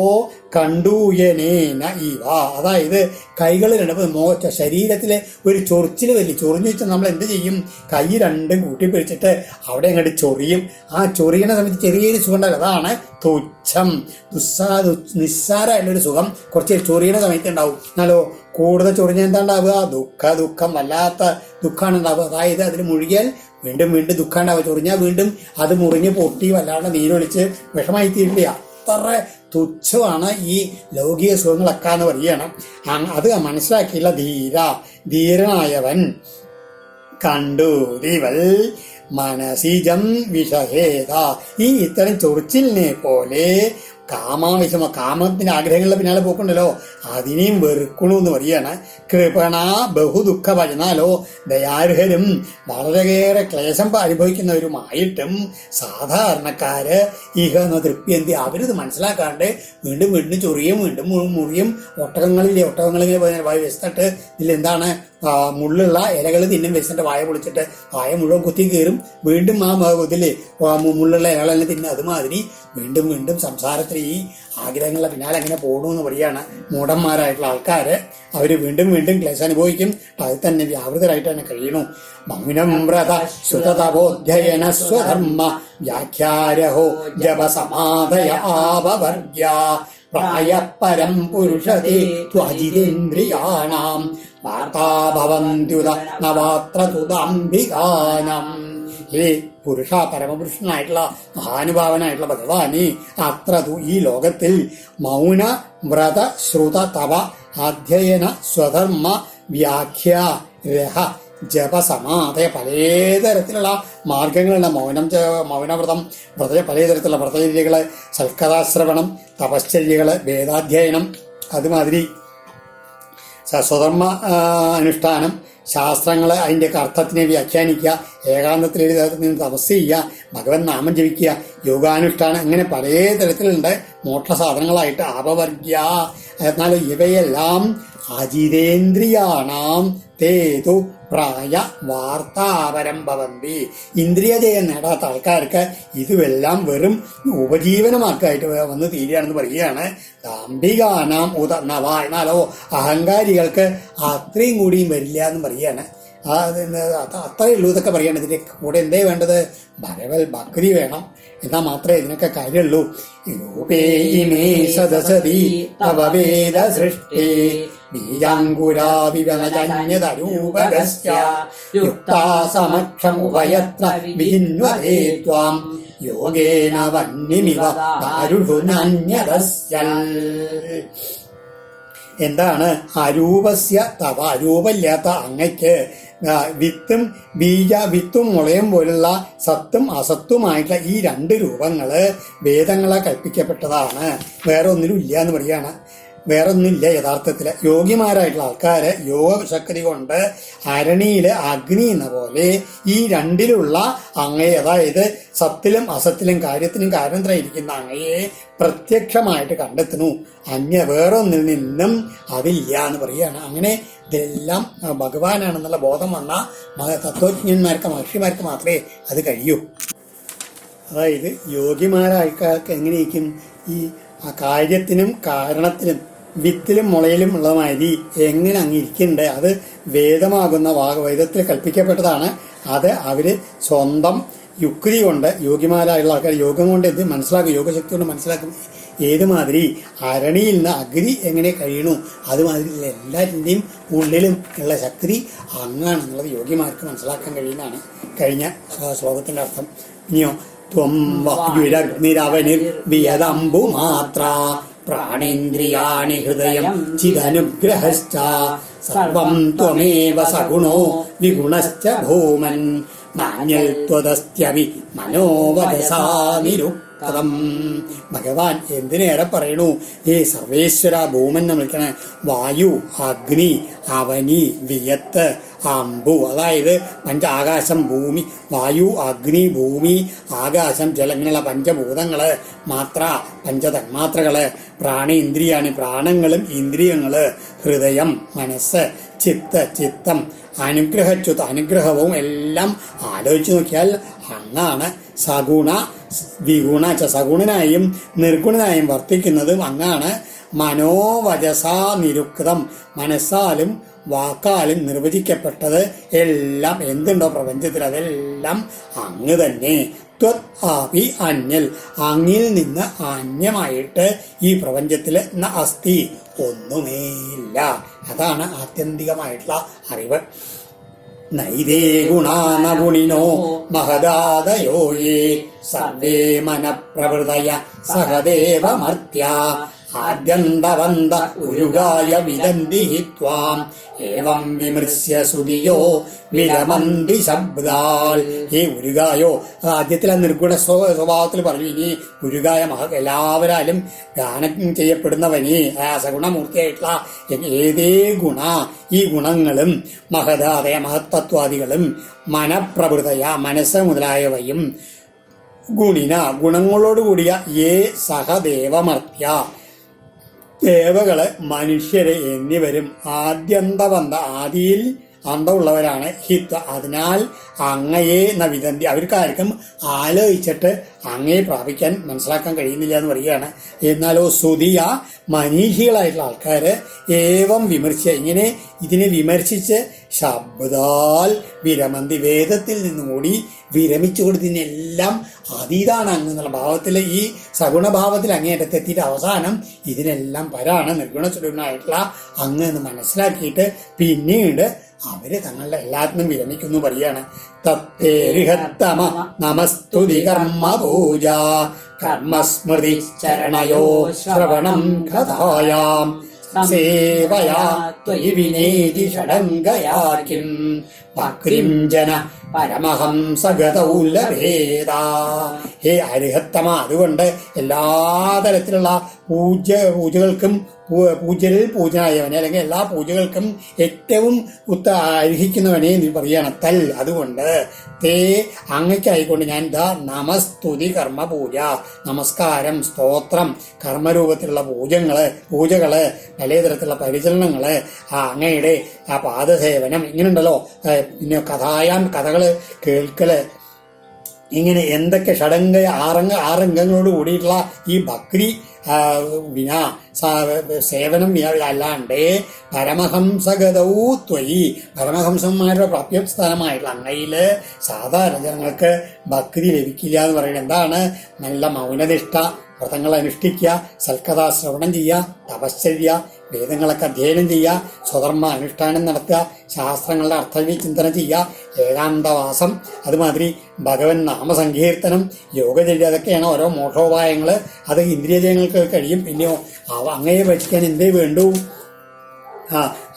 കണ്ടൂയനേന ഇവ, അതായത് കൈകൾ രണ്ടും ശരീരത്തിലെ ഒരു ചൊറിച്ചിൽ ചൊറിഞ്ഞു വെച്ചാൽ നമ്മൾ എന്ത് ചെയ്യും? കൈ രണ്ടും കൂട്ടിപ്പിടിച്ചിട്ട് അവിടെ അങ്ങോട്ട് ചൊറിയും. ആ ചൊറിയണ സമയത്ത് ചെറിയൊരു സുഖം ഉണ്ടാവില്ല, അതാണ് തുച്ഛം. നിസ്സാരമായിട്ടൊരു സുഖം കുറച്ച് ചൊറിയണ സമയത്ത് ഉണ്ടാവും. എന്നാലോ കൂടുതൽ ചൊറിഞ്ഞ എന്താ ഉണ്ടാവുക? ദുഃഖം വല്ലാത്ത ദുഃഖമാണ് ഉണ്ടാവുക. അതായത് അതിൽ മുഴുകിയാൽ വീണ്ടും വീണ്ടും ദുഃഖം ഉണ്ടാവുക. ചൊറിഞ്ഞാൽ വീണ്ടും അത് മുറിഞ്ഞ് പൊട്ടി വല്ലാണ്ട് നീരൊളിച്ച് വിഷമായി തീരില്ല. അത്ര തുച്ഛമാണ് ഈ ലൗകിക സുഖങ്ങളൊക്കെ എന്ന് പറയണം. അത് മനസ്സിലാക്കിയില്ല ധീരനായവൻ കണ്ടൂരിവൽ മനസിജം വിഷഹേത, ഈ ഇത്തരം ചൊറിച്ചിലിനെ പോലെ കാമത്തിന്റെ ആഗ്രഹങ്ങളുടെ പിന്നാലെ പോക്കുണ്ടല്ലോ, അതിനെയും വെറുക്കണു എന്ന് പറയാണ്. കൃപണ ബഹുദുഃഖ ഭജനാലോ, ദയാർഹരും വളരെയേറെ ക്ലേശം അനുഭവിക്കുന്നവരുമായിട്ടും സാധാരണക്കാര് ഇഹ എന്ന തൃപ്തിയന്തി, അവരിത് മനസ്സിലാക്കാണ്ട് വീണ്ടും വീണ്ടും ചൊറിയും വീണ്ടും മുറിയും. ഒട്ടകങ്ങളിങ്ങനെ വെച്ചിട്ട് ഇതിലെന്താണ് മുള്ളുള്ള ഇലകൾ തിന്നും വെച്ചിട്ട് വായ പൊളിച്ചിട്ട് വായ മുഴുവൻ കുത്തി കയറും. വീണ്ടും ആ ഇതില് മുള്ളുള്ള ഇലകളെല്ലാം തിന്നും. അതുമാതിരി വീണ്ടും വീണ്ടും സംസാരത്തിൽ ഈ ആഗ്രഹങ്ങളുടെ പിന്നാലെ അങ്ങനെ പോകണമെന്ന് പറയാണ്. മൂഢന്മാരായിട്ടുള്ള ആൾക്കാര് അവര് വീണ്ടും വീണ്ടും ക്ലേശം അനുഭവിക്കും. അത് തന്നെ വ്യാവൃതരായിട്ട് തന്നെ കഴിയണു. മൗനം വ്രത ശ്രുതതപോധ്യയന സ്വധർമ്മ വ്യാഖ്യാരഹോ ജപസമാധയ ആപവർഗ്യ പ്രായപരം പുരുഷതേ ത്വജിതേന്ദ്രിയാണാം വാർത്താഭവന്ത്യുത നവാത്ര തുതാംബികാനം. ഹേ പുരുഷ, പരമപുരുഷനായിട്ടുള്ള മഹാനുഭാവനായിട്ടുള്ള ഭഗവാനി, അത്ര ഈ ലോകത്തിൽ മൗന വ്രത ശ്രുത തപ അധ്യയന സ്വധർമ്മ വ്യാഖ്യ രഹ ജപസമാധയ പലതരത്തിലുള്ള മാർഗങ്ങളുണ്ട്. മൗനവ്രതം, പലതരത്തിലുള്ള വ്രതചര്യകള്, സൽക്കഥാശ്രവണം, തപശ്ചര്യകള്, വേദാധ്യയനം, അതുമാതിരി സ്വധർമ്മ അനുഷ്ഠാനം, ശാസ്ത്രങ്ങള് അതിൻ്റെയൊക്കെ അർത്ഥത്തിനെ വ്യാഖ്യാനിക്കുക, ഏകാന്തത്തിൽ തപസ് ചെയ്യുക, ഭഗവൻ നാമം ജപിക്കുക, യോഗാനുഷ്ഠാനം, അങ്ങനെ പലതരത്തിലുണ്ട് മോക്ഷസാധനങ്ങളായിട്ട്. ആപവർഗ്യ, എന്നാൽ ഇവയെല്ലാം അജിതേന്ദ്രിയാണാം തേതു പ്രായ വാർത്താപരം ഭവന്തി. ഇന്ദ്രിയജയം നേടാത്ത ആൾക്കാർക്ക് ഇതുമെല്ലാം വെറും ഉപജീവനമാക്കായിട്ട് വന്ന് തീരുകയാണെന്ന് പറയുകയാണ്. ദാംഭികാനാം നവ, എന്നാലോ അഹങ്കാരികൾക്ക് അത്രയും കൂടിയും വരില്ല എന്ന് പറയാണ്. അത്രയേ ഉള്ളൂ ഇതൊക്കെ പറയാണ്. ഇതിന്റെ കൂടെ എന്തേ വേണ്ടത്? ഭക്തി വേണം. എന്നാൽ മാത്രമേ ഇതിനൊക്കെ കാര്യമുള്ളൂ. യൂപേയിമേ സദസതി അവവേദ സൃഷ്ടി ബീജാങ്കുരാവിവനജന്യതരൂപഗസ്യ യുക്താ സമക്ഷമുഭയത്ര വിജിന്വതേ ത്വാം യോഗേന വന്യമിവ ദാരുഷു നാന്യതസ്യൽ. എന്താണ് അരൂപസ്യ തവ, അരൂപമില്ലാത്ത അങ്ങയ്ക്ക് വിത്തും മുളയും പോലുള്ള സത്തും അസത്തുമായിട്ടുള്ള ഈ രണ്ട് രൂപങ്ങള് വേദങ്ങളെ കൽപ്പിക്കപ്പെട്ടതാണ്. വേറെ ഒന്നിലും ഇല്ല എന്ന് പറയാണ്. വേറെ ഒന്നുമില്ല യഥാർത്ഥത്തില്. യോഗ്യമാരായിട്ടുള്ള ആൾക്കാര് യോഗശക്തി കൊണ്ട് അരണിയില് അഗ്നി എന്ന പോലെ ഈ രണ്ടിലുള്ള അങ്ങയെ, അതായത് സത്തിലും അസത്തിലും കാര്യത്തിനും കാരണത്തിലായിരിക്കുന്ന അങ്ങയെ പ്രത്യക്ഷമായിട്ട് കണ്ടെത്തുന്നു. വേറൊന്നിൽ നിന്നും അതില്ല എന്ന് പറയാണ്. അങ്ങനെ ഇതെല്ലാം ഭഗവാനാണെന്നുള്ള ബോധം വന്ന തത്വജ്ഞന്മാർക്ക്, മഹർഷിമാർക്ക് മാത്രമേ അത് കഴിയൂ. അതായത് യോഗ്യമാരാൾക്കാർക്ക് എങ്ങനെയിരിക്കും ഈ കാര്യത്തിനും കാരണത്തിനും വിത്തിലും മുളയിലും ഉള്ള മാതിരി എങ്ങനെ അങ്ങിരിക്കണ്ടേ? അത് വേദമാകുന്ന വേദത്തിൽ കൽപ്പിക്കപ്പെട്ടതാണ്. അത് അവര് സ്വന്തം യുക്തി കൊണ്ട്, യോഗ്യമാരായുള്ള ആൾക്കാർ യോഗം കൊണ്ട് എന്ത് മനസ്സിലാക്കും, യോഗശക്തി കൊണ്ട് മനസ്സിലാക്കും. ഏതുമാതിരി അരണിയിൽ നിന്ന് അഗ്നി എങ്ങനെ കഴിയണു അതുമാതിരി എല്ലാറ്റിൻ്റെയും ഉള്ളിലും ഉള്ള ശക്തി അങ്ങാണെന്നുള്ളത് യോഗ്യമാർക്ക് മനസ്സിലാക്കാൻ കഴിയുന്നതാണ് കഴിഞ്ഞ ശ്ലോകത്തിന്റെ അർത്ഥം. ഇനിയോ ത്വം വായുരഗ്നിരവനിർവിയദംബു മാത്ര പ്രാണേന്ദ്രിയാണി ഹൃദയം ചിദനുഗ്രഹശ്ച സർവം ത്വമേവ സഗുണോ വിഗുണശ്ച ഭൂമൻ നാന്യൽ ത്വദസ്ത്യവി മനോവരസാനിരുക്തം. ഭഗവാൻ എന്തിനേറെ പറയണു, ഈ സർവേശ്വര ഭൂമൻ എന്ന് വിളിക്കണ വായു, അഗ്നി, അവനി, വിയത്ത്, അമ്പു, അതായത് ആകാശം, ഭൂമി, വായു, അഗ്നി, ഭൂമി, ആകാശം, ജലം, ഇങ്ങനെയുള്ള പഞ്ചഭൂതങ്ങള്, മാത്ര, പഞ്ചതന്മാത്രകള്, പ്രാണേന്ദ്രിയാണി, പ്രാണങ്ങളും ഇന്ദ്രിയങ്ങള്, ഹൃദയം, മനസ്സ്, ചിത്തം, അനുഗ്രഹച്യുത, അനുഗ്രഹവും എല്ലാം ആലോചിച്ച് നോക്കിയാൽ അങ്ങാണ്. സഗുണ വിഗുണ സഗുണനായും നിർഗുണനായും വർത്തിക്കുന്നതും അങ്ങാണ്. മനോവചസാ നിരുക്തം, മനസ്സാലും വാക്കാലും നിർവചിക്കപ്പെട്ടത് എല്ലാം എന്തുണ്ടോ പ്രപഞ്ചത്തിൽ അതെല്ലാം അങ്ങ് തന്നെ. ത്വത് ആപി അന്യൽ, അങ്ങിൽ നിന്ന് അന്യമായിട്ട് ഈ പ്രപഞ്ചത്തിൽ ന അസ്തി, ഒന്നുമേയില്ല. അതാണ് ആത്യന്തികമായിട്ടുള്ള അറിവ്. നൈതേ ഗുണാന ഗുണിനോ മഹദാദയോ യേ സർവേ മനഃപ്രവൃതയ സഹദേവമർത്യ ആദ്യന്തവന്ത ഉരുഗായ വിദന്തി ഹി ത്വാം ഏവം വിമൃശ്യ ശ്രുതിയോ വിരമന്തി ശബ്ദാൽ. ഈ ഉരുഗായോ ആദ്യത്തിലെ നിർഗുണ സ്വഭാവത്തിൽ പറഞ്ഞു. ഇനി ഉരുഗായ എല്ലാവരാലും ഗാനം ചെയ്യപ്പെടുന്നവനി സഗുണമൂർത്തിയായിട്ടുള്ള ഏതേ ഗുണ, ഈ ഗുണങ്ങളും മഹദാദയ മഹത്തത്വാദികളും മനഃപ്രവൃതയ മനസ്സ് മുതലായവയും ഗുണിന ഗുണങ്ങളോടുകൂടിയ ഏ സഹദേവമർത്യ ദേവകള്, മനുഷ്യര് എന്നിവരും ആദ്യന്തവന്ത ആദിയിൽ അന്തമുള്ളവരാണ് ഹിത്വ, അതിനാൽ അങ്ങയെ നവിതന്തി, അവർക്കാർക്കും ആലോചിച്ചിട്ട് അങ്ങയെ പ്രാപിക്കാൻ മനസ്സിലാക്കാൻ കഴിയുന്നില്ല എന്ന് പറയുകയാണ്. എന്നാലോ ശ്രുതിയ മനീഷികളായിട്ടുള്ള ആൾക്കാര് ഏവം വിമർശിച്ച, ഇങ്ങനെ ഇതിനെ വിമർശിച്ച് ശബ്ദാൽ വിരമന്തി, വേദത്തിൽ നിന്നും കൂടി വിരമിച്ചു കൊടുത്തതിനെല്ലാം അതീതാണ് അങ്ങ് എന്നുള്ള ഭാവത്തിൽ, ഈ സഗുണഭാവത്തിൽ അങ്ങേറ്റത്തെത്തിയിട്ട് അവസാനം ഇതിനെല്ലാം പരാണ് നിർഗുണസ്വരൂപനായിട്ടുള്ള അങ്ങ് എന്ന് മനസ്സിലാക്കിയിട്ട് പിന്നീട് അവര് തങ്ങളുടെ എല്ലാത്തിനും വിരമിക്കുന്നു പറയാണ്. തത്തേരിഹത്തമ നമസ്തുതി കർമ്മ പൂജ കർമ്മസ്മൃതി ചരണയോ ശ്രവണം കഥായാം സേവയാ ത്വയി വിനേതി ഷഡംഗയാ കിം ഭക്തിം ജന പരമഹംസഗതൗലഭേദ. ഹേ അരിഹത്തമ, അതുകൊണ്ട് എല്ലാ തരത്തിലുള്ള പൂജകൾക്കും പൂജ്യരിൽ പൂജനായവനെ, അല്ലെങ്കിൽ എല്ലാ പൂജകൾക്കും ഏറ്റവും അർഹിക്കുന്നവനെ നീ പറയാണ്. തൽ, അതുകൊണ്ട് തേ അങ്ങയ്ക്കായിക്കൊണ്ട് ഞാൻ നമസ്തുതി കർമ്മ പൂജ, നമസ്കാരം, സ്തോത്രം, കർമ്മരൂപത്തിലുള്ള പൂജകള്, പലതരത്തിലുള്ള പരിചരണങ്ങള്, അങ്ങയുടെ ആ പാദസേവനം, ഇങ്ങനെയുണ്ടല്ലോ. പിന്നെ കഥകള് കേൾക്കല്, ഇങ്ങനെ എന്തൊക്കെ ഷഡംഗ ആറംഗങ്ങളോട് കൂടിയിട്ടുള്ള ഈ ഭക്തി സേവനം അല്ലാണ്ട് പരമഹംസഗതൗ ത്വയി, പരമഹംസന്മാരുടെ പ്രാപ്യസ്ഥാനമായിട്ടുള്ള അങ്ങയില് സാധാരണ ജനങ്ങൾക്ക് ഭക്തി ലഭിക്കില്ല എന്ന് പറയുന്നത് എന്താണ്? നല്ല മൗനനിഷ്ഠ, വ്രതങ്ങൾ അനുഷ്ഠിക്കുക, സൽക്കഥാ ശ്രവണം ചെയ്യുക, തപശ്ചര്യ, വേദങ്ങളൊക്കെ അധ്യയനം ചെയ്യുക, സ്വധർമ്മ അനുഷ്ഠാനം നടത്തുക, ശാസ്ത്രങ്ങളുടെ അർത്ഥവിചിന്തനം ചെയ്യുക, ഏകാന്തവാസം, അതുമാതിരി ഭഗവൻ നാമസങ്കീർത്തനം, യോഗചര്യ, അതൊക്കെയാണ് ഓരോ മോക്ഷോപായങ്ങള്. അത് ഇന്ദ്രിയജയങ്ങൾക്ക് കഴിയും. പിന്നെയോ അങ്ങയെ ഭജിക്കാൻ എന്തേ വേണ്ടു?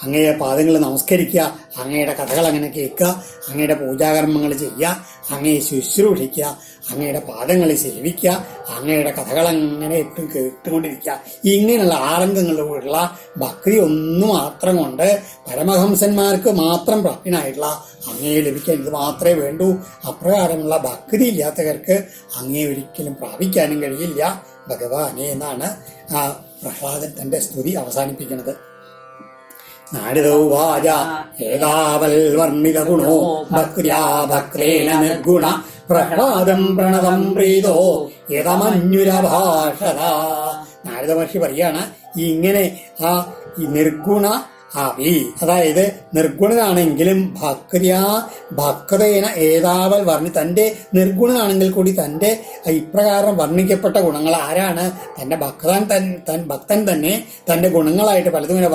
അങ്ങയുടെ പാദങ്ങൾ നമസ്കരിക്കുക, അങ്ങയുടെ കഥകൾ അങ്ങനെ കേൾക്കുക, അങ്ങയുടെ പൂജാകർമ്മങ്ങൾ ചെയ്യുക, അങ്ങയെ ശുശ്രൂഷിക്കുക, അങ്ങയുടെ പാദങ്ങളെ സേവിക്കുക, അങ്ങയുടെ കഥകൾ അങ്ങനെ എപ്പോഴും കേട്ടുകൊണ്ടിരിക്കുക. ഇങ്ങനെയുള്ള ആറംഗങ്ങളിലുള്ള ഭക്തി ഒന്നു മാത്രം കൊണ്ട് പരമഹംസന്മാർക്ക് മാത്രം പ്രാപ്യനായിട്ടുള്ള അങ്ങയെ ലഭിക്കാൻ ഇത് മാത്രമേ വേണ്ടൂ. അപ്രകാരമുള്ള ഭക്തി ഇല്ലാത്തവർക്ക് അങ്ങയെ ഒരിക്കലും പ്രാപിക്കാനും കഴിയില്ല ഭഗവാനെ എന്നാണ് പ്രഹ്ലാദൻ തന്റെ സ്തുതി അവസാനിപ്പിക്കുന്നത്. നാരദോവാച ഏതാവൽ വർണ്ണിത ഗുണോ ഭക്ര്യാ ഭക്തേന നിർഗുണ പ്രഹ്ലാദം പ്രണതം പ്രീതോ യതമന്യുരഭാഷത. നാരദ മഹർഷി പറയാണ്, ഇങ്ങനെ ഈ നിർഗുണ അഭി, അതായത് നിർഗുണനാണെങ്കിലും ഭക്തേന ഏതാവൽ തന്റെ നിർഗുണനാണെങ്കിൽ കൂടി തന്റെ ഇപ്രകാരം വർണ്ണിക്കപ്പെട്ട ഗുണങ്ങൾ ആരാണ്? തന്റെ ഭക്തൻ തന്നെ തന്റെ ഗുണങ്ങളായിട്ട് പലതും ഇങ്ങനെ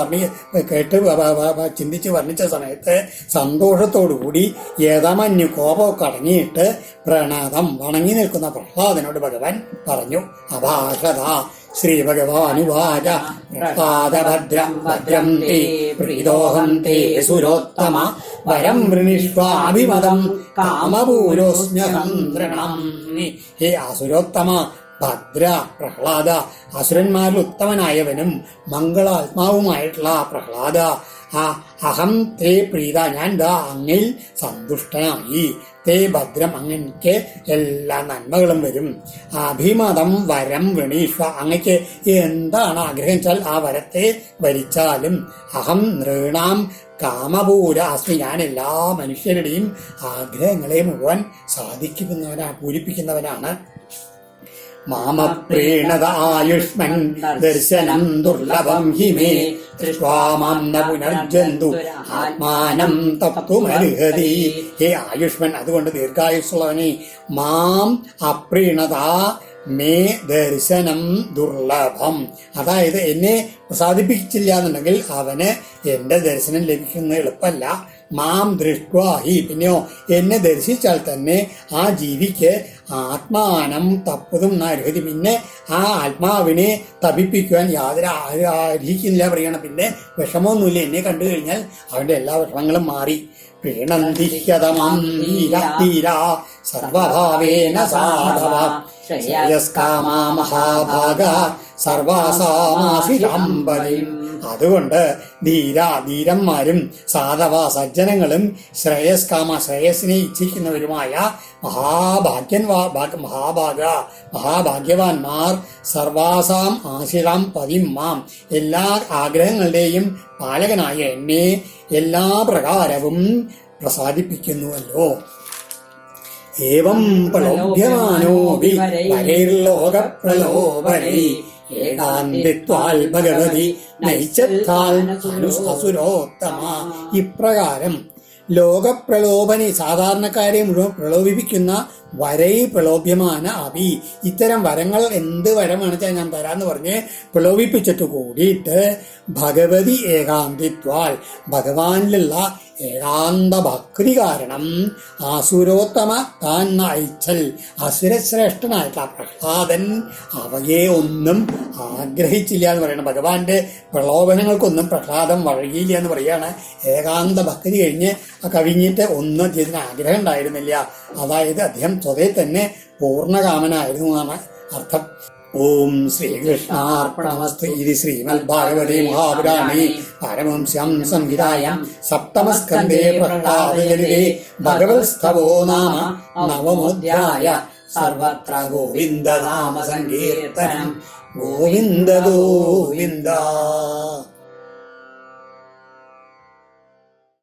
കേട്ട് ചിന്തിച്ച് വർണ്ണിച്ച സമയത്ത് സന്തോഷത്തോടുകൂടി ഏതാമന്യു കോപമൊക്കെ അടങ്ങിയിട്ട് പ്രണാദം വണങ്ങി നിൽക്കുന്ന പ്രഹ്ലാദനോട് ഭഗവാൻ പറഞ്ഞു. അഭാഷത ശ്രീ ഭഗവാനുവാച പ്രഹ്ലാദഭദ്രം ഭദ്രം തേ പ്രീതോഹം തേ സുരോത്തമ വരം വൃണിഷ്വാഭിമതം കാമപൂരോസ്മ്യഹം നൃണം. ഹേ അസുരോത്തമ ഭദ്ര പ്രഹ്ലാദ, അസുരന്മാരിൽ ഉത്തമനായവനും മംഗളാത്മാവുമായിട്ടുള്ള പ്രഹ്ലാദ, അഹം തേ പ്രീത, ഞാൻ ദാ അങ്ങിൽ സന്തുഷ്ടനായി. തേ ഭദ്രം, അങ്ങക്ക് എല്ലാ നന്മകളും വരും. അഭിമതം വരം വൃണീഷ്വ, അങ്ങക്ക് എന്താണ് ആഗ്രഹം വെച്ചാൽ ആ വരത്തെ വരിച്ചാലും. അഹം നൃണാം കാമപൂര അസ്മി, ഞാൻ എല്ലാ മനുഷ്യരുടെയും ആഗ്രഹങ്ങളെ മുഴുവൻ പൂരിപ്പിക്കുന്നവനാണ്. മാമപ്രീണത ആയുഷ്മൻ ദർശനം ദുർലഭം ഹി മേ ദൃഷ്ട്വാമാം ന പുനർജന്തു ആത്മാനം തപ്തുമർഹതി. ഹേ ആയുഷ്മൻ, അതുകൊണ്ട് ദീർഘായുസ്സുള്ളവനെ, മാം അപ്രീണത മേ ദർശനം ദുർലഭം, അതായത് എന്നെ പ്രസാദിപ്പിച്ചില്ല എന്നുണ്ടെങ്കിൽ അവന് എന്റെ ദർശനം ലഭിക്കുന്നത് എളുപ്പമല്ല. മാം ദൃഷ്ട്വാഹി, പിന്നെയോ എന്നെ ദർശിച്ചാൽ തന്നെ ആ ജീവിക്ക് ആത്മാനം തപ്പതും അർഹതി, പിന്നെ ആ ആത്മാവിനെ തപിപ്പിക്കുവാൻ യാതൊരു അർഹിക്കുന്നില്ല പറയണം. പിന്നെ വിഷമമൊന്നുമില്ല, എന്നെ കണ്ടു കഴിഞ്ഞാൽ അവന്റെ എല്ലാ വിഷമങ്ങളും മാറി. പ്രീണന്തിഹ്യതമം ധീര സർവഭാവേന സാധവ ശ്രേയസ്കാമാ മഹാഭാഗ സർവാസാമാശിരാംബരീം. അതുകൊണ്ട് ധീരന്മാരും സാധവ സജ്ജനങ്ങളും ശ്രേയസ്സിനെ ഇച്ഛിക്കുന്നവരുമായ മഹാഭാഗ്യവാന്മാർ സർവാസാം ആശിരാം പതിം മാം, എല്ലാ ആഗ്രഹങ്ങളുടെയും പാലകനായ എന്നെ എല്ലാ പ്രകാരവും പ്രസാദിപ്പിക്കുന്നുവല്ലോ. ഏവം പ്രലോഭ്യമാനോ വരൈർലോകപ്രലോഭനൈ ഏകാന്തിത്വാൽ ഭഗവതി നൈച്ഛത്താൽ അസുരോത്തമ. ഇപ്രകാരം ലോകപ്രലോഭനെ, സാധാരണക്കാരെ മുഴുവൻ പ്രലോഭിപ്പിക്കുന്ന വരൈ പ്രലോഭ്യമാന അഭി, ഇത്തരം വരങ്ങൾ എന്ത് വരമാണ് വെച്ചാൽ ഞാൻ തരാന്ന് പറഞ്ഞ് പ്രലോഭിപ്പിച്ചിട്ട് കൂടിയിട്ട് ഭഗവതി ഏകാന്തിത്വാൽ, ഭഗവാനിലുള്ള ഏകാന്ത ഭക്തി കാരണം അസുരോത്തമ താൻ നയിച്ചൽ, അസുരശ്രേഷ്ഠനായിട്ടുള്ള പ്രഹ്ലാദൻ അവയെ ഒന്നും ആഗ്രഹിച്ചില്ല എന്ന് പറയണം. ഭഗവാന്റെ പ്രലോഭനങ്ങൾക്കൊന്നും പ്രഹ്ലാദം വഴങ്ങിയില്ല എന്ന് പറയാണ്. ഏകാന്ത ഭക്തി കവിഞ്ഞിട്ട് ഒന്നും ചെയ്തതിന് ആഗ്രഹം ഉണ്ടായിരുന്നില്ല. അതായത് അദ്ദേഹം സ്വതേ തന്നെ പൂർണ്ണകാമനായിരുന്നു എന്നാണ് അർത്ഥം. ഓം ശ്രീകൃഷ്ണാർപ്പണമസ്തു. ഇത് ശ്രീമദ്ഭാഗവതേ മഹാപുരാണേ പാരമഹംസ്യാം സംഹിതായാം സപ്തമസ്കന്ധേ പ്രഹ്ലാദചരിതേ ഭഗവത്സ്തവോ നാമ നവമോധ്യായ. സർവത്ര ഗോവിന്ദനാമ സങ്കീർത്തനം. ഗോവിന്ദ ഗോവിന്ദ.